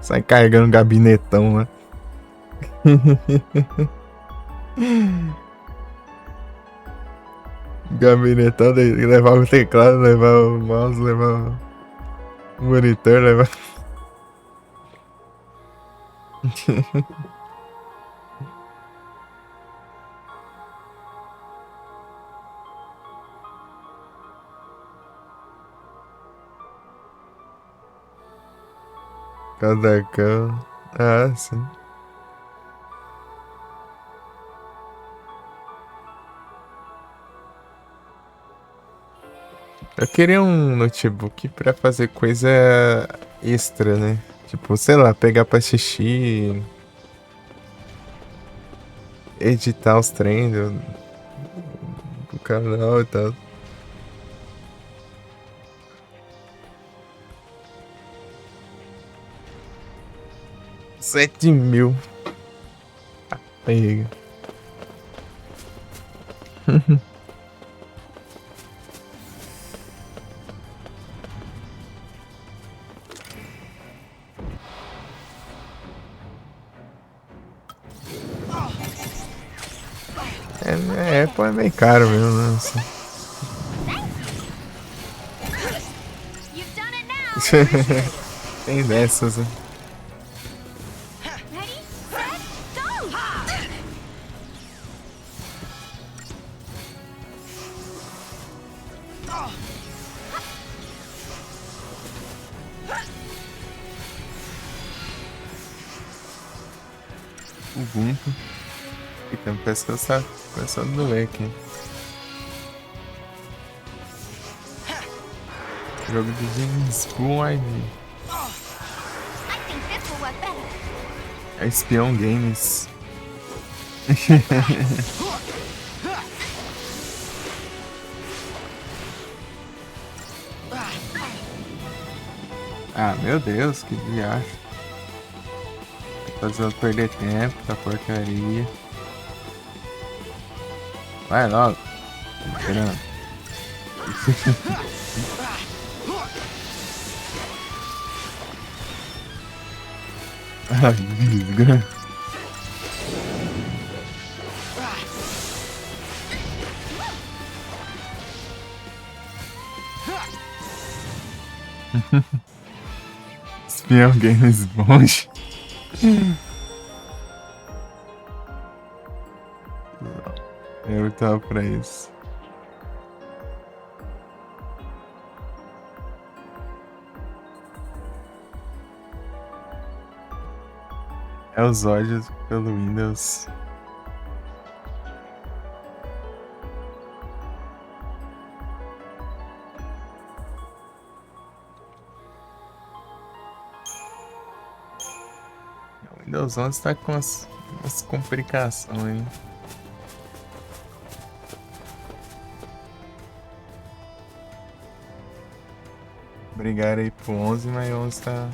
Sai carregando um gabinetão lá. Gabinetão, levar o teclado, levar o mouse, levar o monitor, levar. Casacão. Ah, sim. Eu queria um notebook pra fazer coisa extra, né? Tipo, sei lá, pegar pra assistir, editar os treinos do canal e tal. R$7.000. Pega. Apple é meio caro mesmo, né? Assim. You've done it now. Tem dessas, né? Ready, set, go. Ubuntu. Fica no pescoço, tá começando a doer aqui. Jogo do James Bond. I think this will work better. É Espião Games. Ah, meu Deus, que viagem. Tá fazendo perder tempo, tá porcaria. Vai logo. Tô esperando. Ai, desgraça. Espião Games Bond. Eu tava pra isso. É os ódios pelo Windows. O Windows 11 tá com umas complicações, hein? Brigaram aí pro 11, mas o 11 tá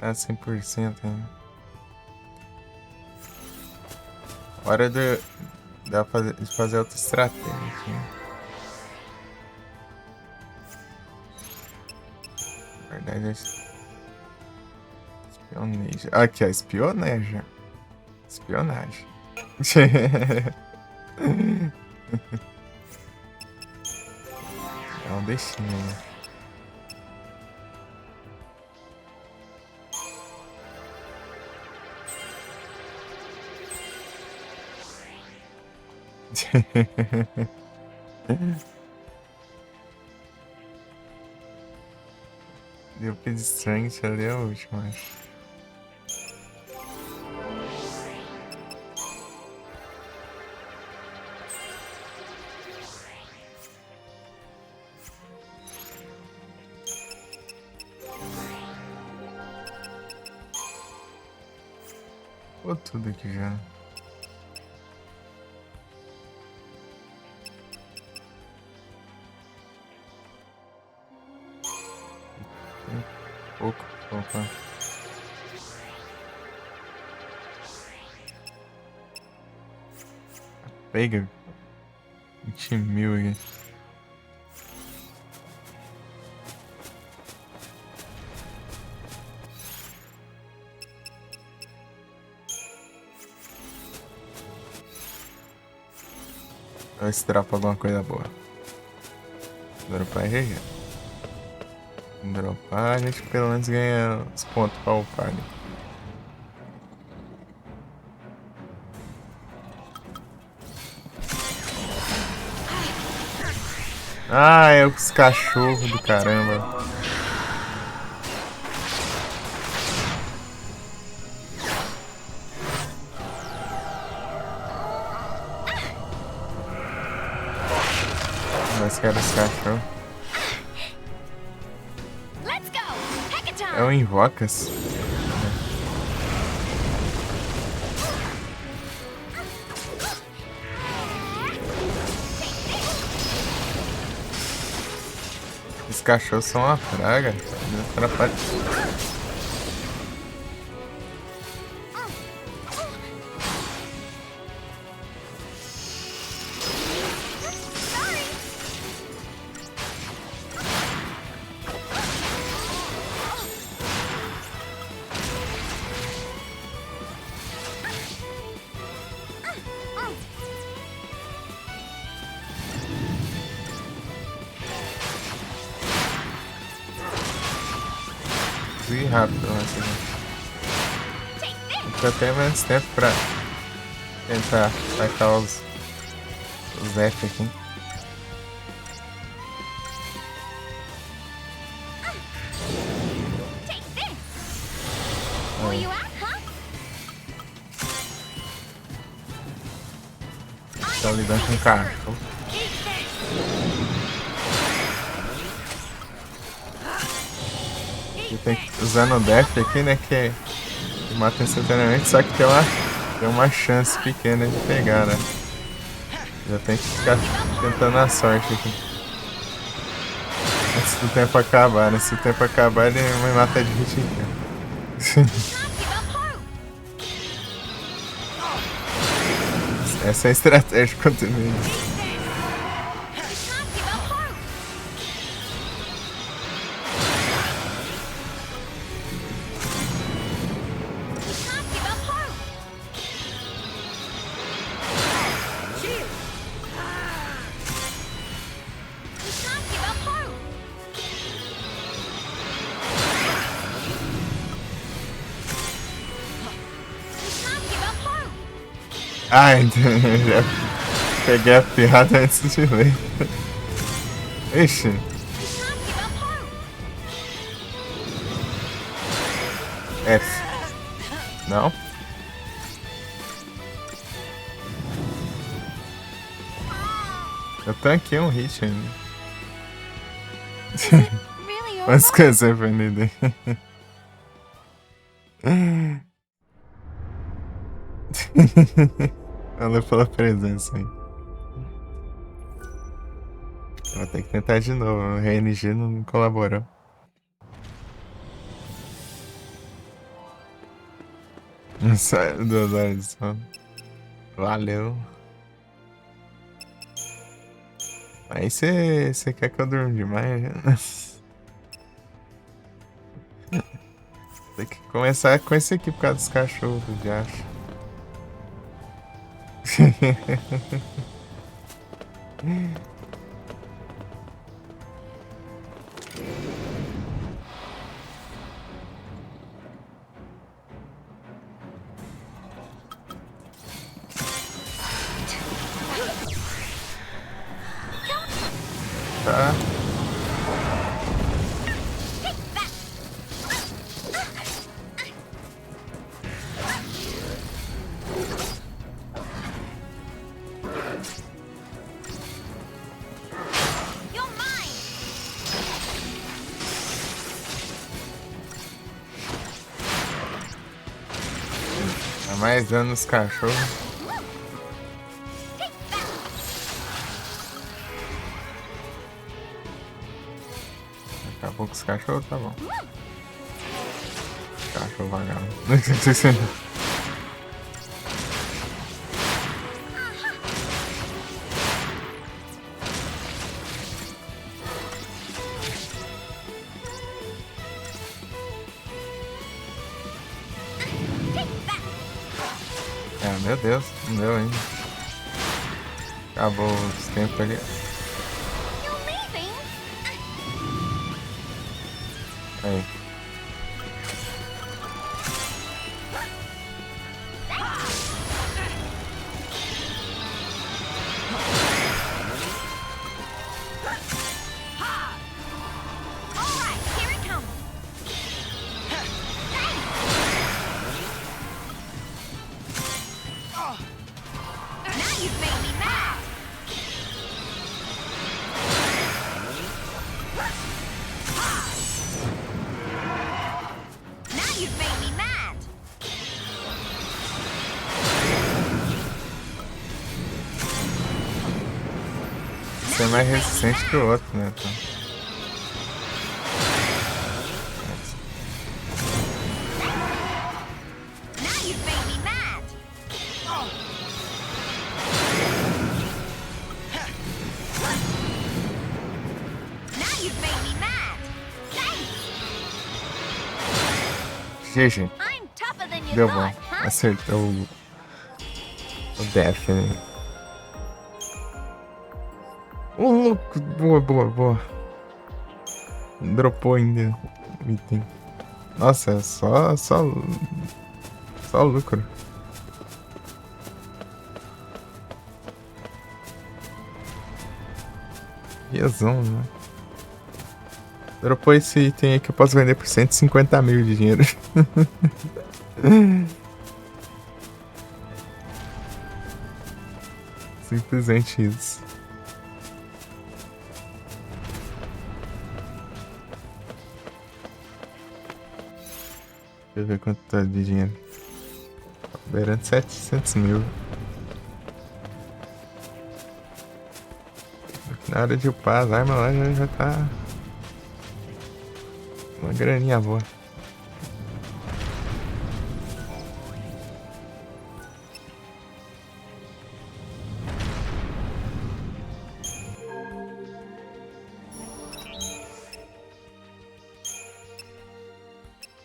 100% ainda. Hora de fazer outra estratégia aqui. Na verdade, espionagem. Aqui, ó, espionagem. Espionagem. É um destino, né? Deu que de strength ali é a última, acho. Pô, tudo aqui já. Pouco, opa. Pega 20.000 aqui. Vai se dropar alguma coisa boa. Dropar GG. Dropar, a gente pelo menos ganha os pontos pra upar ali. Ah, é os cachorros do caramba. Mas quero os cachorros. Let's go. É o Invocas. Os cachorros são uma praga. Atrapalha. Fui rápido, mas tem até menos tempo pra tentar atacar os F aqui. tá lidando com cachorro. E tem que usar no def aqui, né? Que mata instantaneamente, só que tem uma chance pequena de pegar, né? Já tem que ficar tentando a sorte aqui. Antes do tempo acabar, né? Se o tempo acabar, ele vai matar de hit aqui. Essa é a estratégia contra ele. Ai, já peguei a piada antes de ler. Ixi. F. Não? Eu tanquei um hit ainda. Really Quantas coisas eu aprendi? Valeu pela presença aí. Vou ter que tentar de novo. O RNG não colaborou. Saiu 2 horas de sono. Valeu. Aí você quer que eu durma demais, né? Tem que começar com esse aqui por causa dos cachorros, de acho. Tá. You're mine. Tá mais dano nos cachorros. Acabou com os cachorros, tá bom. Cachorro vagabundo. É, meu Deus, não deu ainda. Acabou os tempos ali. You're leaving. Aí. All right, here it comes. Now you've made me mad. Now you've made me mad. Você é mais resistente que o outro, né? Então. Now you've made me mad. Now you've made me mad. Thanks. GG. I'm tougher than you Deu bom. thought, huh? Acertou o Def, né? Ô, louco. Boa, boa, boa. Dropou ainda o item. Nossa, é só lucro. Rezão, né? Dropou esse item aí que eu posso vender por 150 mil de dinheiro. Simplesmente isso. Deixa eu ver quanto tá de dinheiro. Beirando 700 mil. Na hora de upar as armas lá já tá uma graninha boa.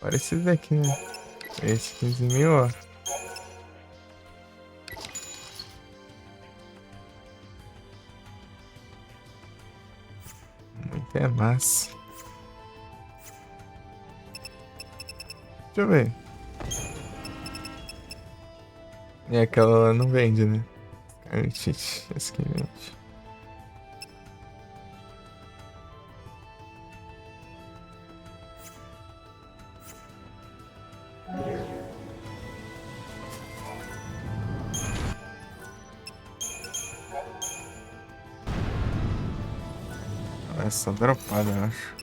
Olha esses daqui, né? Esse 15 mil, ó. Muito é massa. Deixa eu ver. E aquela lá não vende, né? Essa aqui vende. É só dropada, eu acho.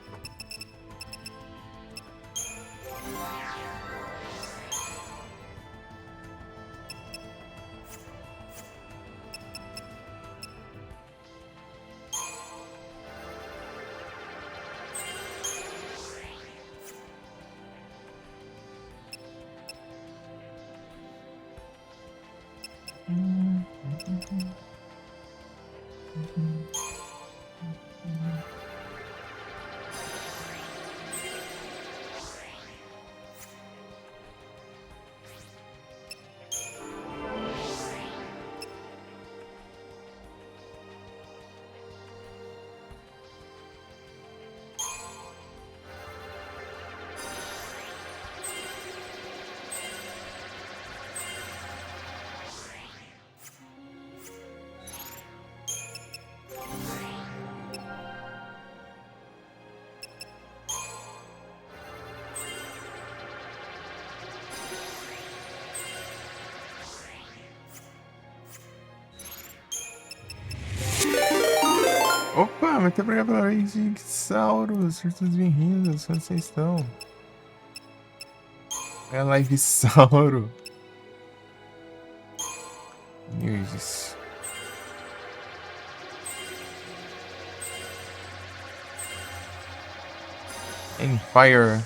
Opa, muito obrigado pela vez de Sauros, surtos bem-vindos, onde vocês estão? É a Live Sauro. News. Empire.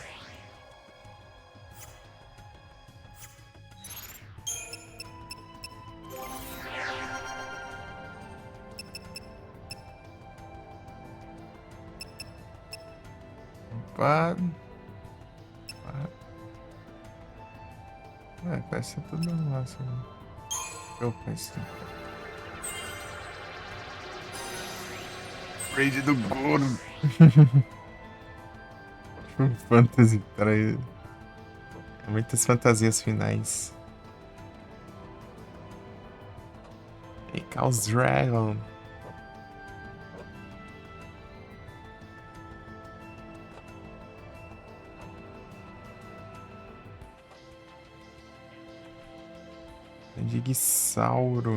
Opa. Parece que é tudo normal assim. Eu penso. Raid do Goro. Fantasy, peraí. Muitas fantasias finais. E Chaos Dragon. Digsauro.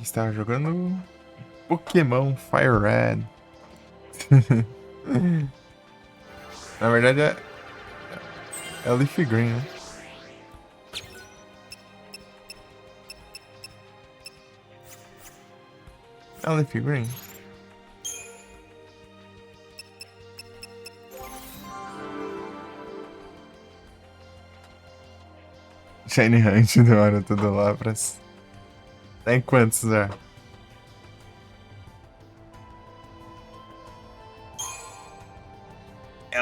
Estava jogando Pokémon Fire Red. Na verdade é Leaf Green, né? É Leaf Green. Shiny Hunt demora tudo lá pra... Tá em quantos já?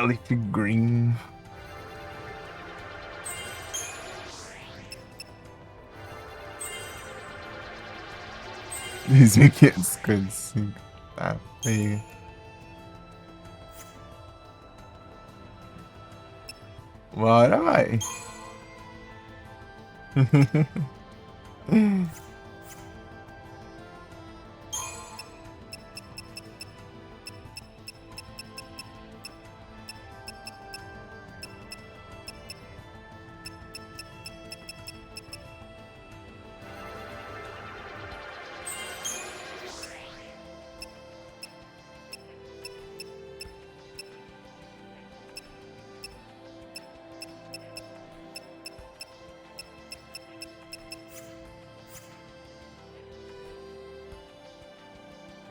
Leaf Green. $2.555. Tá feio. Uma hora vai.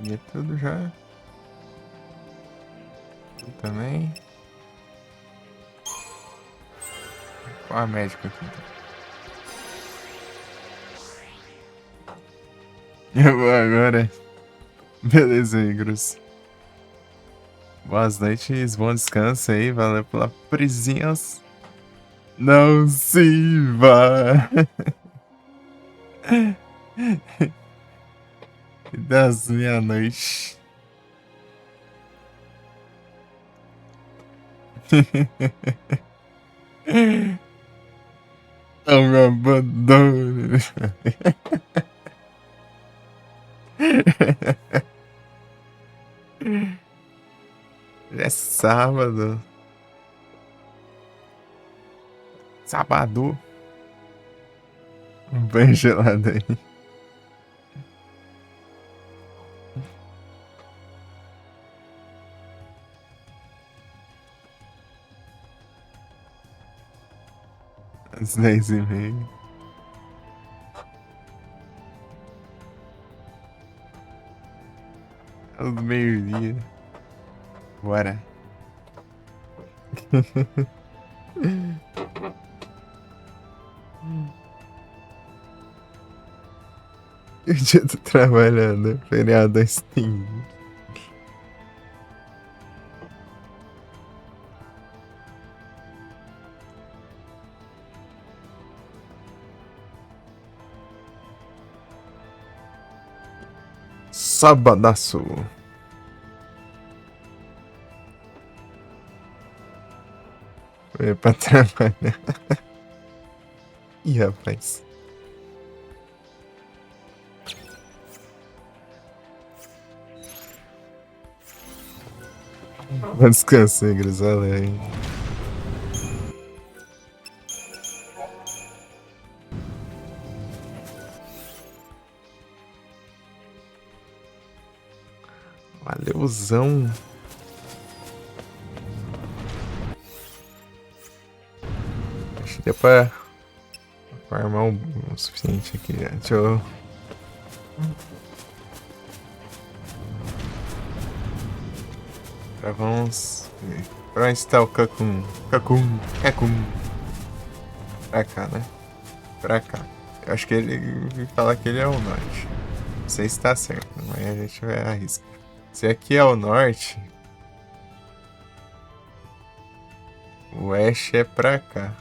Peguei tudo já. Tudo também. Qual a médica aqui? Eu vou agora. Beleza aí, Grus. Boas noites, bom descanso aí, valeu pela presença. Não se vá. Das meia-noite. Não me abandone. Já é sábado. Sábado. Um banho gelado aí. Às 10h30. Ao meio-dia. Bora. O dia tô trabalhando, feriado da Steam. Sabadaço. Foi pra trabalhar. Ih, rapaz. Vou descansar, Grisalha aí. Valeuzão. Acho que deu pra armar o suficiente aqui já. Deixa eu... Agora vamos... Pra onde está o Cacum? Cacum. Pra cá, né? Pra cá. Eu acho que ele fala que ele é o norte. Não sei se tá certo, mas a gente vai arriscar. Se aqui é o norte, o oeste é pra cá.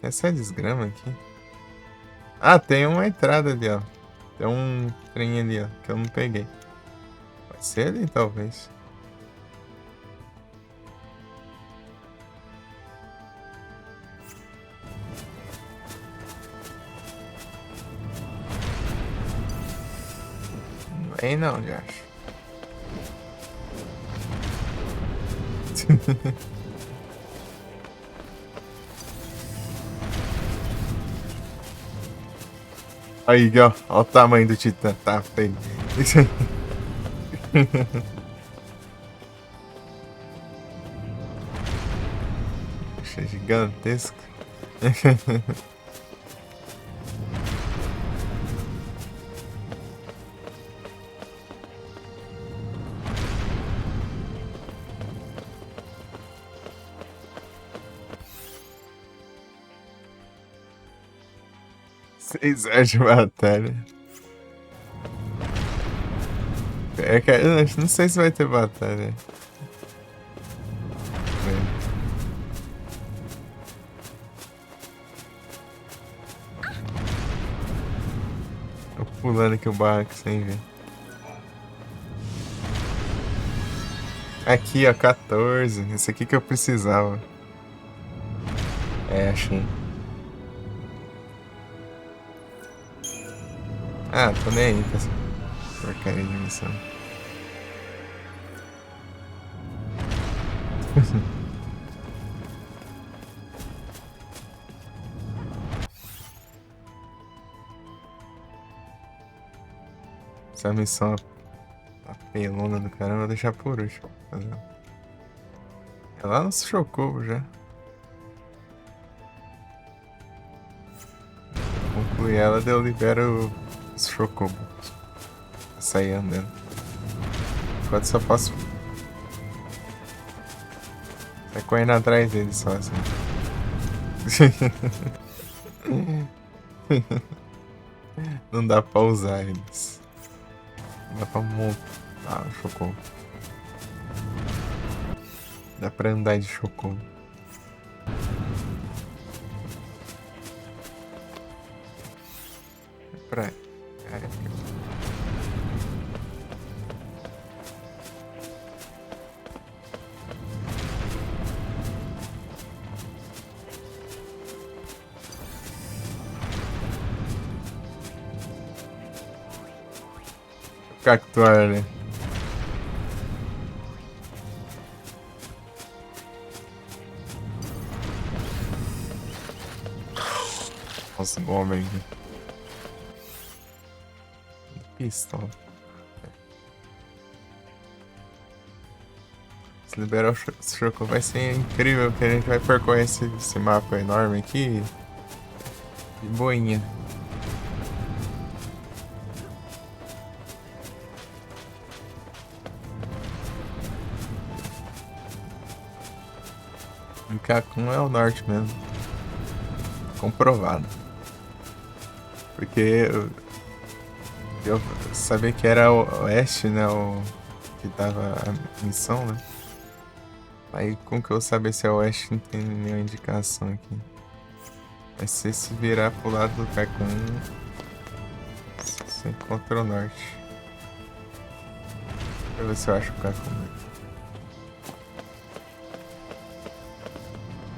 Essa desgrama aqui. Ah, tem uma entrada ali, ó. Tem um trem ali, ó, que eu não peguei. Vai ser ali, talvez. Não vem não, já acho. Aí, ó. Olha o tamanho do Titã. Tá feio. Poxa, é gigantesco. Seis horas de batalha. É que, eu não sei se vai ter batalha. Tô pulando aqui o barco sem ver. Aqui, ó, 14. Esse aqui que eu precisava. É, achei. Ah, tô nem aí com essa porcaria de missão. Essa missão apelona do caramba, vou deixar por último. É lá no Chocobo já. Concluir ela, daí eu libero os Chocobos. sair andando. Enquanto só posso... Vai correndo atrás dele só assim. Não dá pra usar eles. Não dá pra montar o Chocou. Dá pra andar de Chocou. Pra... Cactuar, né? Nossa, o homem aqui. Pistola. Se liberar o Chocou vai ser incrível, que a gente vai percorrer esse mapa enorme aqui de boinha. O Kakun é o norte mesmo. Comprovado. Porque eu sabia que era o oeste, né? O que tava a missão, né? Aí como que eu vou saber se é oeste? Não tem nenhuma indicação aqui. Mas se virar pro lado do Kakun, você encontra o norte. Deixa eu ver se eu acho o Kakun.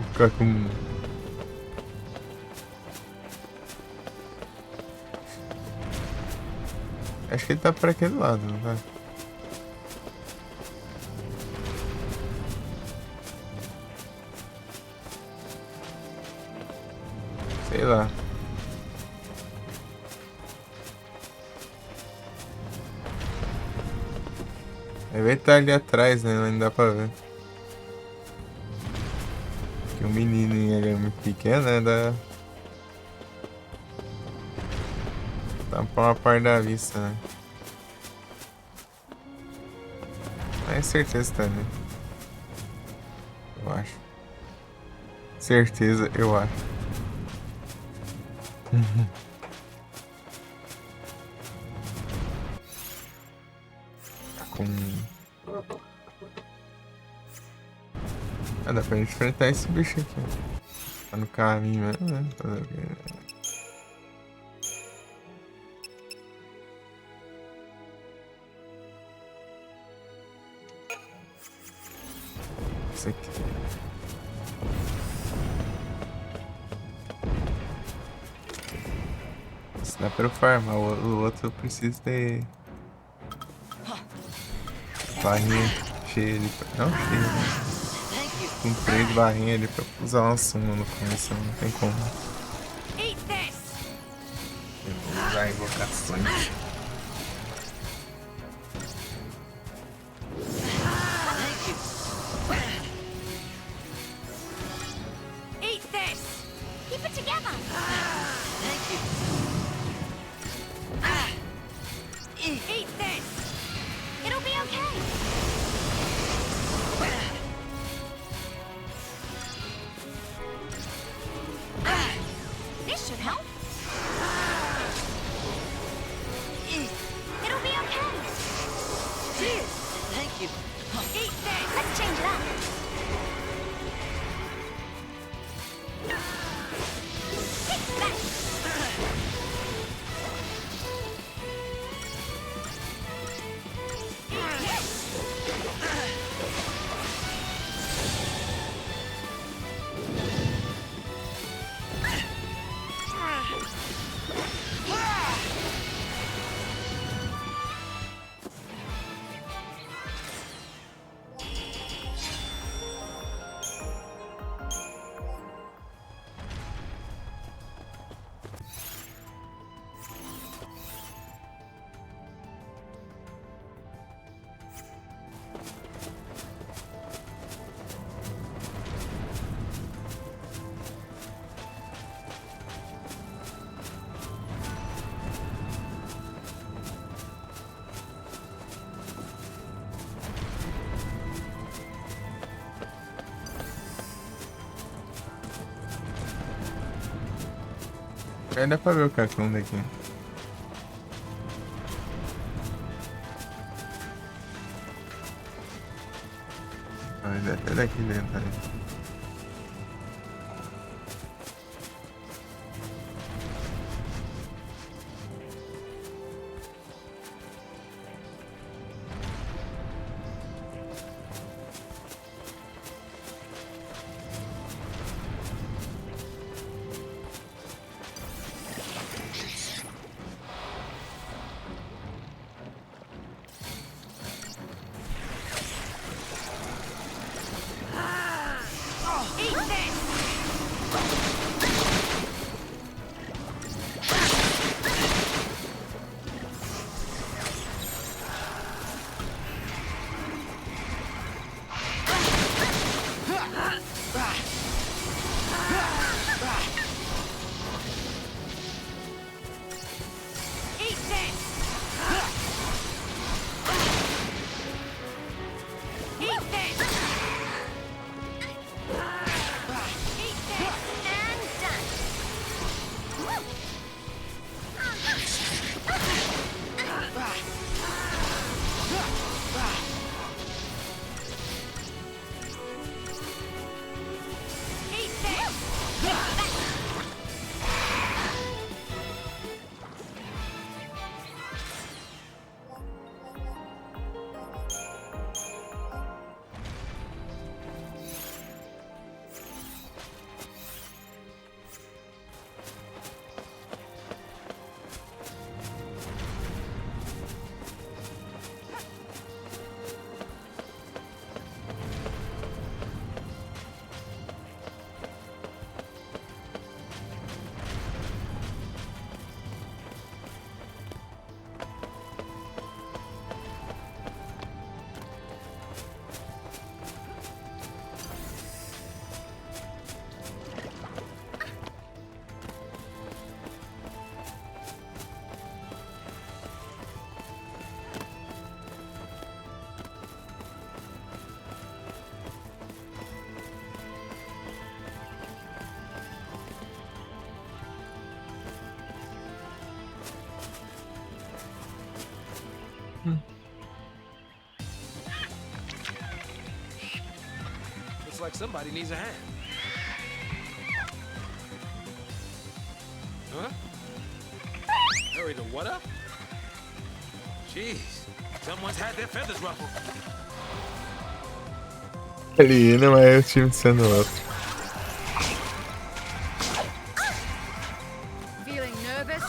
O Kakun. Acho que ele tá por aquele lado, não tá? Sei lá. Ele tá ali atrás, né? Não dá pra ver. Porque o menininho ele é muito pequeno, né? Dá pra uma parte da vista, né? Mas certeza tá, né? Eu acho. Certeza, eu acho. Tá com... Ah, dá pra gente enfrentar esse bicho aqui. Tá no caminho mesmo, né? Isso aqui. Isso dá pra eu farmar, o outro eu preciso ter barrinha cheia ali pra... Não, cheia, né? Com 3 barrinhas ali pra usar uma suma no começo, não tem como. Eu vou usar invocações. Aí dá pra ver o cacão daqui. Vai até daqui dentro aí. Looks like somebody needs a hand. Huh? Hurry to what up? Jeez, someone's had their feathers ruffled. Ali não é o time sendo outro. Feeling nervous?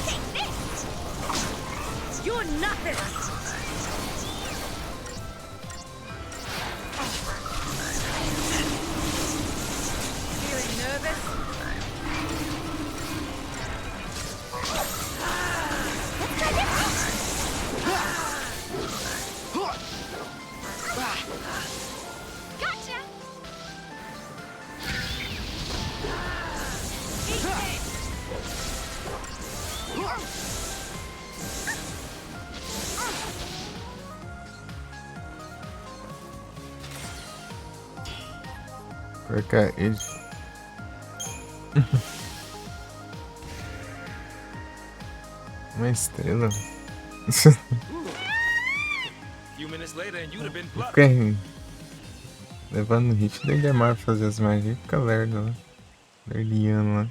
Take this! You're nothing! Feeling nervous? Gotcha! Porque ele. Uma estrela. Few minutes later and you'd have been plucked. Fica levando hit daí demora pra fazer as magias, fica lerdo lá. Lerdiano lá.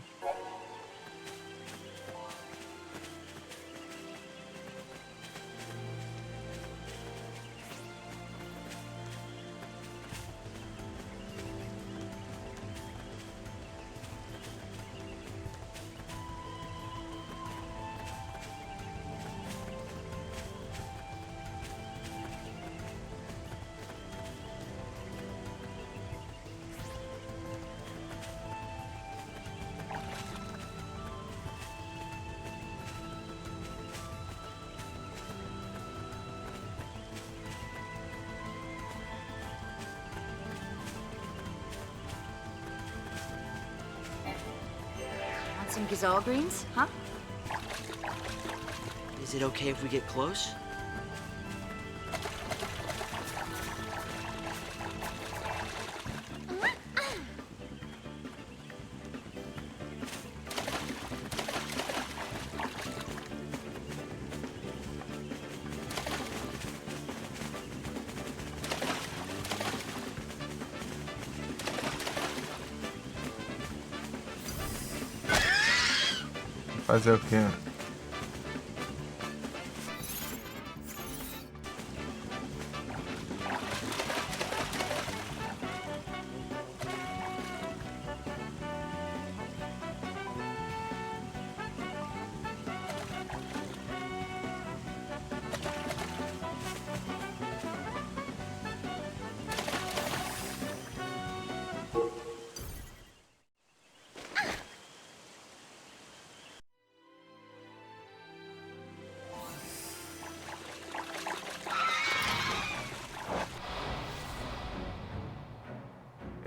Want some gazelle greens, huh? Is it okay if we get close? Fazer o quê?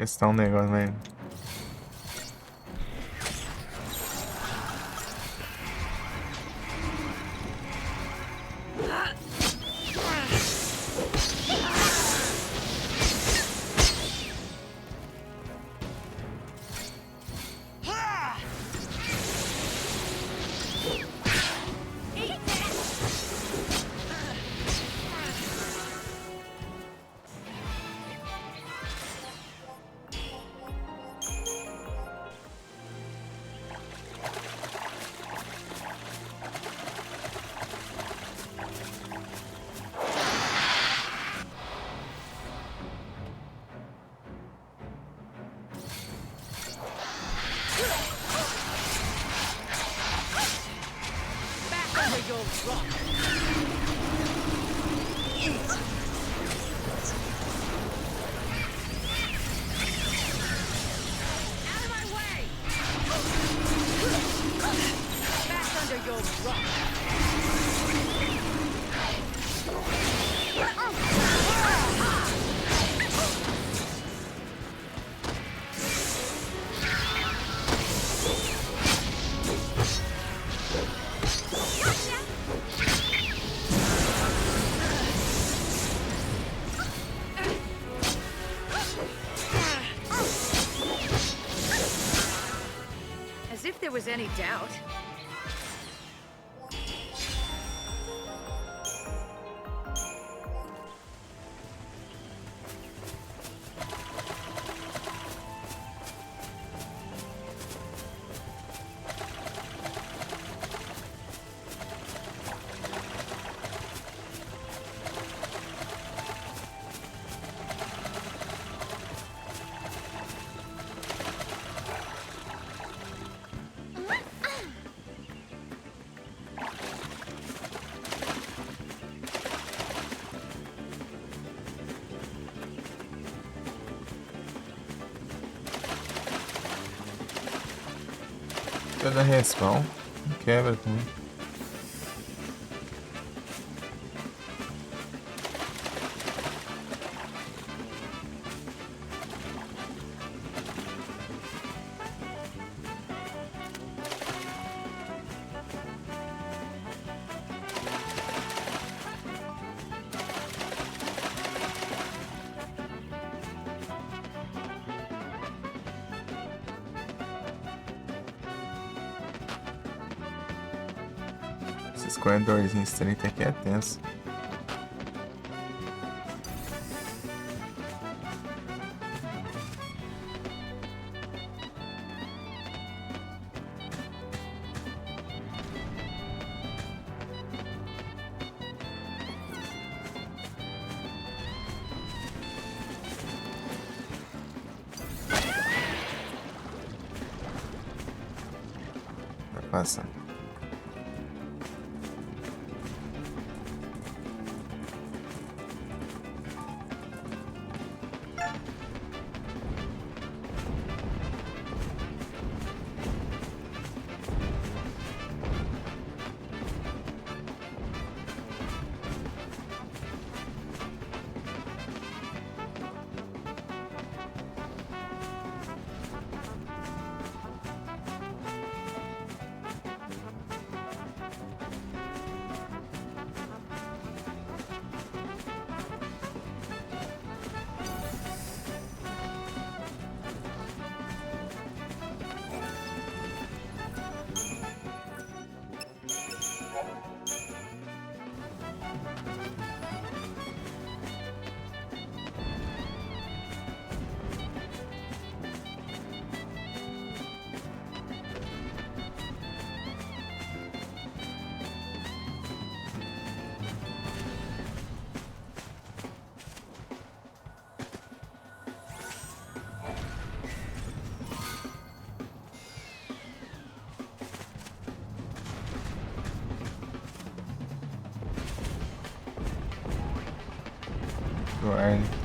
Esse tá um negócio mesmo. As if there was any doubt. Cada respawn quebra também. Esses corredorzinhos 30 aqui é tenso. Vai passar. guarda.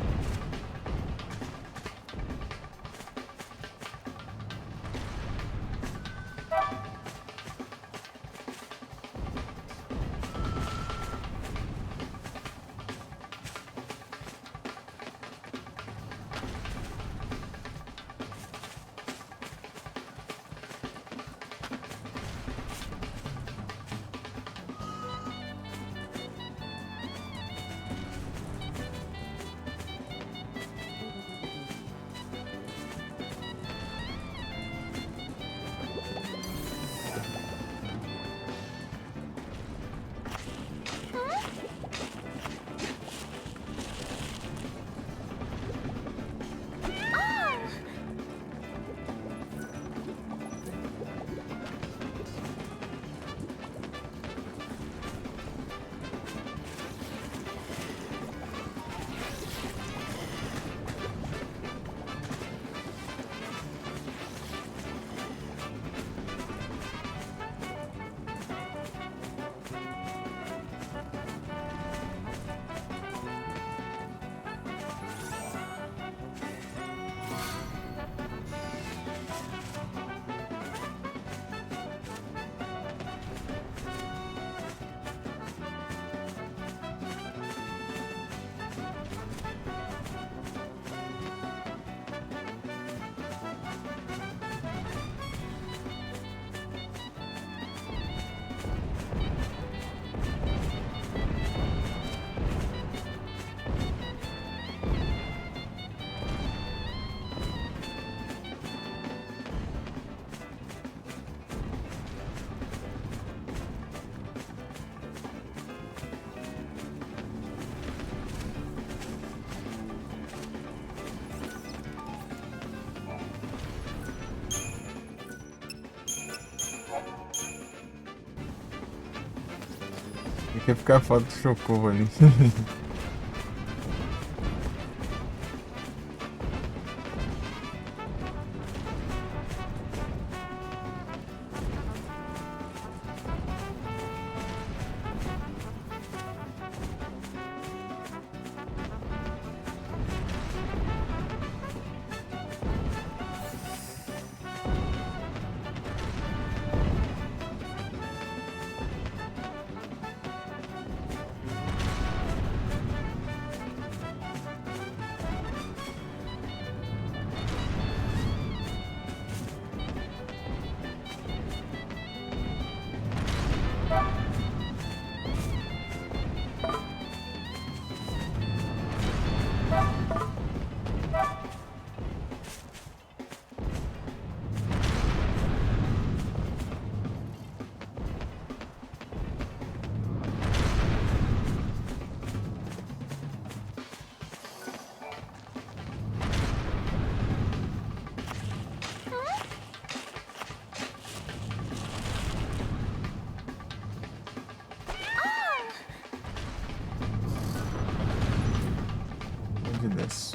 Quer ficar foto do Chocobo ali. This.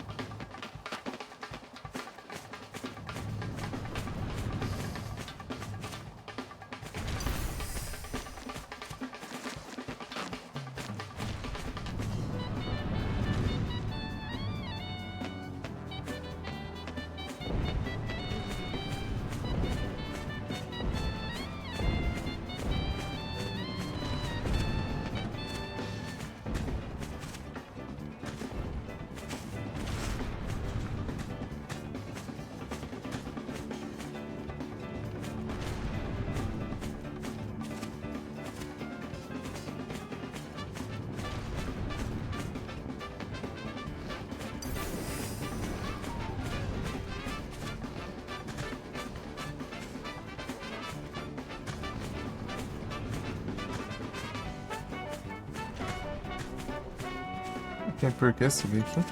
Tem por que subir aqui?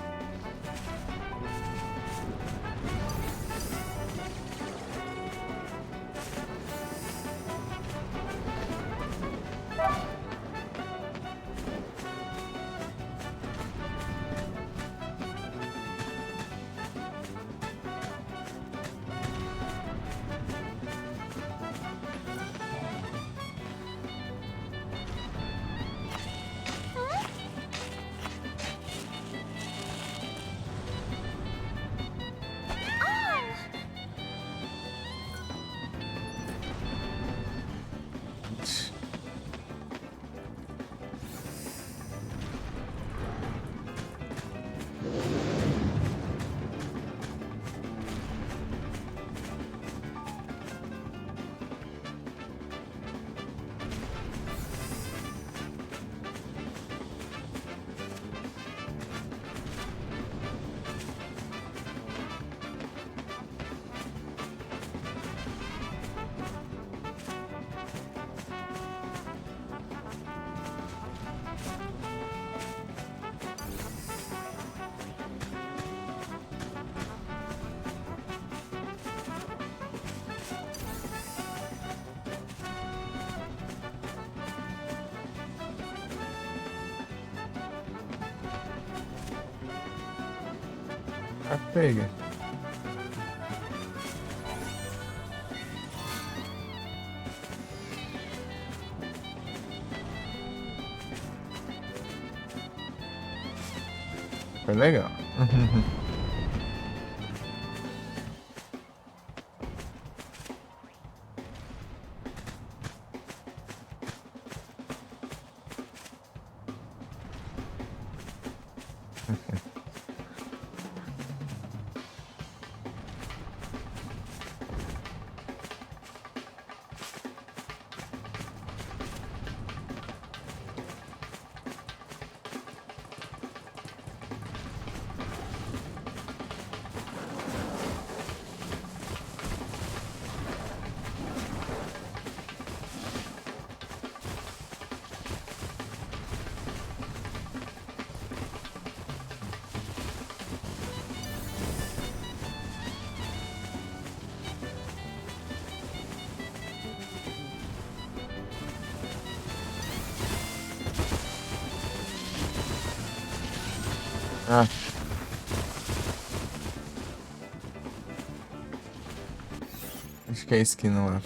Ah, pega. Foi legal. Ah. Acho que é isso que não é.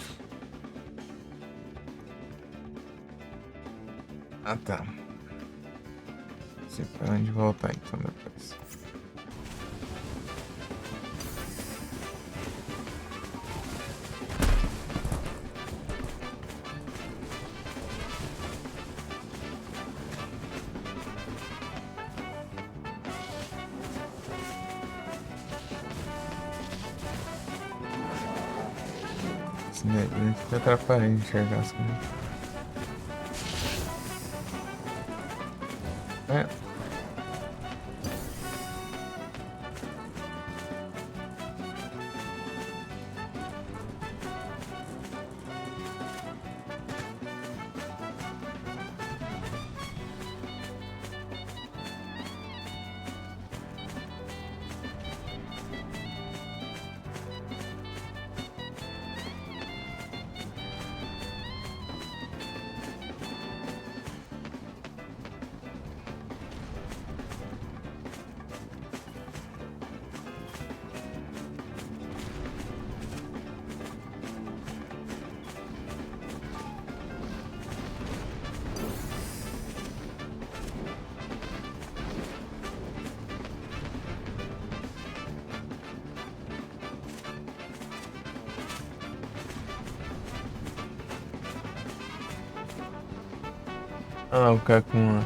Ah, tá. Não sei pra onde voltar então depois. Esse negócio fica atrapalhando de enxergar as coisas. É. Olha lá o cara com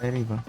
deriva.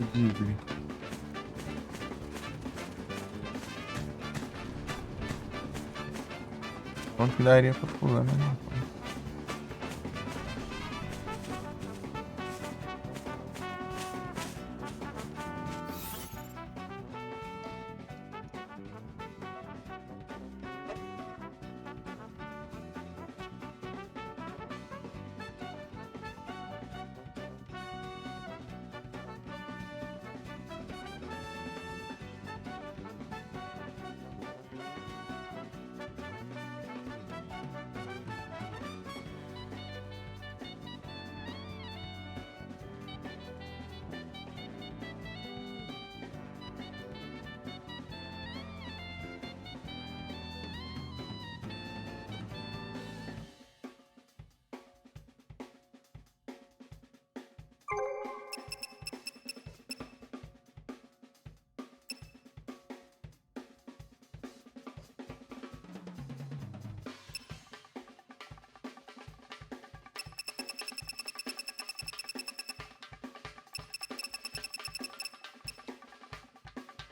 Tigre. Quanto daria pra pular, né?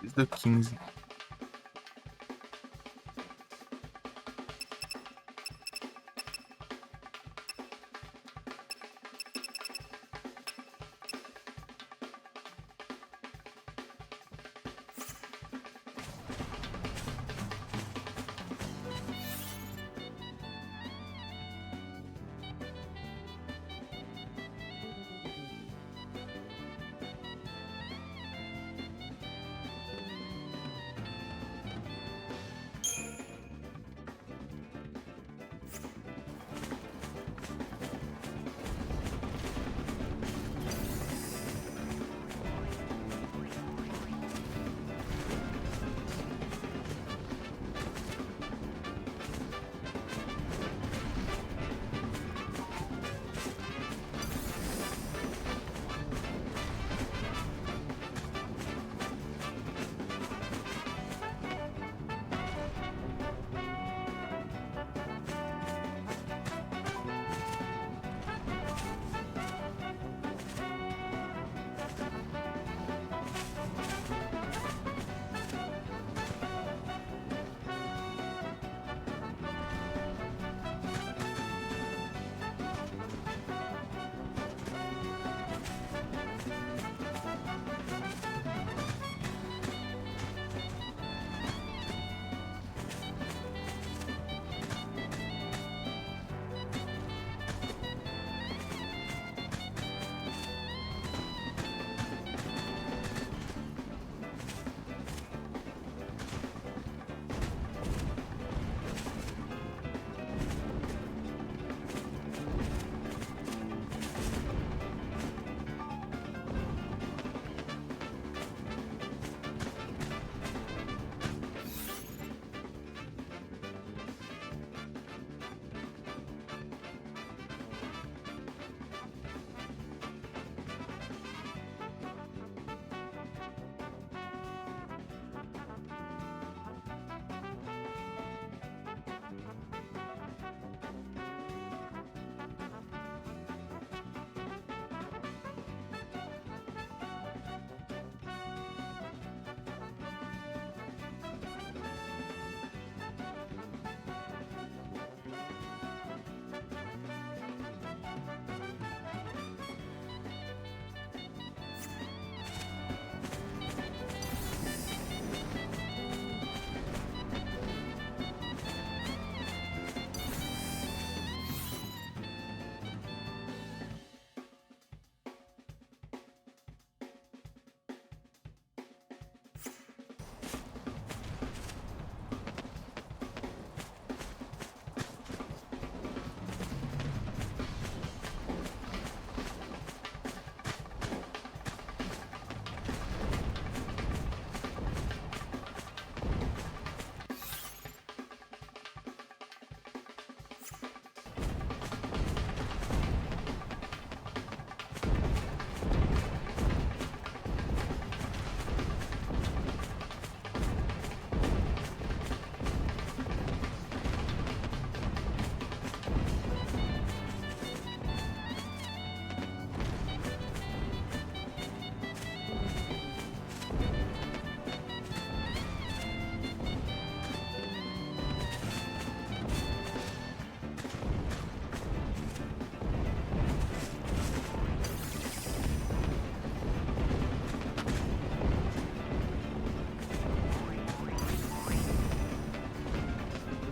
Desde o 15.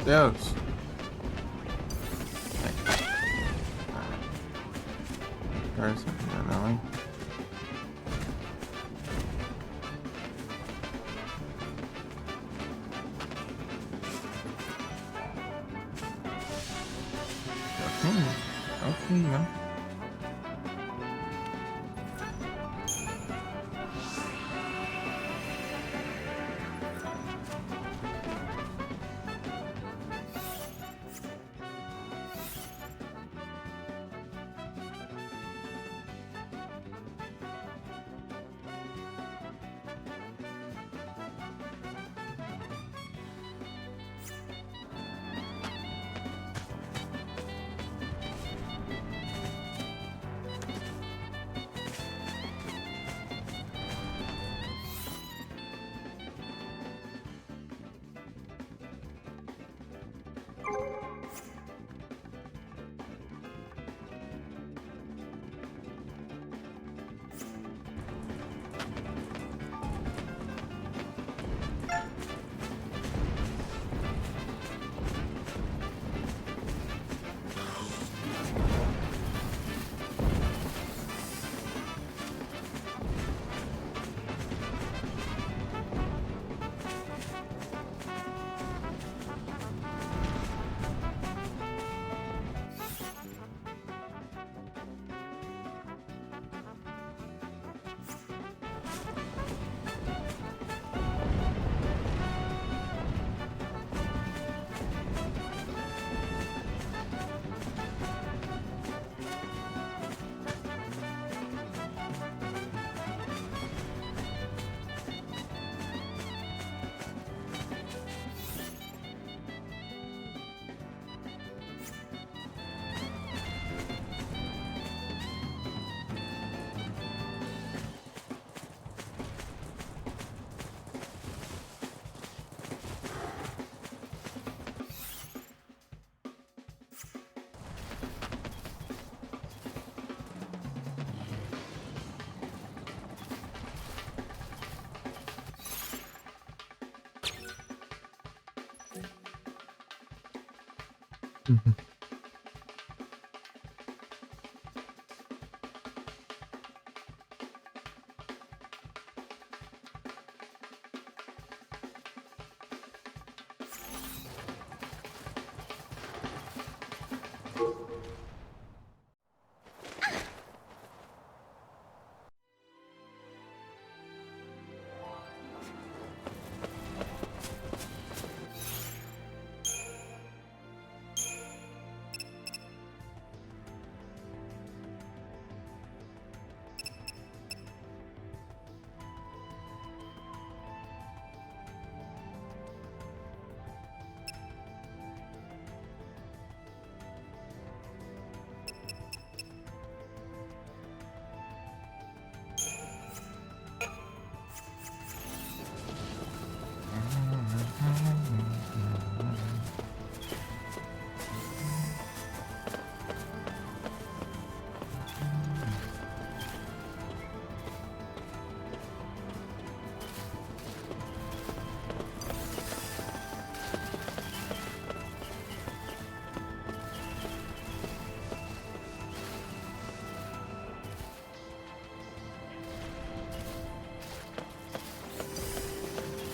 Deus. Essa aqui não, hein? É o fim, né?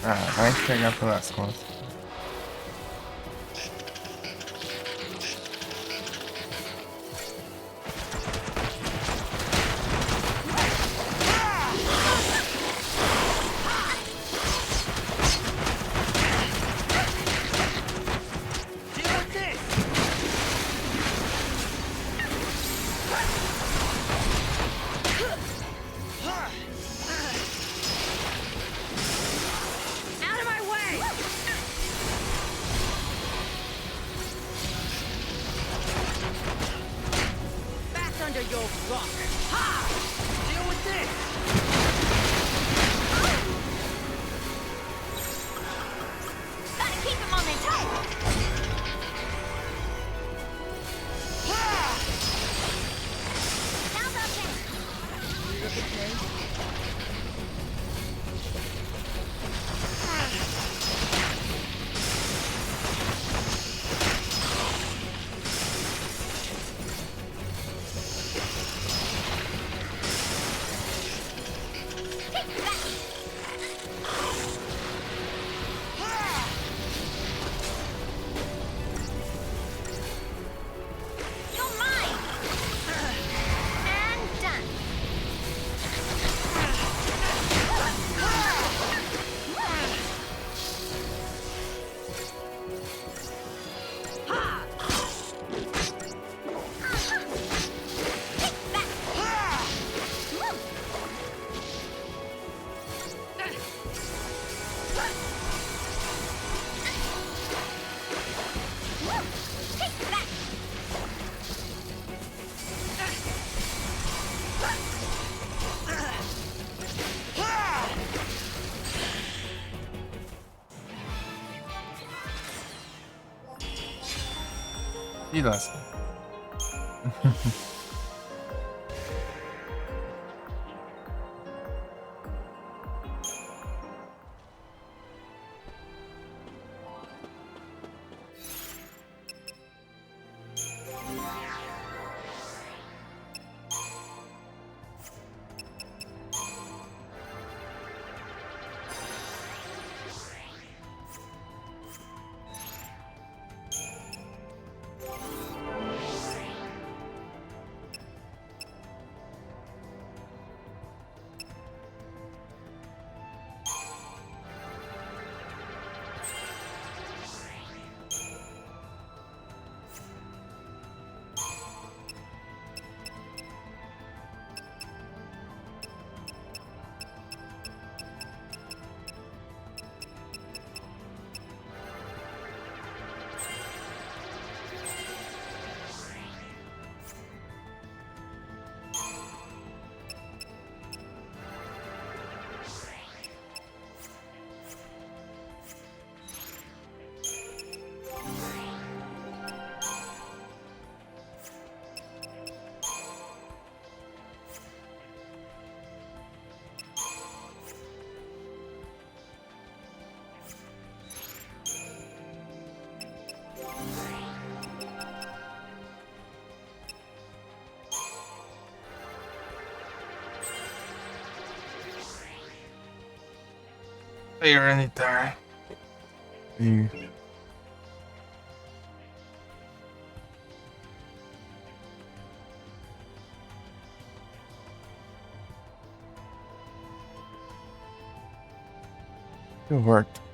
Ah, vai pegar pelas costas. Out of my way! Back under your rock. Ha! Deal with this! Gotta keep him on their toes! How's that change? You look at me. E lasca. Tyranitar. E... Eu volto.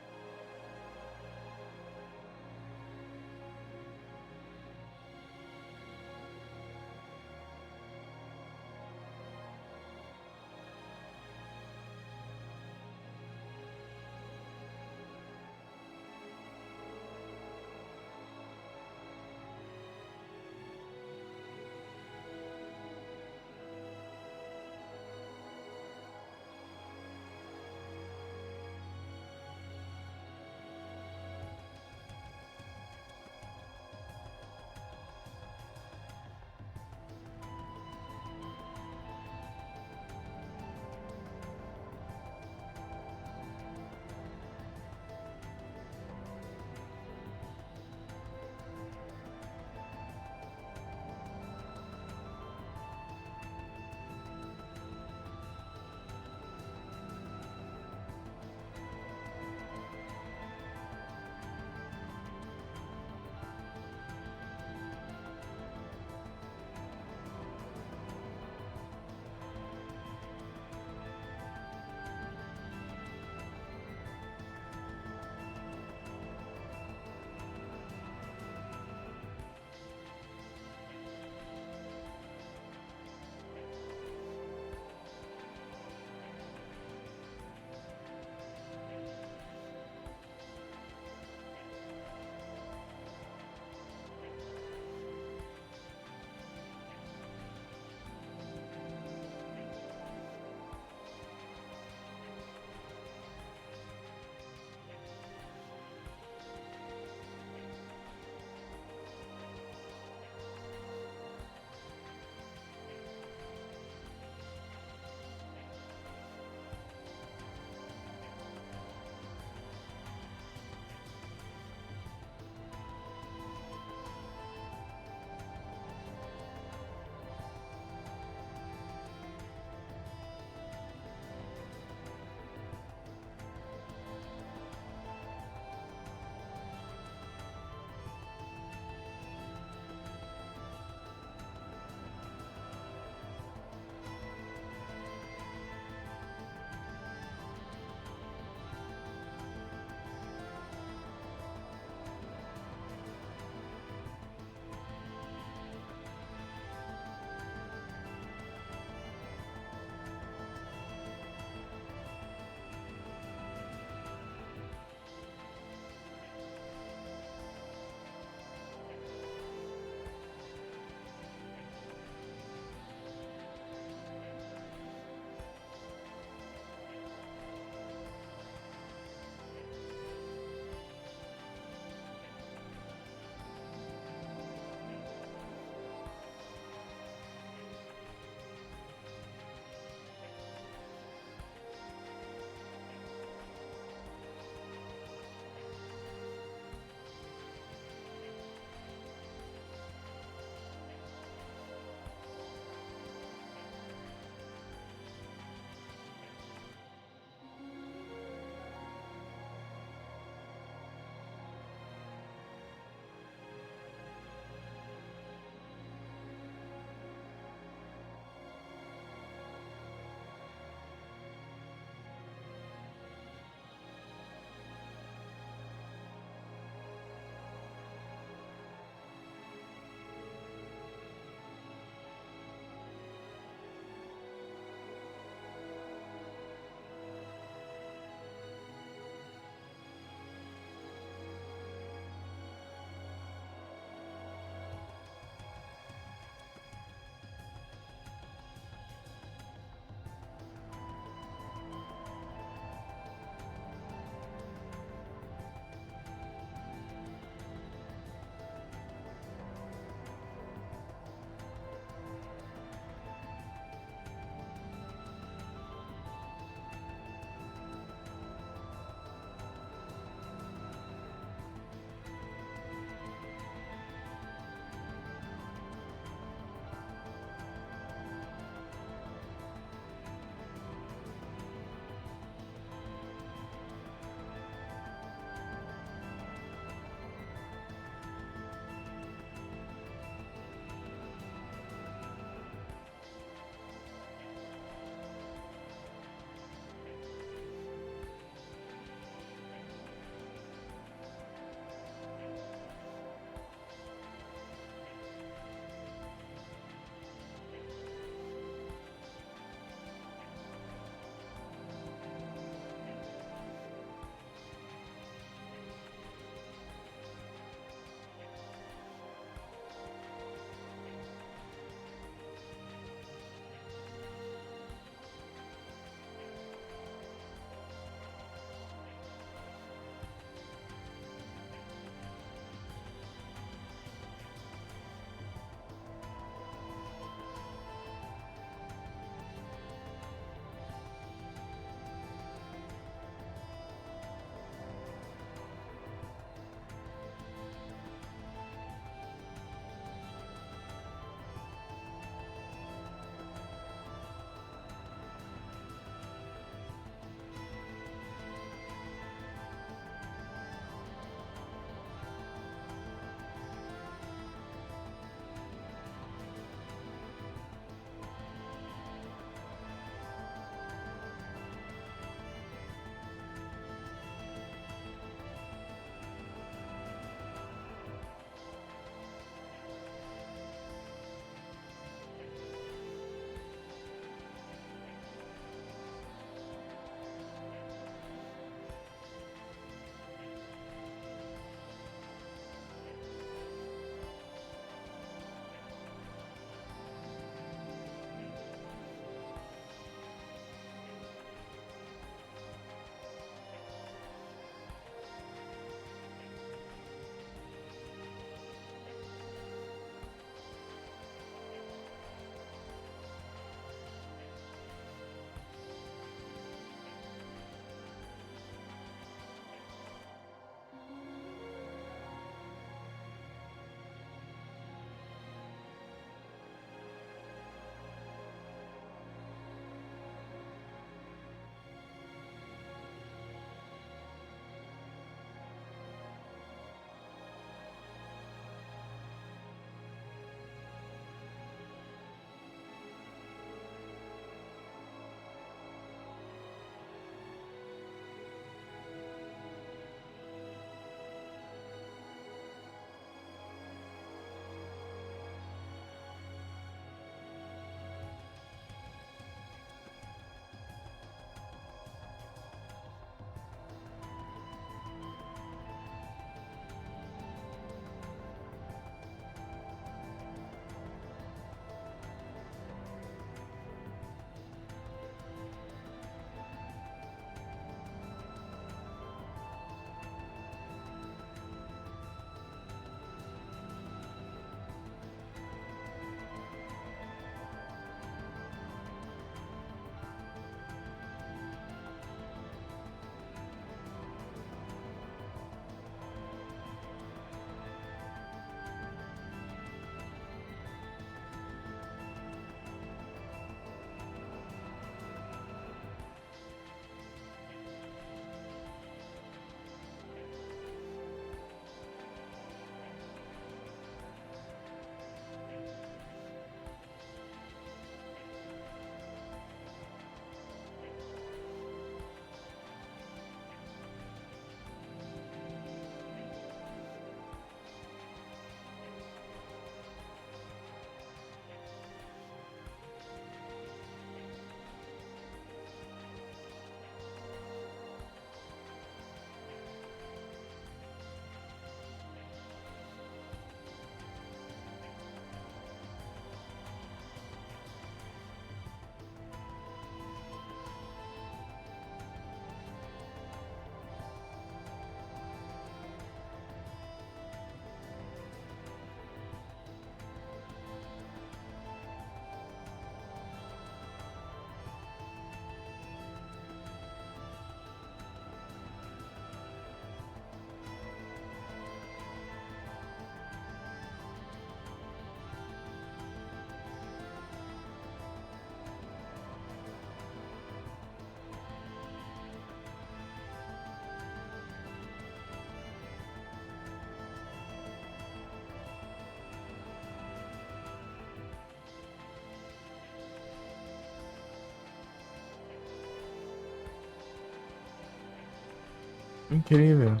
Incrível.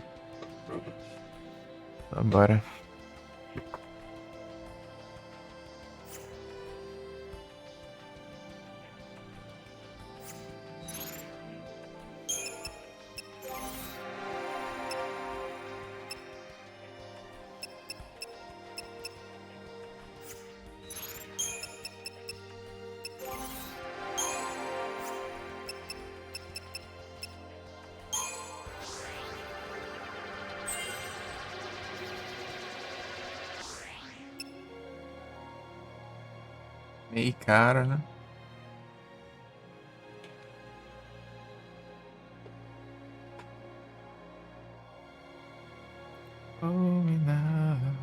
Vambora. Meio cara, né? Oh, now.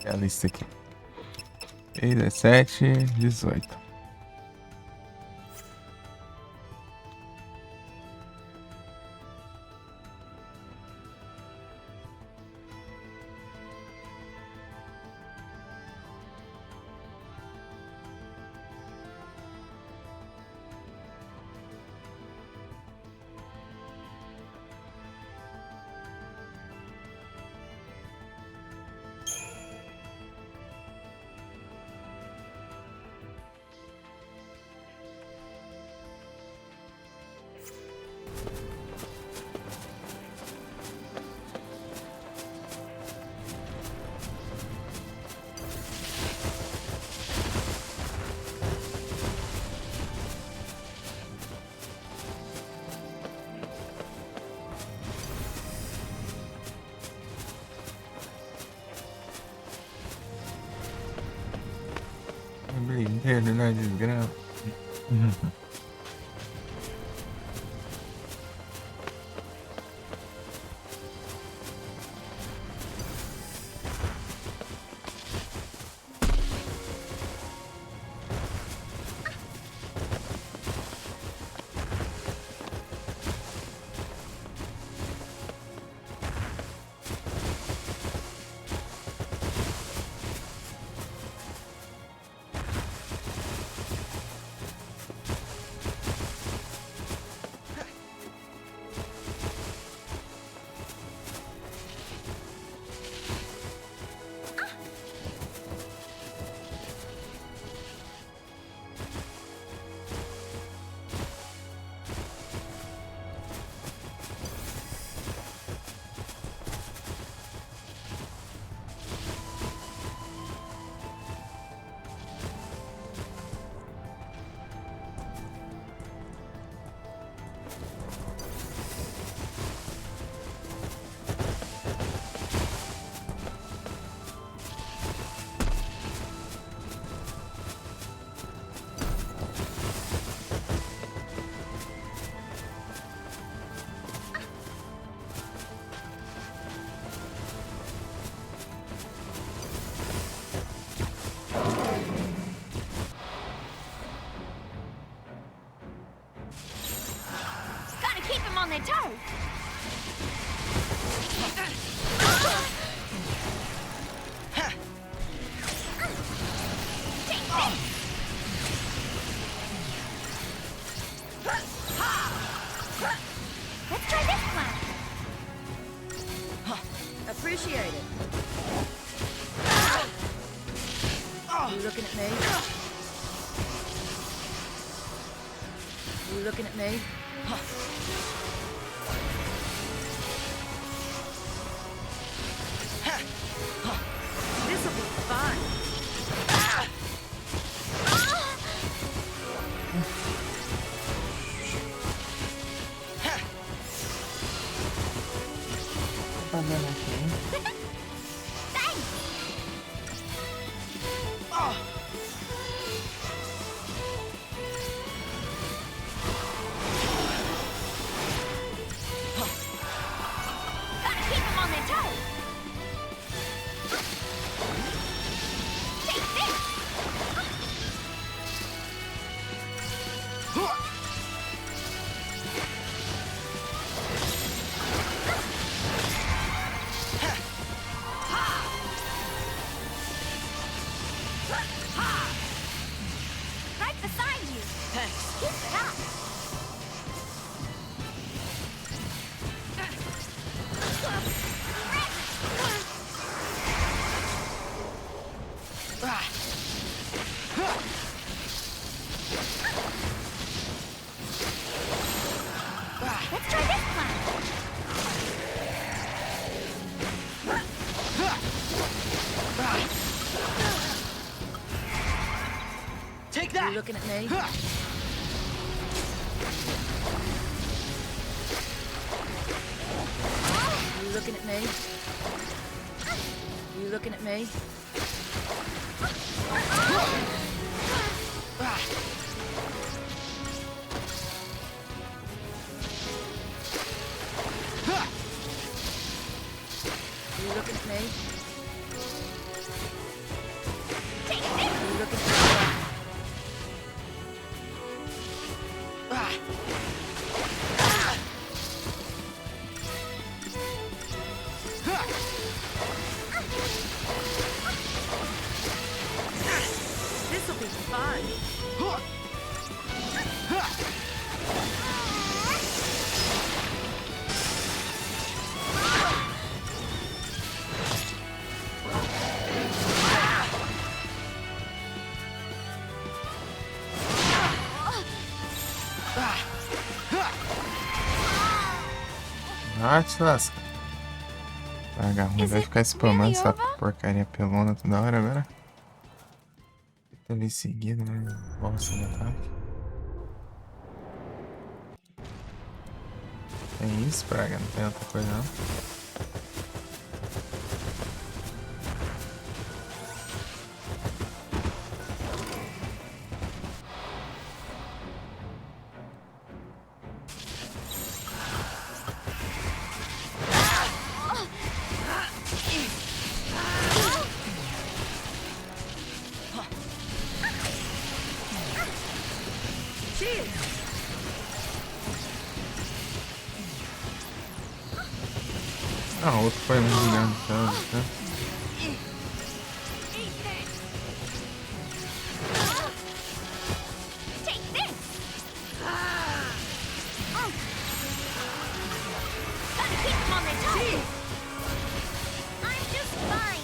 É a lista aqui. 17, 18. Brinquedo na desgraça. on their toes. Take this. Let's try this one. Appreciate it. You looking at me? You looking at me? This'll be fun. Fazendo aqui. Thanks. Gotta keep them on their toes. Take this. Right beside you. Thanks. Keep it up. Let's try this one. Take You that! looking at me? You looking at me? You looking at me? You looking at me? Take this. You looking at me? This'll be fun. Ah, te lasca. Praga ruim, vai ficar spamando essa porcaria pelona toda hora agora. Tá ali seguido, né? Bosta de ataque. Tem isso, praga, não tem outra coisa não. Cheers! Ah, o outro foi muito grande, tá? Eat this. Take this. Gotta keep them on their toes. I'm just fine.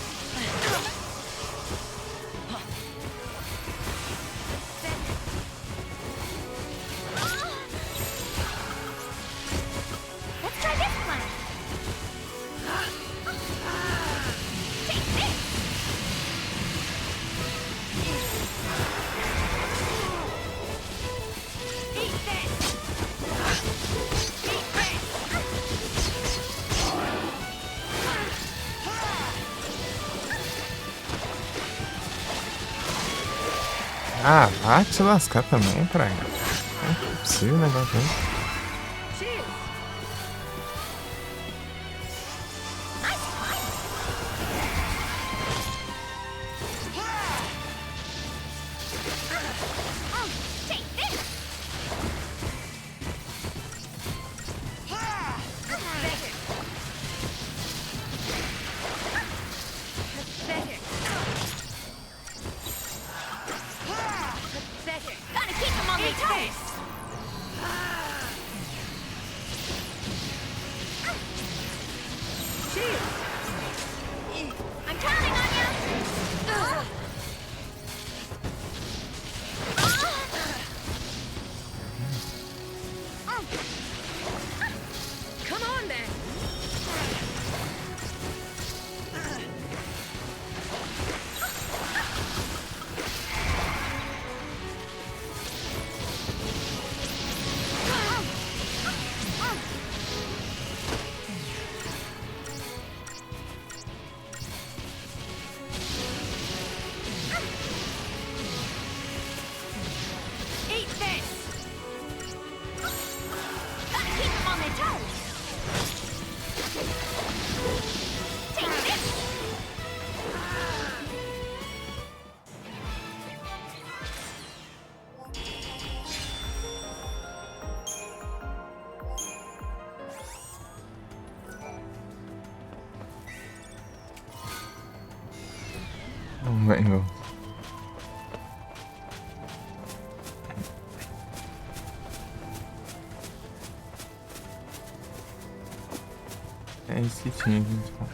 Let's try this one. Take this. Eat this. Eat this. Ah, vai te lascar também, praga. Não é possível o negócio aí. Cheers! Nice fight. Oh, take this. Come on then. Eat this! Gotta keep them on their toes! Take this! Oh, vengo. É esse time, então.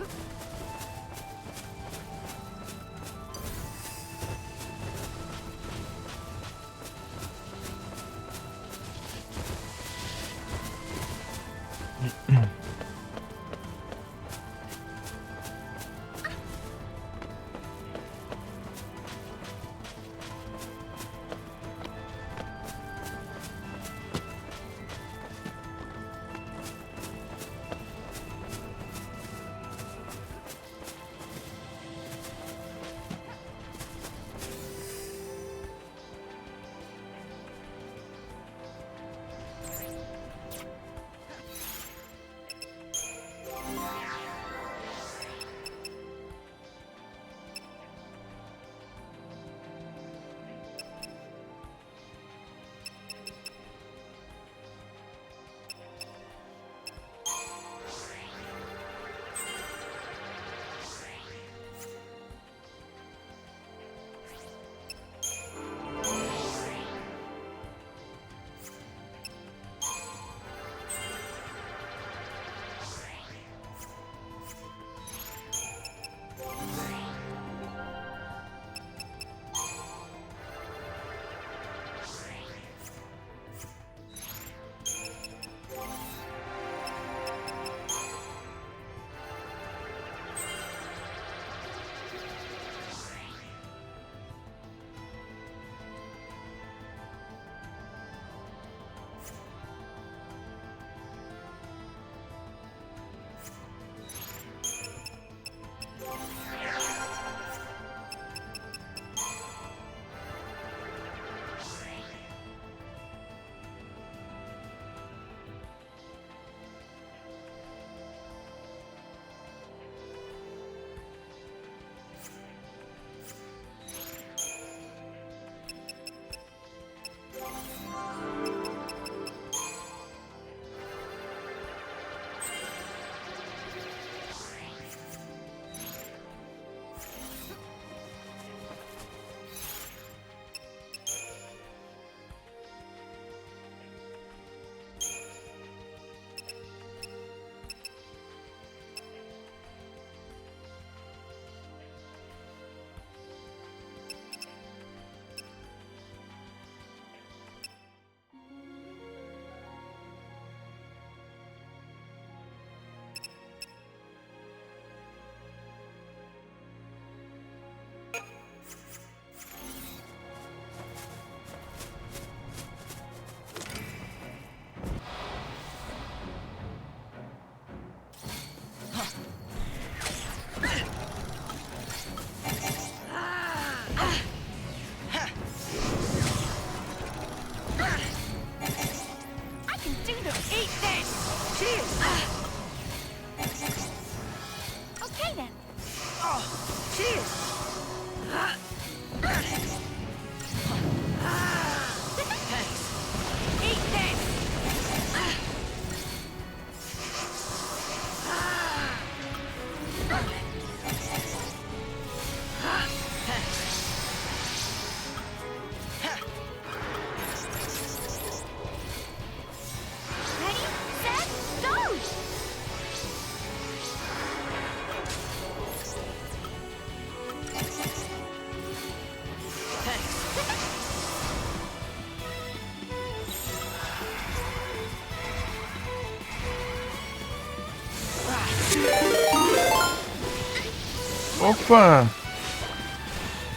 Opa!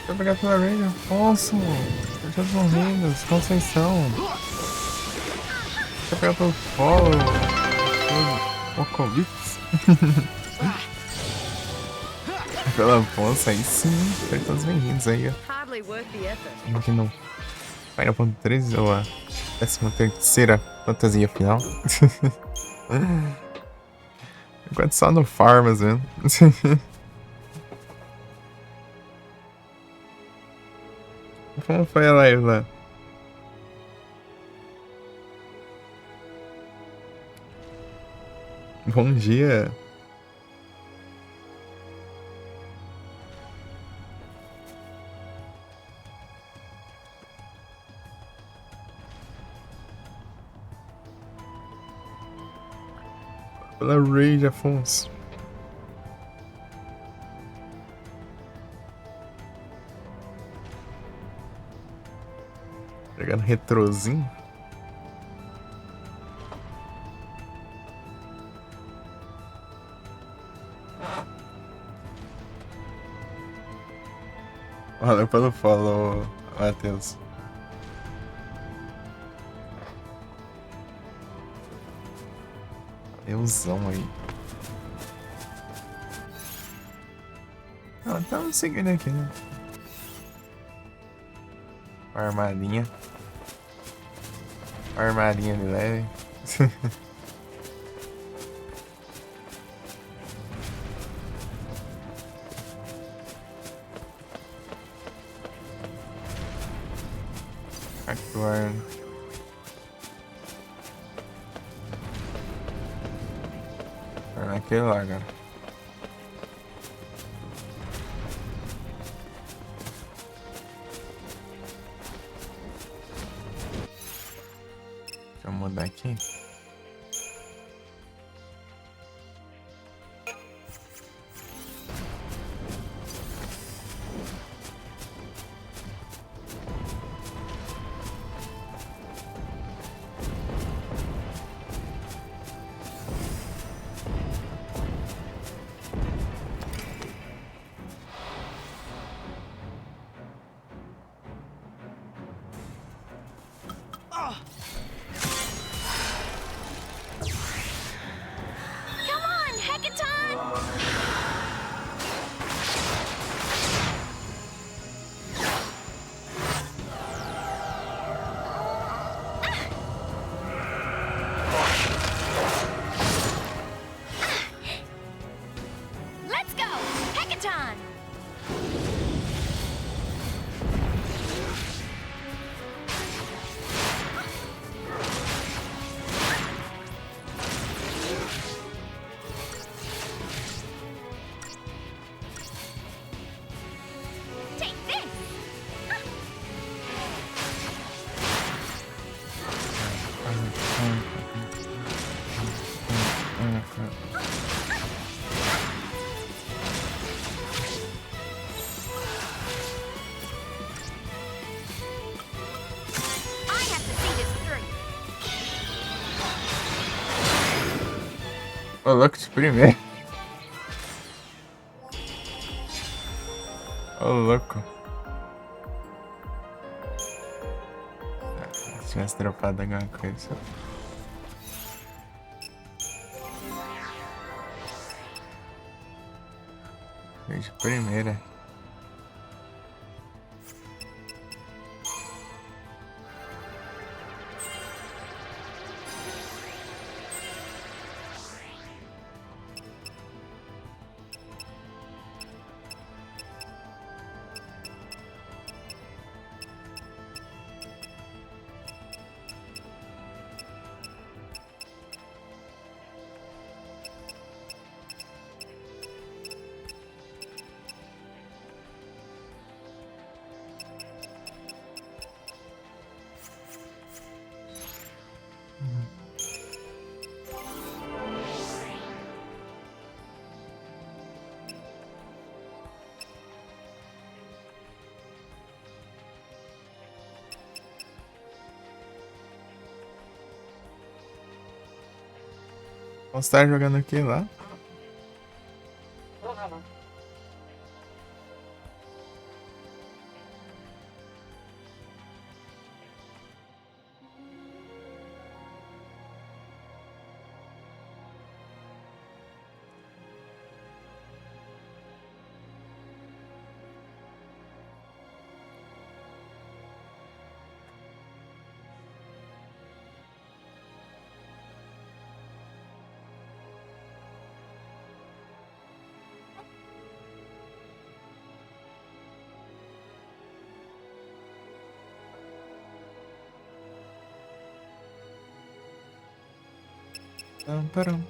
Vou pegar pela Rage Afonso. Sejam bem-vindos, Conceição. Vou pegar pelo follow. Mokovitz. Pela Afonso, aí sim. Sejam todos bem-vindos aí, ó. Hardly worth the effort. Aqui no Final.13 ou a 13ª fantasia final. Enquanto só no Farmas mesmo. Como foi a live lá? Bom dia. Pela Rage Afonso. Pegando retrozinho. Valeu pelo follow, Matheus. Eusão aí. Ah, estamos seguindo aqui, né? Armadinha. Armadinha de leve. Actuar. Naquele lá, cara. Deixa eu mudar aqui. Come on, Hekaton! Let's go, Hekaton! Take this! I have to see this through. Ô, louco de primeiro. Ô, louco. Se tivesse dropado alguma coisa. Foi de primeira. Vamos estar jogando aqui lá. Param.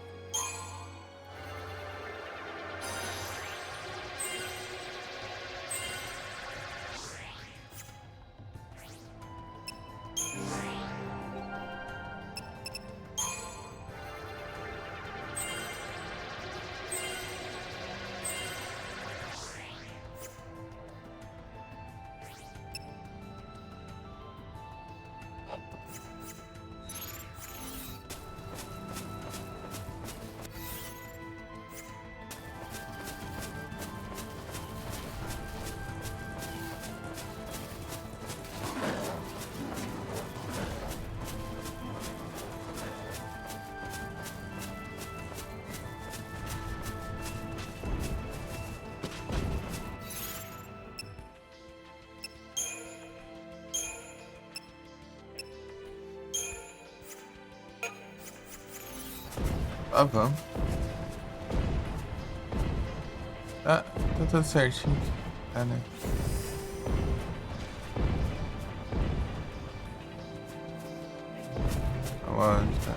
Ah, vamos. Ah, tá tudo certinho. Tá, né? Aonde tá?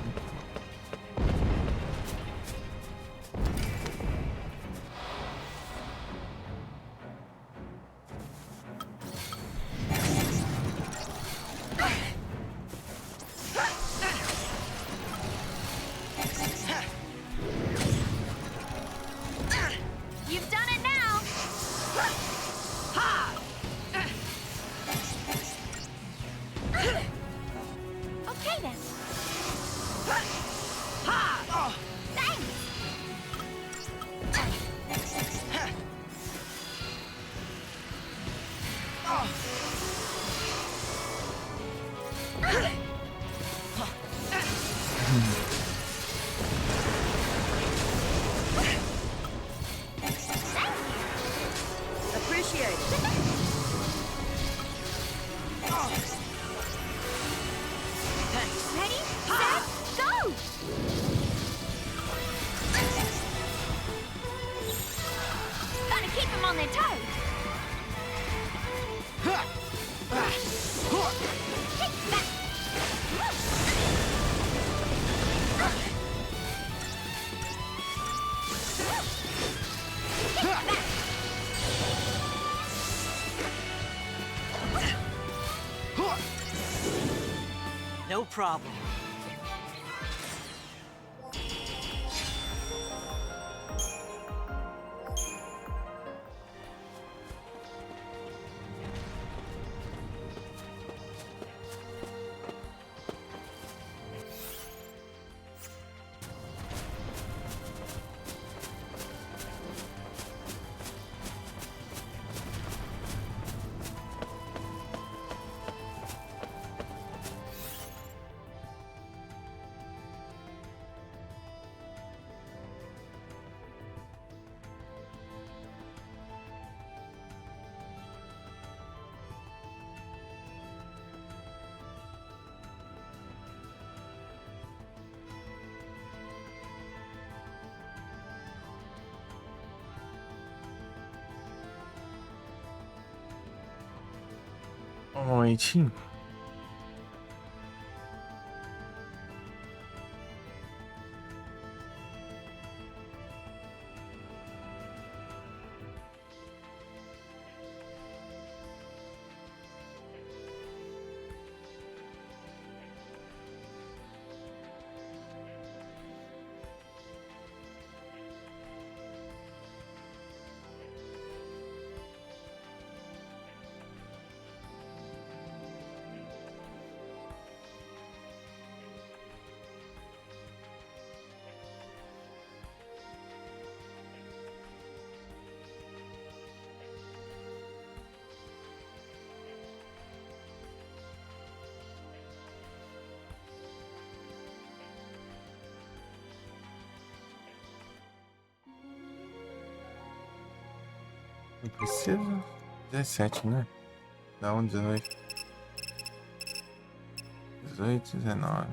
You've done it now. Okay then. Thanks. Appreciate it. Ready, set, go! Gotta keep them on their toes. Kick back. No problem. Um momentinho. Não precisa. 17, né? Dá um 18. 18, 19.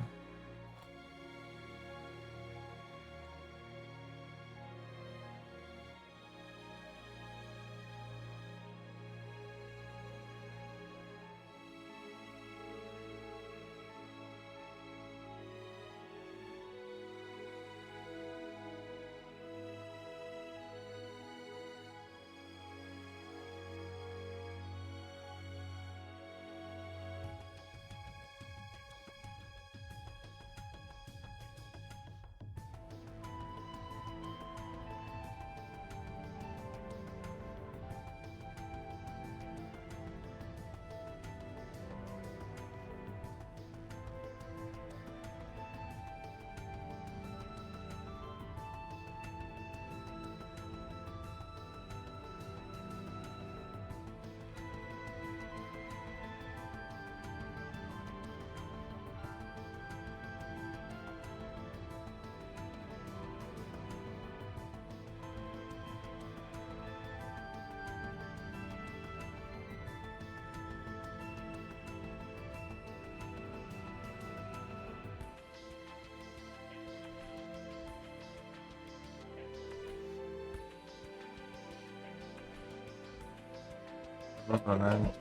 Né?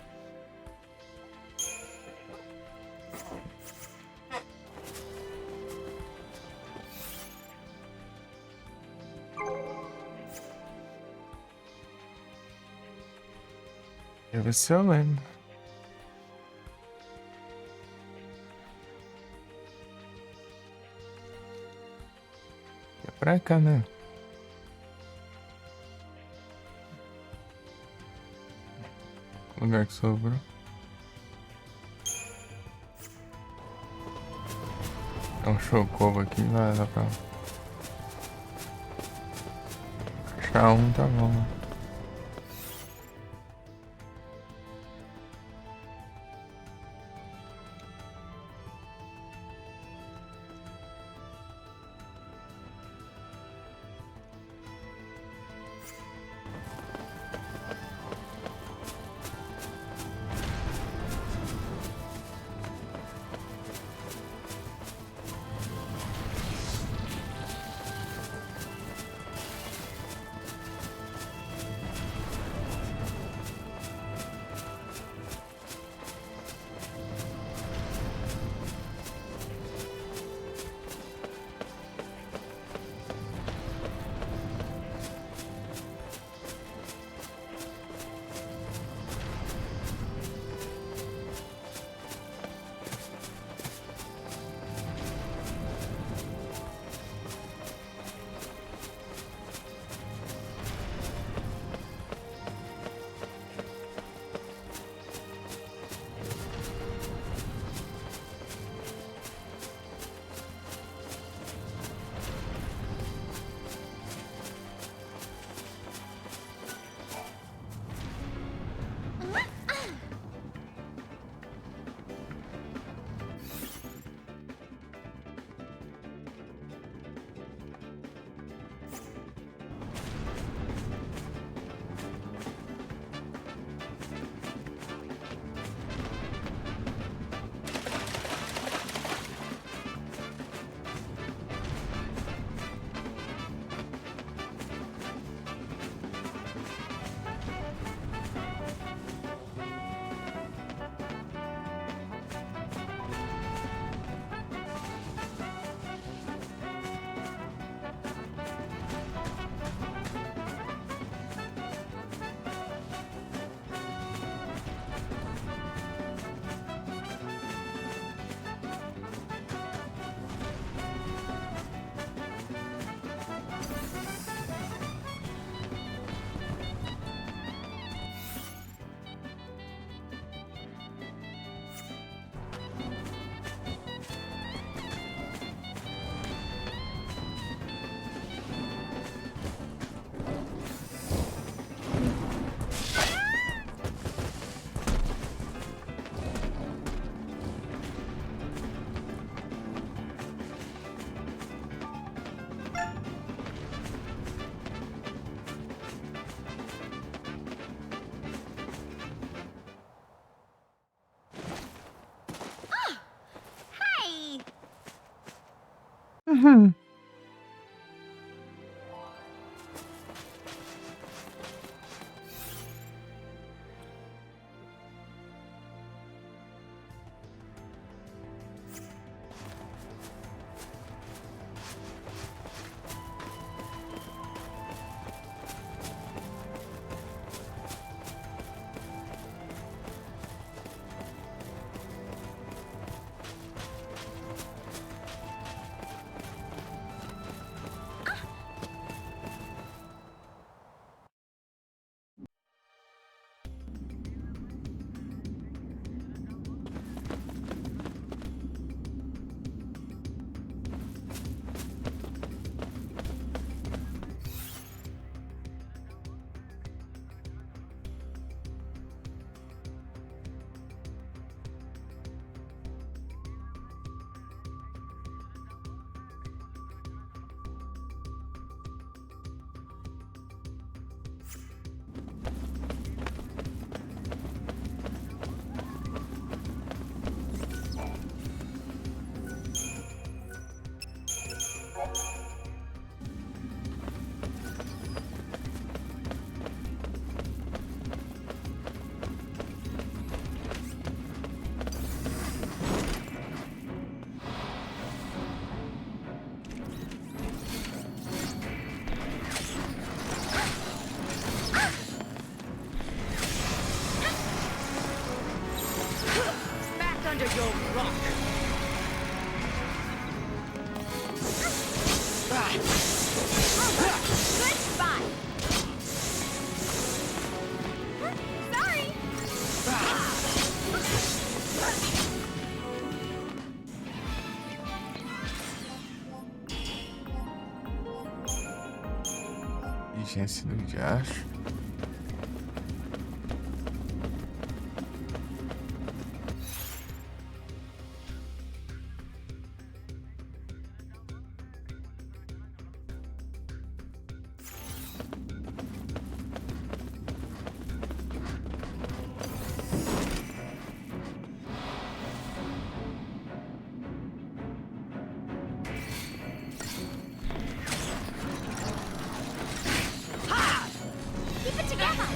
Eu ver se eu lembro. É pra cá, né? O lugar que sobrou. É um chocobo aqui, vai lá pra achar um, tá bom. Hi. Inteligência do diacho. Keep it together.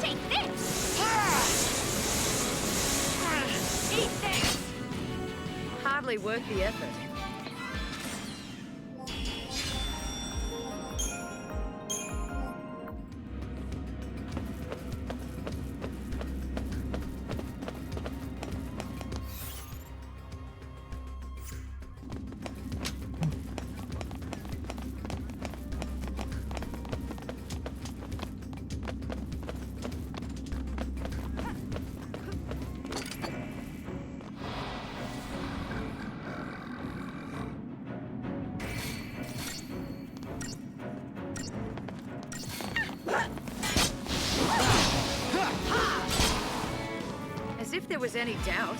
Take this. Eat this. Hardly worth the effort. As if there was any doubt.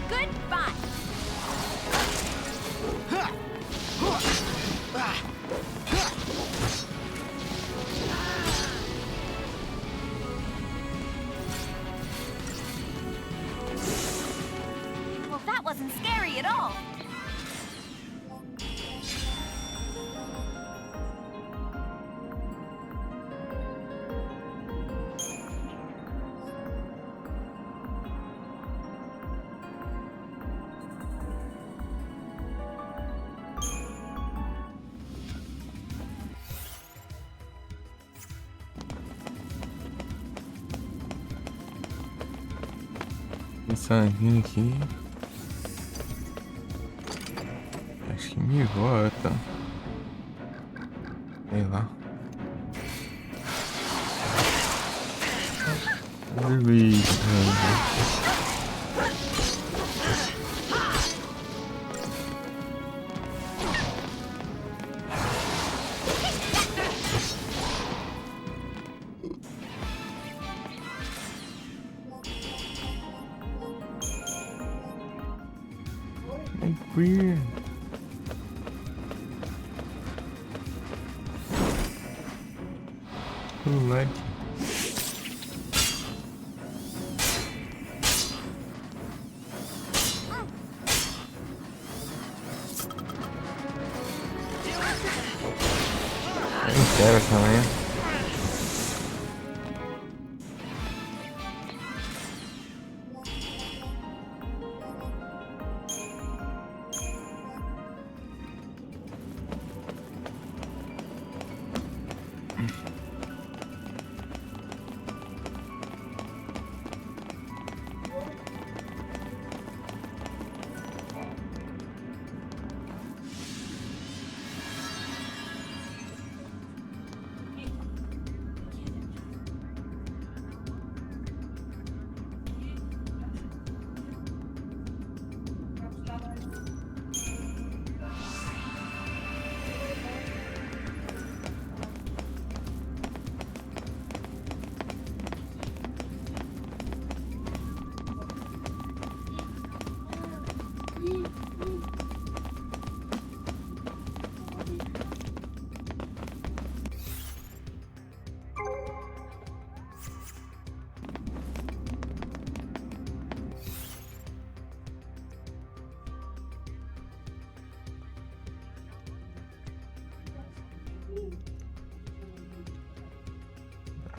Goodbye. Well, that wasn't scary at all. Pensando aqui. Acho que me volta. Sei lá. Weird. Like I quero também.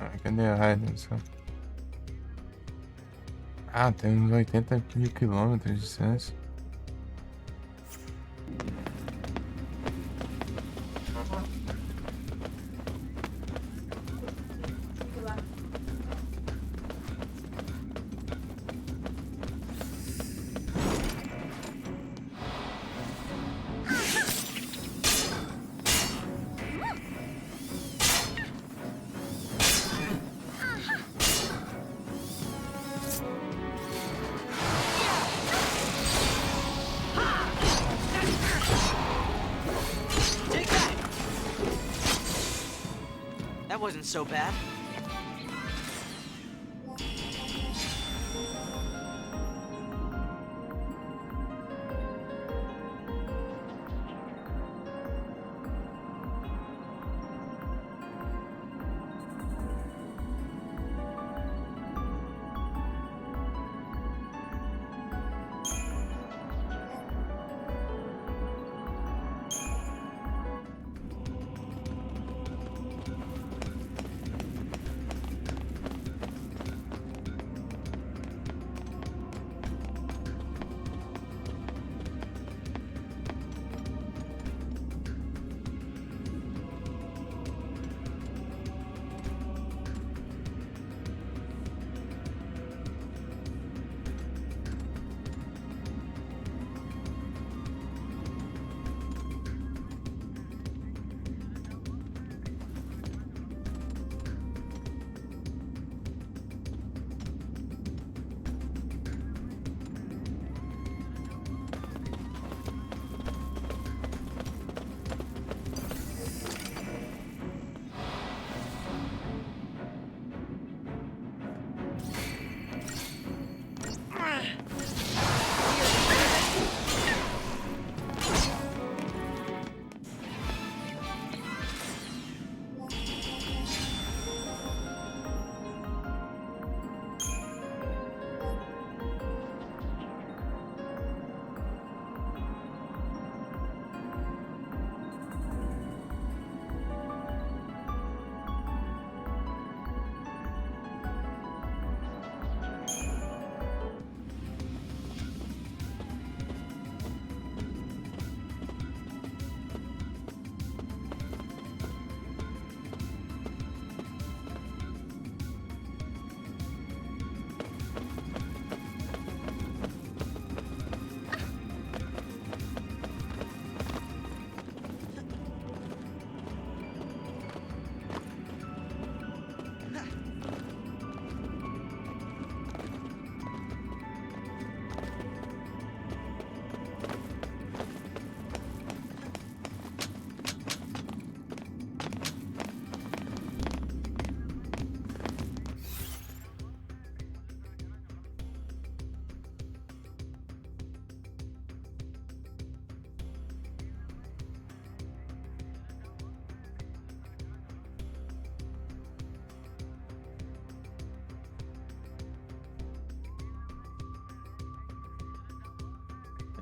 Ah, cadê a Raiden? Ah, tem uns 80 mil quilômetros de distância. Take that! That wasn't so bad.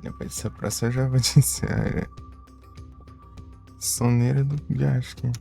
Depois dessa próxima eu já vou dizer. Soneira do Gaskin.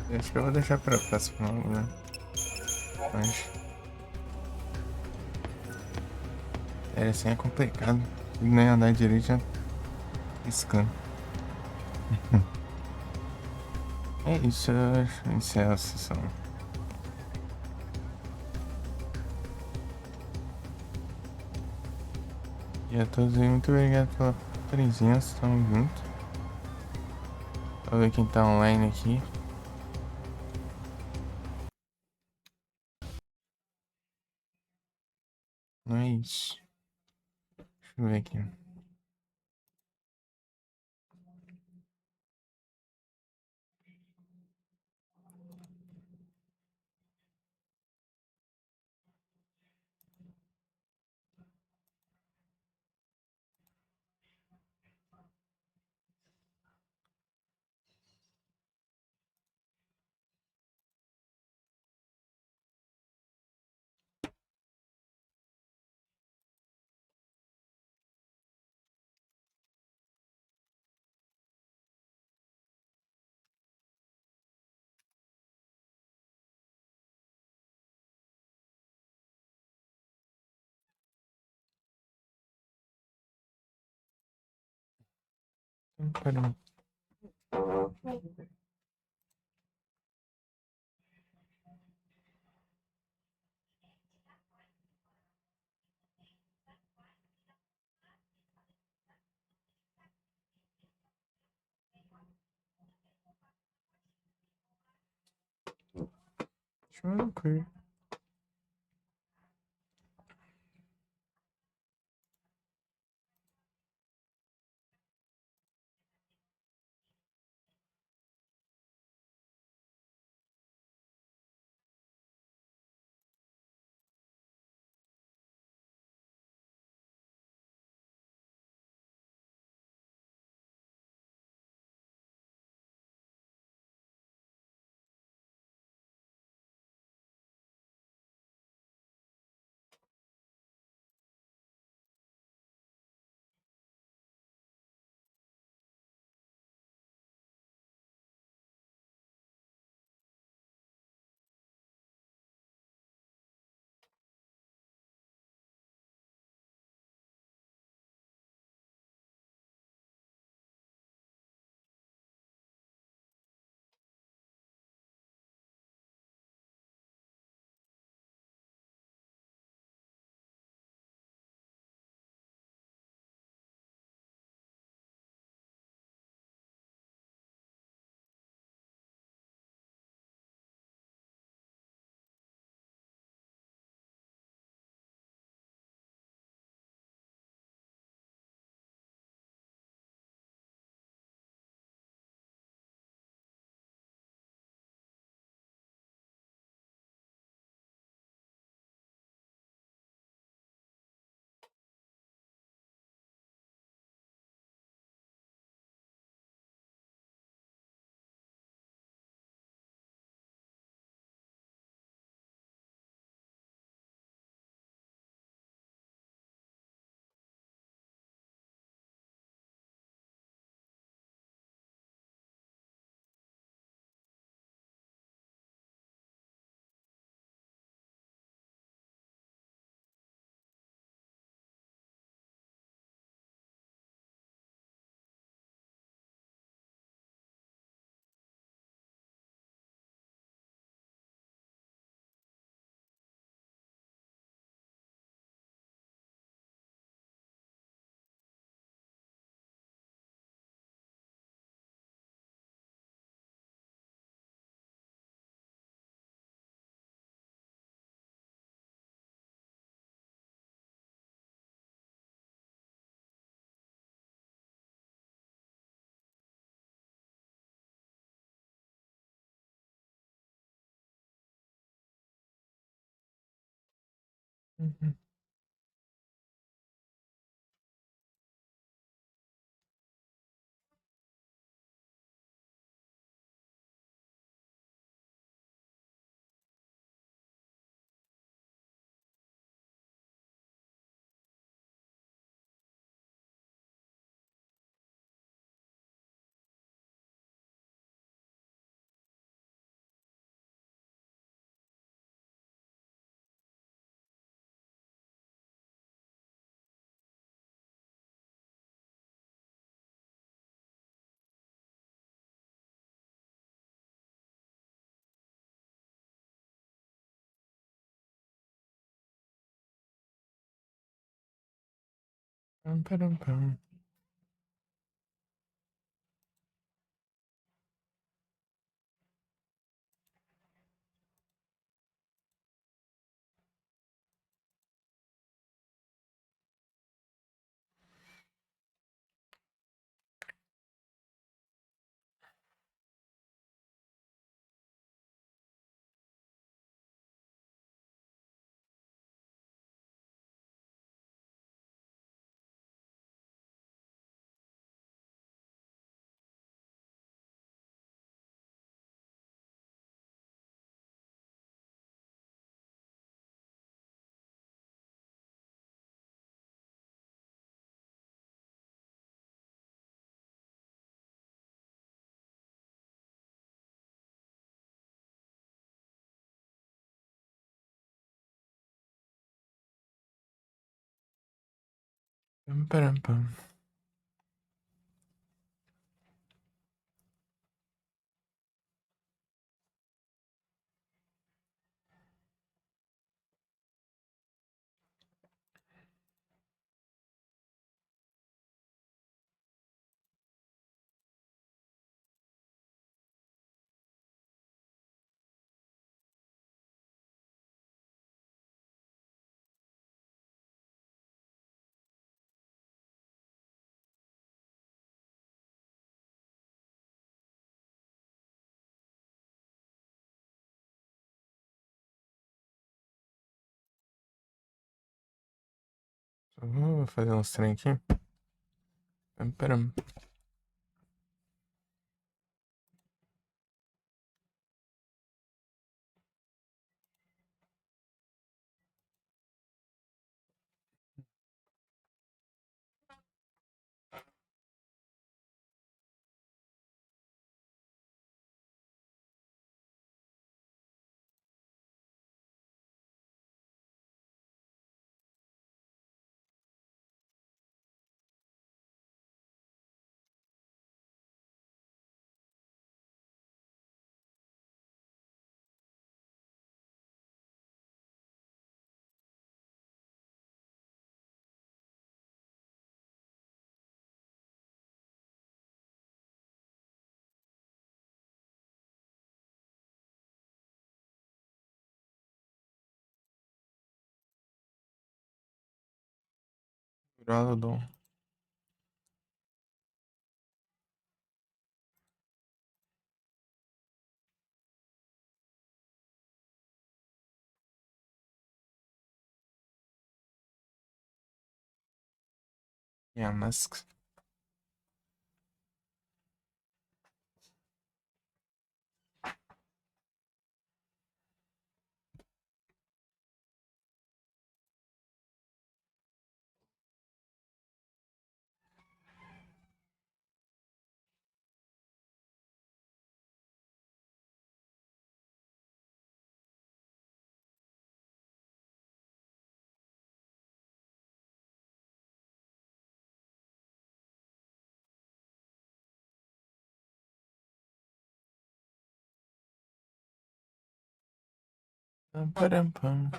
Acho que eu vou deixar pra próxima aula, né? Mas é assim é complicado. Nem andar direito já piscando. É isso, eu acho que encerra a sessão. E a todos aí, muito obrigado pela presença, tamo junto. Vou ver quem tá online aqui. Não é isso. Deixa eu ver aqui. Peraí. Deixa eu ver. Uhum. Pam, param, pam. Pam, param, pam. Só vou fazer uns trem aqui. Pam, param. Duraludon. Yeah, masks. Pam, param, pam.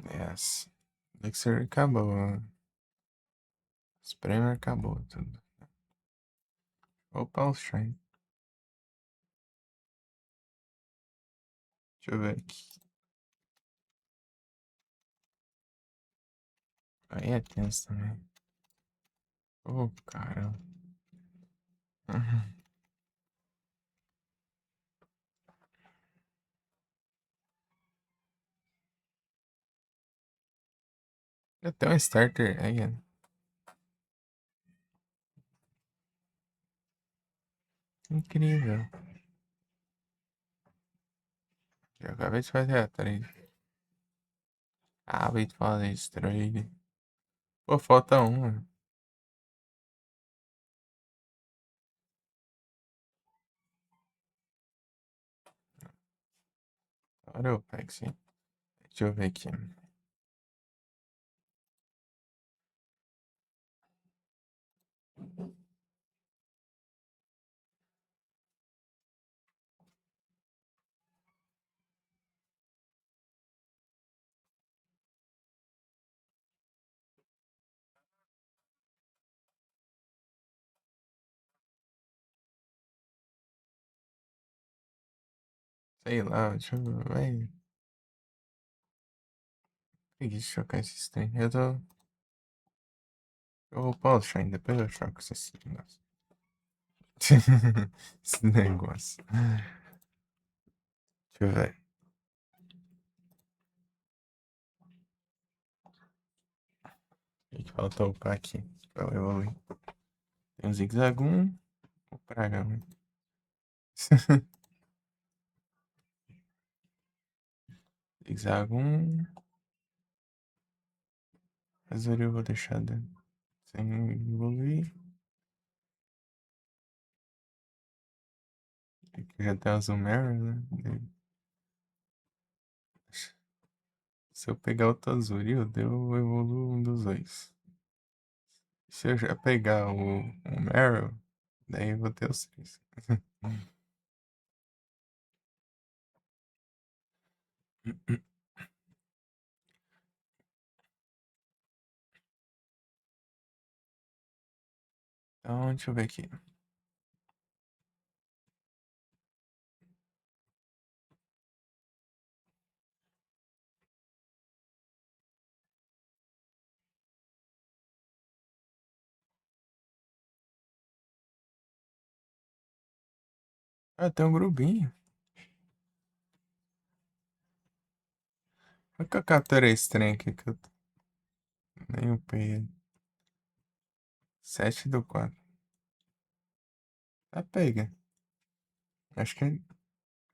Yes. Elixir acabou. Spramer acabou tudo. Opa, o Shrine. Deixa eu ver aqui. Aí é tenso também. Oh, caramba. Uhum. Até um starter aí. Incrível. Já acabei de fazer a trade. Acabei de fazer esse trade. Pô, falta um. Agora eu pego sim. Deixa eu ver aqui. Sei lá, deixa eu ver. Preguiça de chocar esses trem. Eu tô. Eu vou pausa ainda, depois eu choco esse negócio. Esse negócio. Deixa eu ver. O que falta upar aqui pra eu evoluir? Tem um zigue-zague 1. O praga 1. Zigue-zague 1. Azul eu vou deixar sem evoluir. Aqui já tem azul Mary, né? Se eu pegar outro Azuril, eu evoluo um dos dois. Se eu já pegar o Meryl, daí eu vou ter os três. Então, deixa eu ver aqui. Ah, tem um grupinho. Como é que eu capturei esse trem aqui que eu nem upei ele? 7/4. Tá pega. Acho que é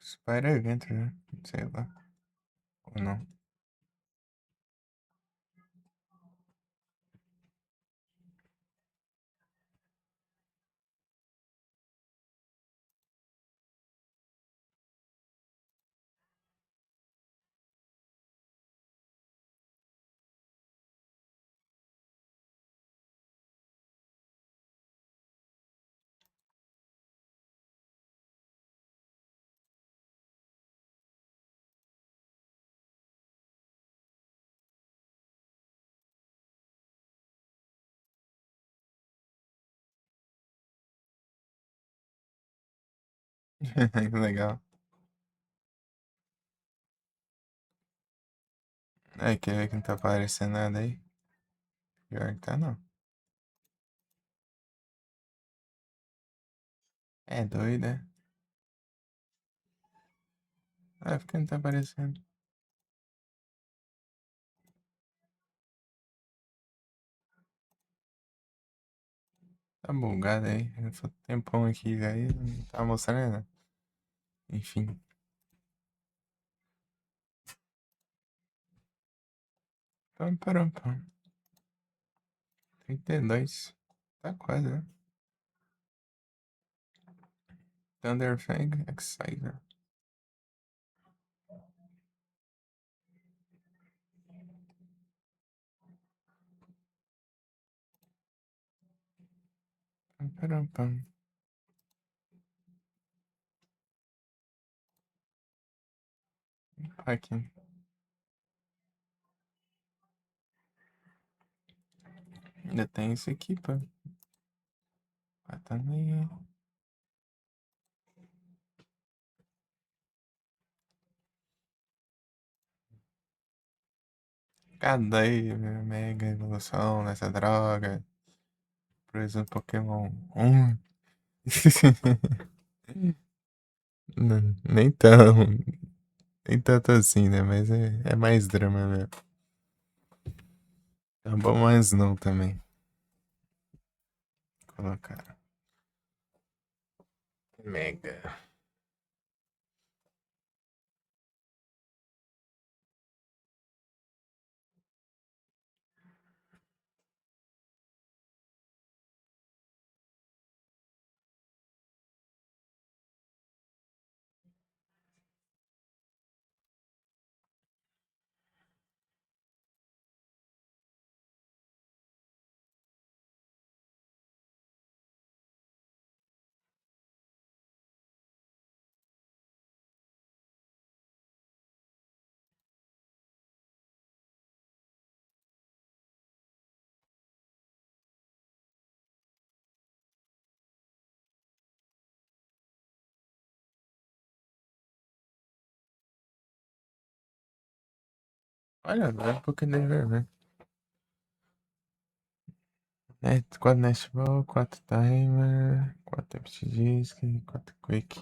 Spider Event, né? Sei lá. Ou não. Que legal. É, quer ver que não tá aparecendo nada aí? Pior que tá não. É doido, é? Ah, porque não tá aparecendo. Tá bugado aí. Eu tô tempão aqui já e não tá mostrando nada. Enfim. Pam, param, pam. 32. Tá quase, né? Thunderfang Exciter. Pam, param, pam. Aqui. Ainda tem isso aqui, pô. Ah, tá meio. Cadê minha mega evolução nessa droga? Por exemplo, Pokémon 1. Nem tão. Nem tanto assim, né? Mas é mais drama mesmo. Tá bom, mas não também. Colocar. Mega. Olha, não é um pouco de ver, né? 4 Nashball, 4 Timer, 4 Empty Disk, 4 Quick.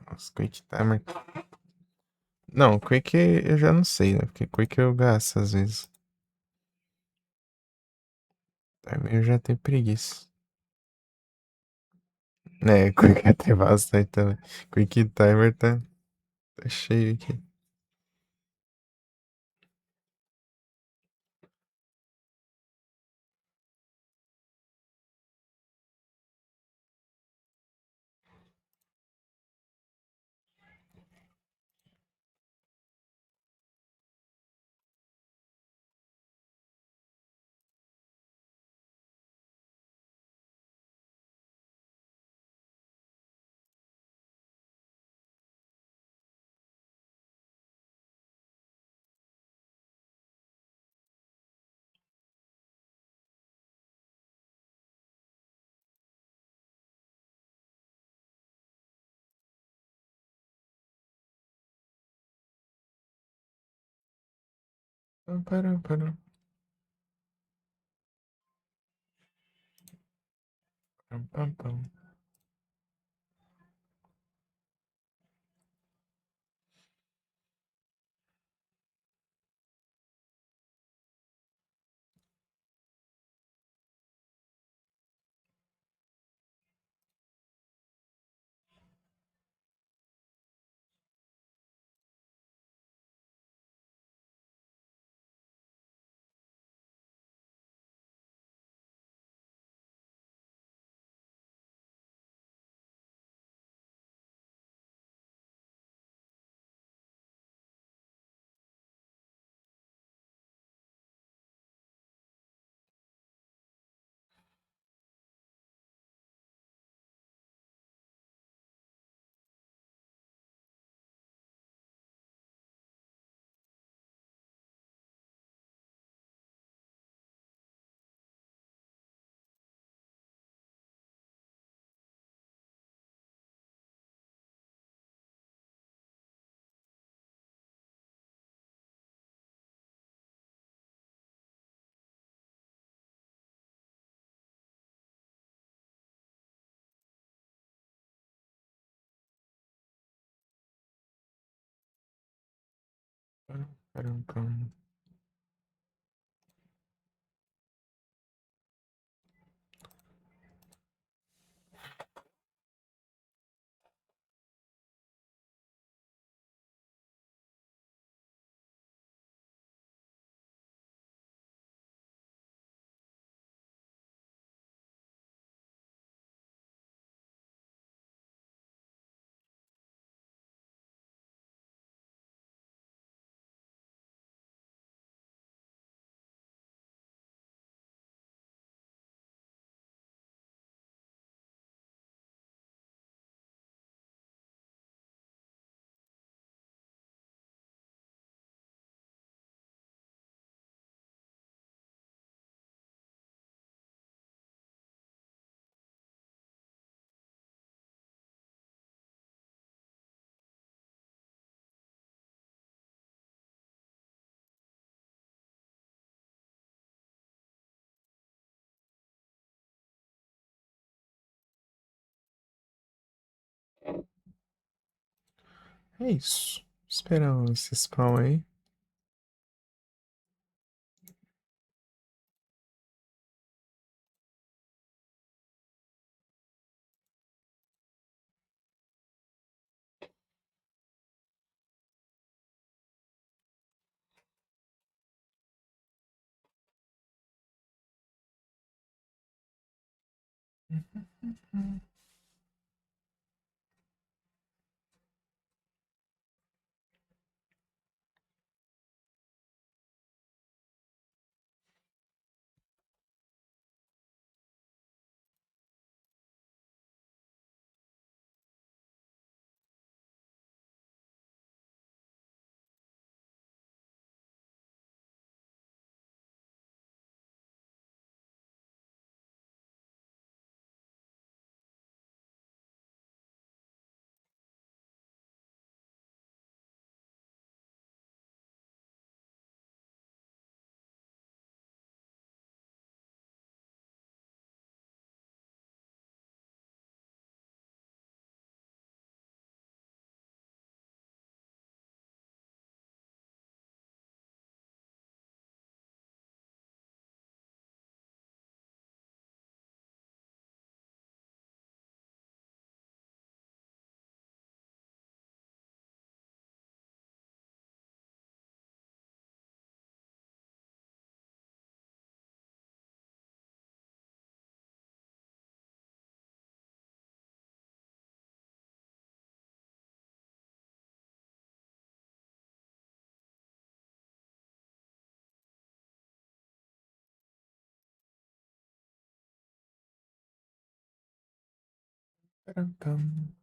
Nossa, Quick Timer. Não, Quick eu já não sei, né? Porque Quick eu gasto às vezes. Timer eu já tenho preguiça. Né, Quick até bastante também. Quick Timer tá cheio aqui. Pam, param, param. Pam, pam, pam. Param, param, pam. É isso. Esperar esse spawn aí. Param, pam.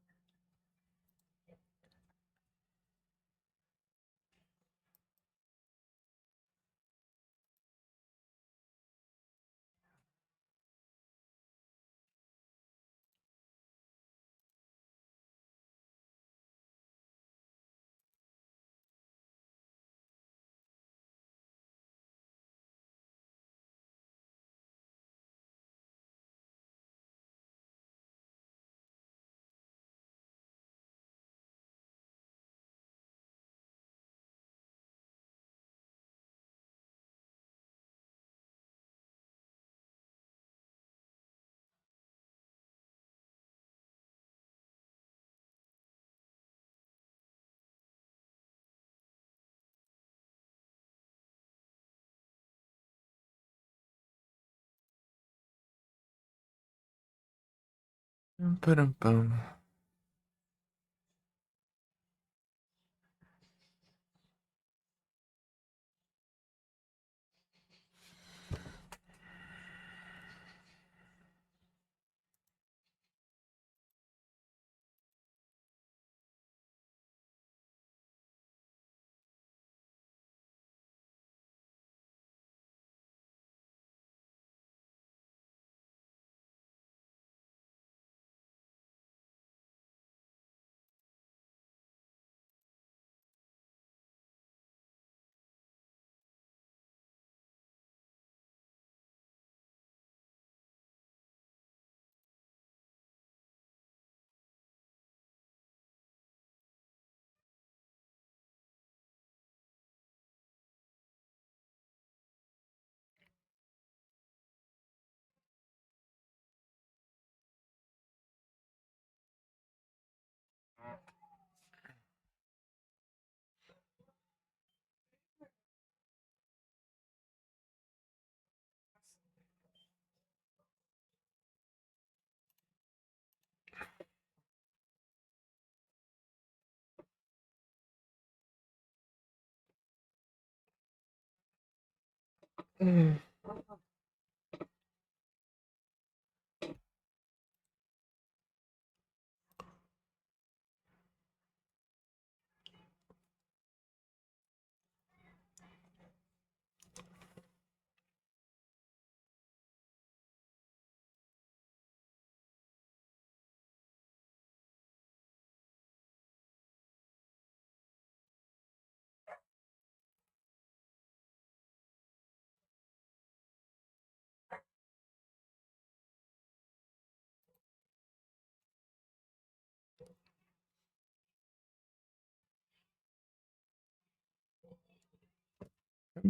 Param, pam.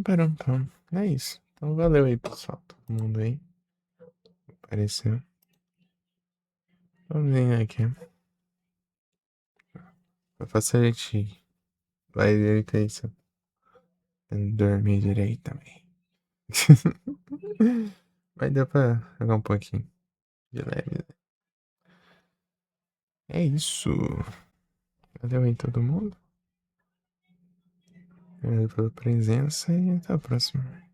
Param, pam. É isso. Então valeu aí, pessoal. Todo mundo aí. Apareceu. Vamos ver aqui. Vai fazer a gente. Vai direito aí, se eu dormir direito também. Vai dar pra jogar um pouquinho de leve, né? É isso. Valeu aí todo mundo. Obrigado pela presença e até a próxima.